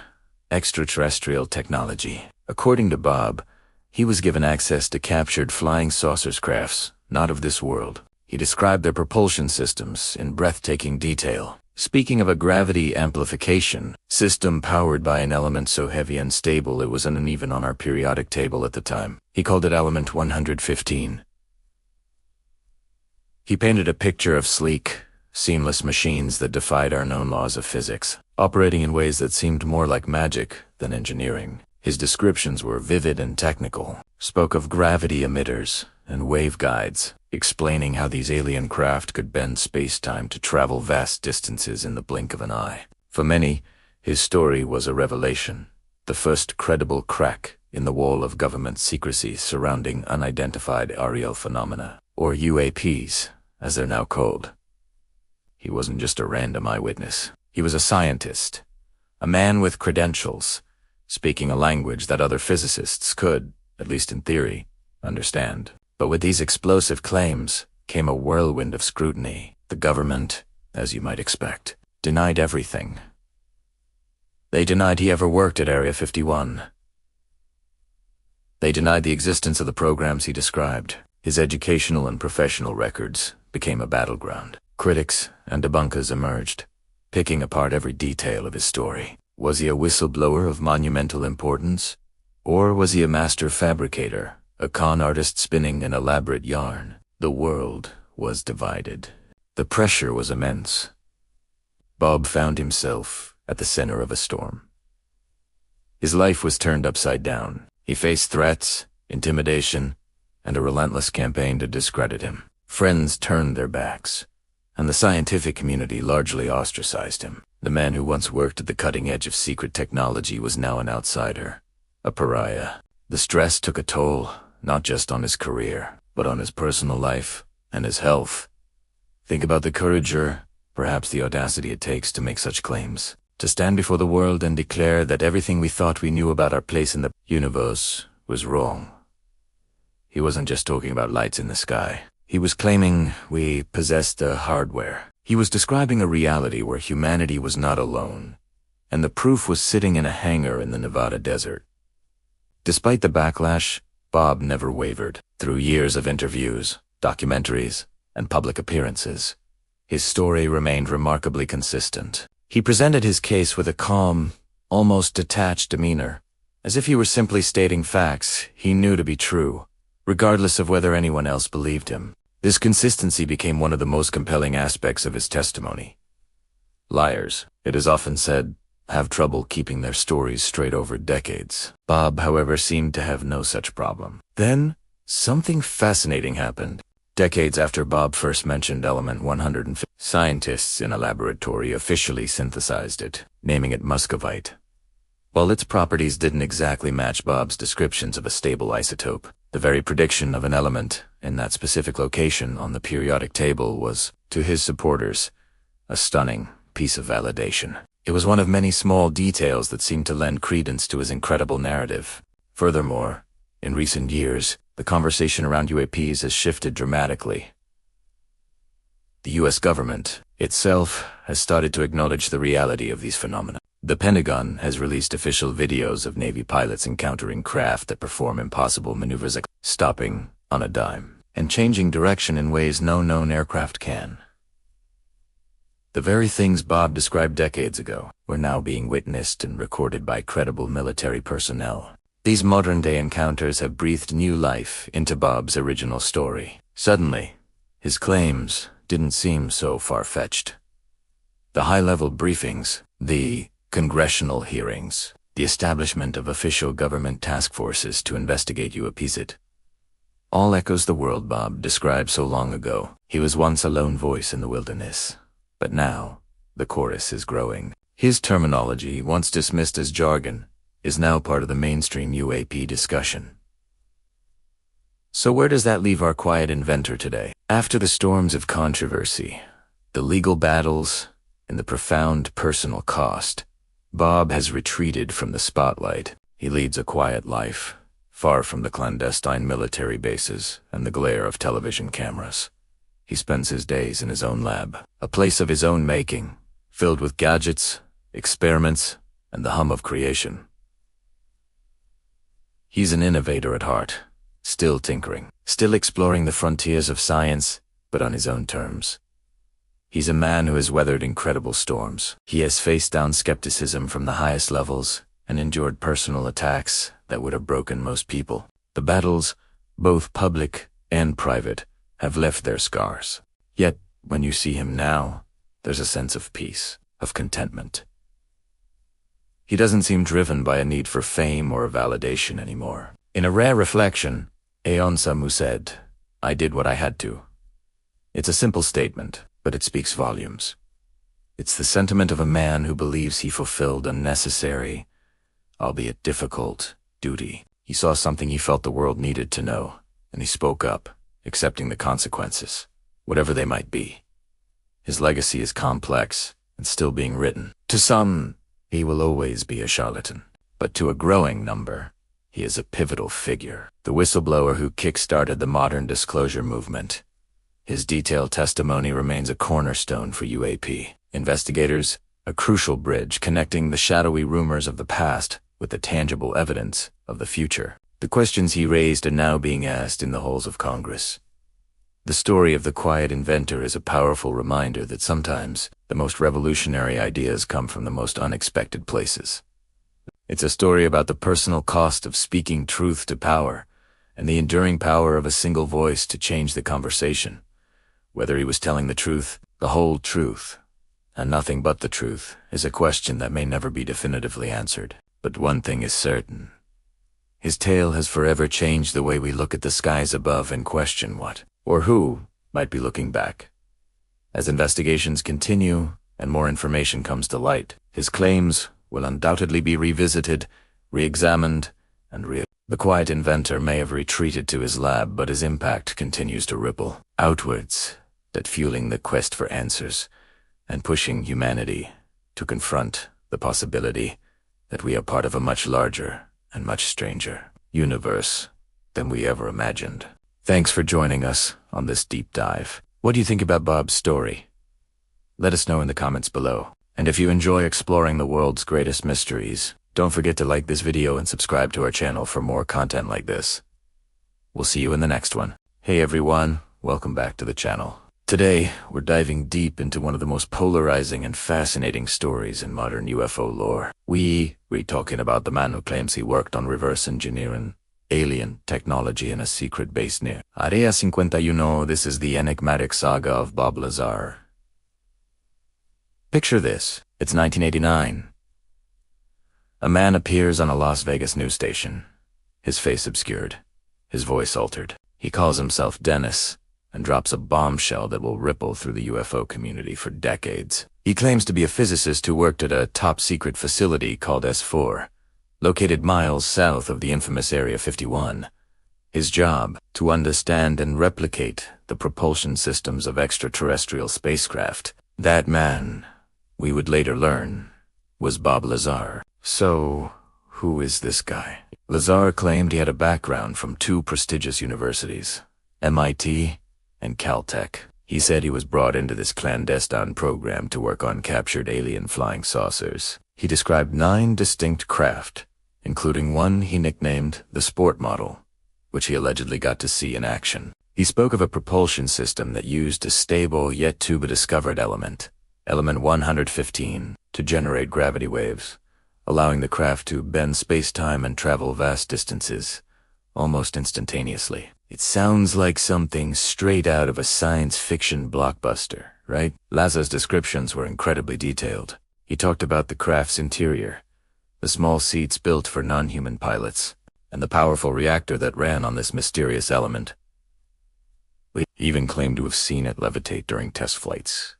extraterrestrial technology. According to Bob, he was given access to captured flying saucers crafts, not of this world. He described their propulsion systems in breathtaking detail, speaking of a gravity amplification system powered by an element so heavy and stable it was uneven on our periodic table at the time. He called it element 115. He painted a picture of sleek, seamless machines that defied our known laws of physics, operating in ways that seemed more like magic than engineering. His descriptions were vivid and technical, spoke of gravity emitters and waveguides, explaining how these alien craft could bend space-time to travel vast distances in the blink of an eye. For many, his story was a revelation, the first credible crack in the wall of government secrecy surrounding unidentified aerial phenomena, or UAPs, as they're now called. He wasn't just a random eyewitness. He was a scientist, a man with credentials, speaking a language that other physicists could, at least in theory, understand. But with these explosive claims came a whirlwind of scrutiny. The government, as you might expect, denied everything. They denied he ever worked at Area 51. They denied the existence of the programs he described. His educational and professional records became a battleground. Critics and debunkers emerged, picking apart every detail of his story. Was he a whistleblower of monumental importance? Or was he a master fabricator, a con artist spinning an elaborate yarn? The world was divided. The pressure was immense. Bob found himself at the center of a storm. His life was turned upside down. He faced threats, intimidation, and a relentless campaign to discredit him. Friends turned their backs, and the scientific community largely ostracized him. The man who once worked at the cutting edge of secret technology was now an outsider, a pariah. The stress took a toll, not just on his career, but on his personal life and his health. Think about the courage or perhaps the audacity it takes to make such claims. To stand before the world and declare that everything we thought we knew about our place in the universe was wrong. He wasn't just talking about lights in the sky. He was claiming we possessed the hardware. He was describing a reality where humanity was not alone, and the proof was sitting in a hangar in the Nevada desert. Despite the backlash, Bob never wavered. Through years of interviews, documentaries, and public appearances, his story remained remarkably consistent. He presented his case with a calm, almost detached demeanor, as if he were simply stating facts he knew to be true, regardless of whether anyone else believed him. This consistency became one of the most compelling aspects of his testimony. Liars, it is often said, have trouble keeping their stories straight over decades. Bob, however, seemed to have no such problem. Then, Something fascinating happened. Decades after Bob first mentioned element 150, scientists in a laboratory officially synthesized it, naming it muscovite. While its properties didn't exactly match Bob's descriptions of a stable isotope, the very prediction of an element in that specific location on the periodic table was, to his supporters, a stunning piece of validation. It was one of many small details that seemed to lend credence to his incredible narrative. Furthermore, in recent years, the conversation around UAPs has shifted dramatically. The U.S. government itself has started to acknowledge the reality of these phenomena. The Pentagon has released official videos of Navy pilots encountering craft that perform impossible maneuvers, stopping on a dime and changing direction in ways no known aircraft can. The very things Bob described decades ago were now being witnessed and recorded by credible military personnel. These modern-day encounters have breathed new life into Bob's original story. Suddenly, his claims didn't seem so far-fetched. The high-level briefings, the congressional hearings, the establishment of official government task forces to investigate UAPs, all echoes the world Bob described so long ago. He was once a lone voice in the wilderness, but now the chorus is growing. His terminology, once dismissed as jargon, is now part of the mainstream UAP discussion. So where does that leave our quiet inventor today? After the storms of controversy, the legal battles, and the profound personal cost, Bob has retreated from the spotlight. He leads a quiet life, far from the clandestine military bases and the glare of television cameras. He spends his days in his own lab, a place of his own making, filled with gadgets, experiments, and the hum of creation. He's an innovator at heart, still tinkering, still exploring the frontiers of science, but on his own terms. He's a man who has weathered incredible storms. He has faced down skepticism from the highest levels and endured personal attacks that would have broken most people. The battles, both public and private, have left their scars. Yet, when you see him now, there's a sense of peace, of contentment. He doesn't seem driven by a need for fame or validation anymore. In a rare reflection, Aeon Samu said, "I did what I had to." It's a simple statement, but it speaks volumes. It's the sentiment of a man who believes he fulfilled a necessary, albeit difficult, duty. He saw something he felt the world needed to know, and he spoke up, accepting the consequences, whatever they might be. His legacy is complex and still being written. To some, he will always be a charlatan, but to a growing number, he is a pivotal figure, the whistleblower who kick-started the modern disclosure movement. His detailed testimony remains a cornerstone for UAP investigators, a crucial bridge connecting the shadowy rumors of the past with the tangible evidence of the future. The questions he raised are now being asked in the halls of Congress. The story of the quiet inventor is a powerful reminder that sometimes the most revolutionary ideas come from the most unexpected places. It's a story about the personal cost of speaking truth to power and the enduring power of a single voice to change the conversation. Whether he was telling the truth, the whole truth, and nothing but the truth, is a question that may never be definitively answered. But one thing is certain. His tale has forever changed the way we look at the skies above and question what, or who, might be looking back. As investigations continue and more information comes to light, his claims will undoubtedly be revisited, re-examined, and The quiet inventor may have retreated to his lab, but his impact continues to ripple outwards, that fueling the quest for answers and pushing humanity to confront the possibility that we are part of a much larger and much stranger universe than we ever imagined. Thanks for joining us on this deep dive. What do you think about Bob's story? Let us know in the comments below. And if you enjoy exploring the world's greatest mysteries, don't forget to like this video and subscribe to our channel for more content like this. We'll see you in the next one. Hey everyone, welcome back to the channel. Today, we're diving deep into one of the most polarizing and fascinating stories in modern UFO lore. We're talking about the man who claims he worked on reverse engineering alien technology in a secret base near Area 51. This is the enigmatic saga of Bob Lazar. Picture this. It's 1989. A man appears on a Las Vegas news station, his face obscured. His voice altered. He calls himself Dennis and drops a bombshell that will ripple through the UFO community for decades. He claims to be a physicist who worked at a top-secret facility called S4, located miles south of the infamous Area 51. His job, to understand and replicate the propulsion systems of extraterrestrial spacecraft. That man, we would later learn, was Bob Lazar. So, who is this guy? Lazar claimed he had a background from two prestigious universities, MIT and Caltech. He said he was brought into this clandestine program to work on captured alien flying saucers. He described 9 distinct craft, including one he nicknamed the Sport Model, which he allegedly got to see in action. He spoke of a propulsion system that used a stable yet to-be-discovered element 115, to generate gravity waves, allowing the craft to bend space-time and travel vast distances, almost instantaneously. It sounds like something straight out of a science fiction blockbuster, right? Lazar's descriptions were incredibly detailed. He talked about the craft's interior, the small seats built for non-human pilots, and the powerful reactor that ran on this mysterious element. He even claimed to have seen it levitate during test flights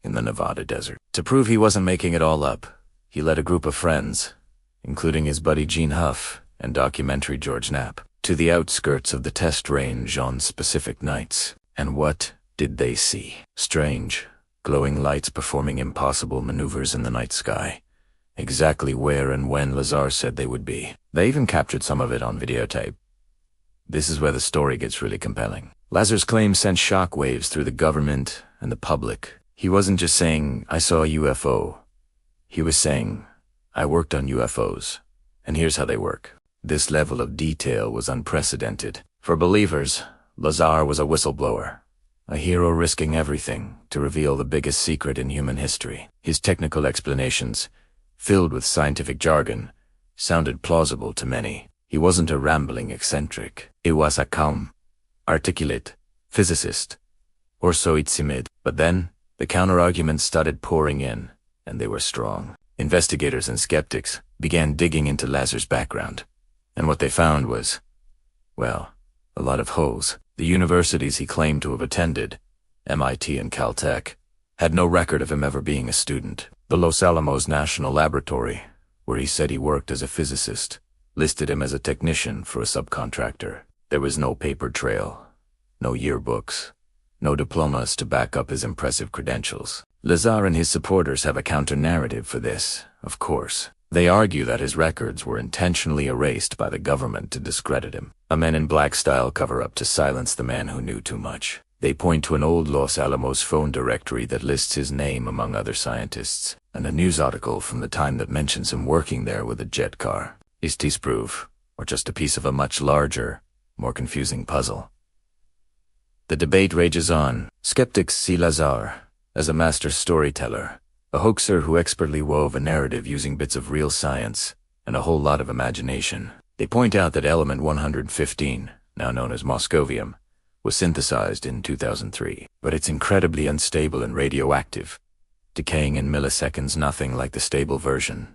in the Nevada desert. To prove he wasn't making it all up, he led a group of friends, including his buddy Gene Huff and documentary George Knapp, to the outskirts of the test range on specific nights. And what did they see? Strange, glowing lights performing impossible maneuvers in the night sky. Exactly where and when Lazar said they would be. They even captured some of it on videotape. This is where the story gets really compelling. Lazar's claims sent shockwaves through the government and the public. He wasn't just saying, "I saw a UFO." He was saying, "I worked on UFOs, and here's how they work." This level of detail was unprecedented. For believers, Lazar was a whistleblower, a hero risking everything to reveal the biggest secret in human history. His technical explanations, filled with scientific jargon, sounded plausible to many. He wasn't a rambling eccentric. He was a calm, articulate physicist, or so it seemed. But then, the counter-arguments started pouring in, and they were strong. Investigators and skeptics began digging into Lazar's background, and what they found was, well, a lot of holes. The universities he claimed to have attended, MIT and Caltech, had no record of him ever being a student. The Los Alamos National Laboratory, where he said he worked as a physicist, listed him as a technician for a subcontractor. There was no paper trail, no yearbooks, no diplomas to back up his impressive credentials. Lazar and his supporters have a counter-narrative for this, of course. They argue that his records were intentionally erased by the government to discredit him, a Men in Black-style cover-up to silence the man who knew too much. They point to an old Los Alamos phone directory that lists his name among other scientists, and a news article from the time that mentions him working there with a jet car. Is this proof, or just a piece of a much larger, more confusing puzzle? The debate rages on. Skeptics see Lazar as a master storyteller, a hoaxer who expertly wove a narrative using bits of real science and a whole lot of imagination. They point out that element 115, now known as moscovium, was synthesized in 2003, but it's incredibly unstable and radioactive, decaying in milliseconds, nothing like the stable version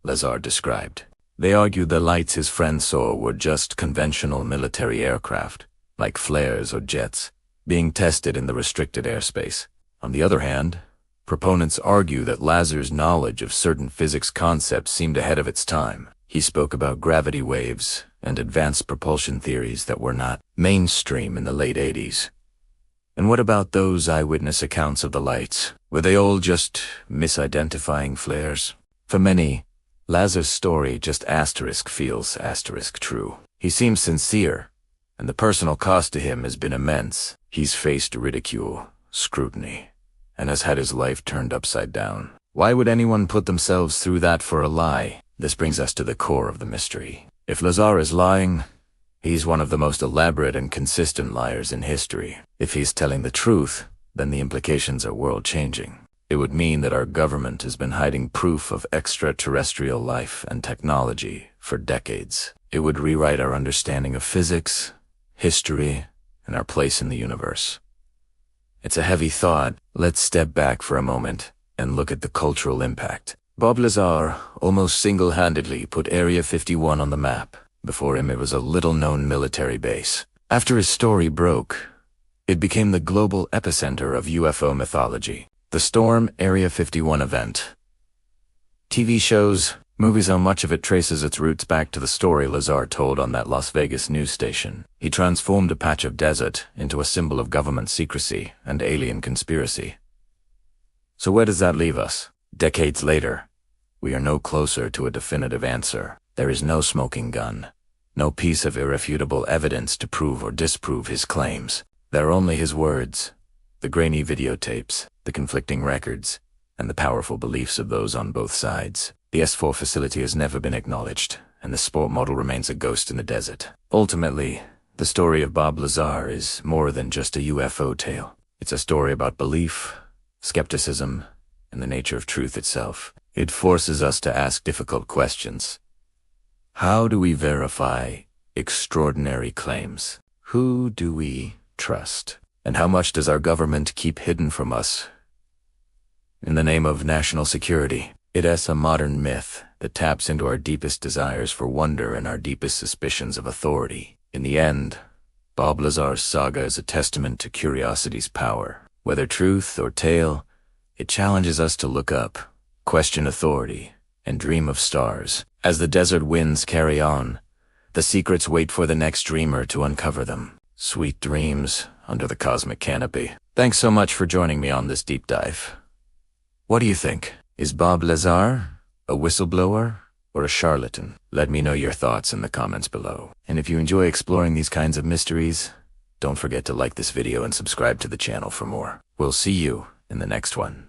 Lazar described. They argue the lights his friends saw were just conventional military aircraft, like flares or jets, being tested in the restricted airspace. On the other hand, proponents argue that Lazar's knowledge of certain physics concepts seemed ahead of its time. He spoke about gravity waves and advanced propulsion theories that were not mainstream in the late 80s. And what about those eyewitness accounts of the lights? Were they all just misidentifying flares? For many, Lazar's story just feels true. He seems sincere, and the personal cost to him has been immense. He's faced ridicule, scrutiny, and has had his life turned upside down. Why would anyone put themselves through that for a lie? This brings us to the core of the mystery. If Lazar is lying, he's one of the most elaborate and consistent liars in history. If he's telling the truth, then the implications are world-changing. It would mean that our government has been hiding proof of extraterrestrial life and technology for decades. It would rewrite our understanding of physics, history, and our place in the universe. It's a heavy thought. Let's step back for a moment and look at the cultural impact. Bob Lazar almost single-handedly put Area 51 on the map. Before him, it was a little-known military base. After his story broke, it became the global epicenter of UFO mythology. The Storm Area 51 event. TV shows, movies, how much of it traces its roots back to the story Lazar told on that Las Vegas news station. He transformed a patch of desert into a symbol of government secrecy and alien conspiracy. So where does that leave us? Decades later, we are no closer to a definitive answer. There is no smoking gun, no piece of irrefutable evidence to prove or disprove his claims. There are only his words, the grainy videotapes, the conflicting records, and the powerful beliefs of those on both sides. The S4 facility has never been acknowledged, and the sport model remains a ghost in the desert. Ultimately, the story of Bob Lazar is more than just a UFO tale. It's a story about belief, skepticism, and the nature of truth itself. It forces us to ask difficult questions. How do we verify extraordinary claims? Who do we trust? And how much does our government keep hidden from us in the name of national security? It is a modern myth that taps into our deepest desires for wonder and our deepest suspicions of authority. In the end, Bob Lazar's saga is a testament to curiosity's power. Whether truth or tale, it challenges us to look up, question authority, and dream of stars. As the desert winds carry on, the secrets wait for the next dreamer to uncover them. Sweet dreams under the cosmic canopy. Thanks so much for joining me on this deep dive. What do you think? Is Bob Lazar a whistleblower or a charlatan? Let me know your thoughts in the comments below. And if you enjoy exploring these kinds of mysteries, don't forget to like this video and subscribe to the channel for more. We'll see you in the next one.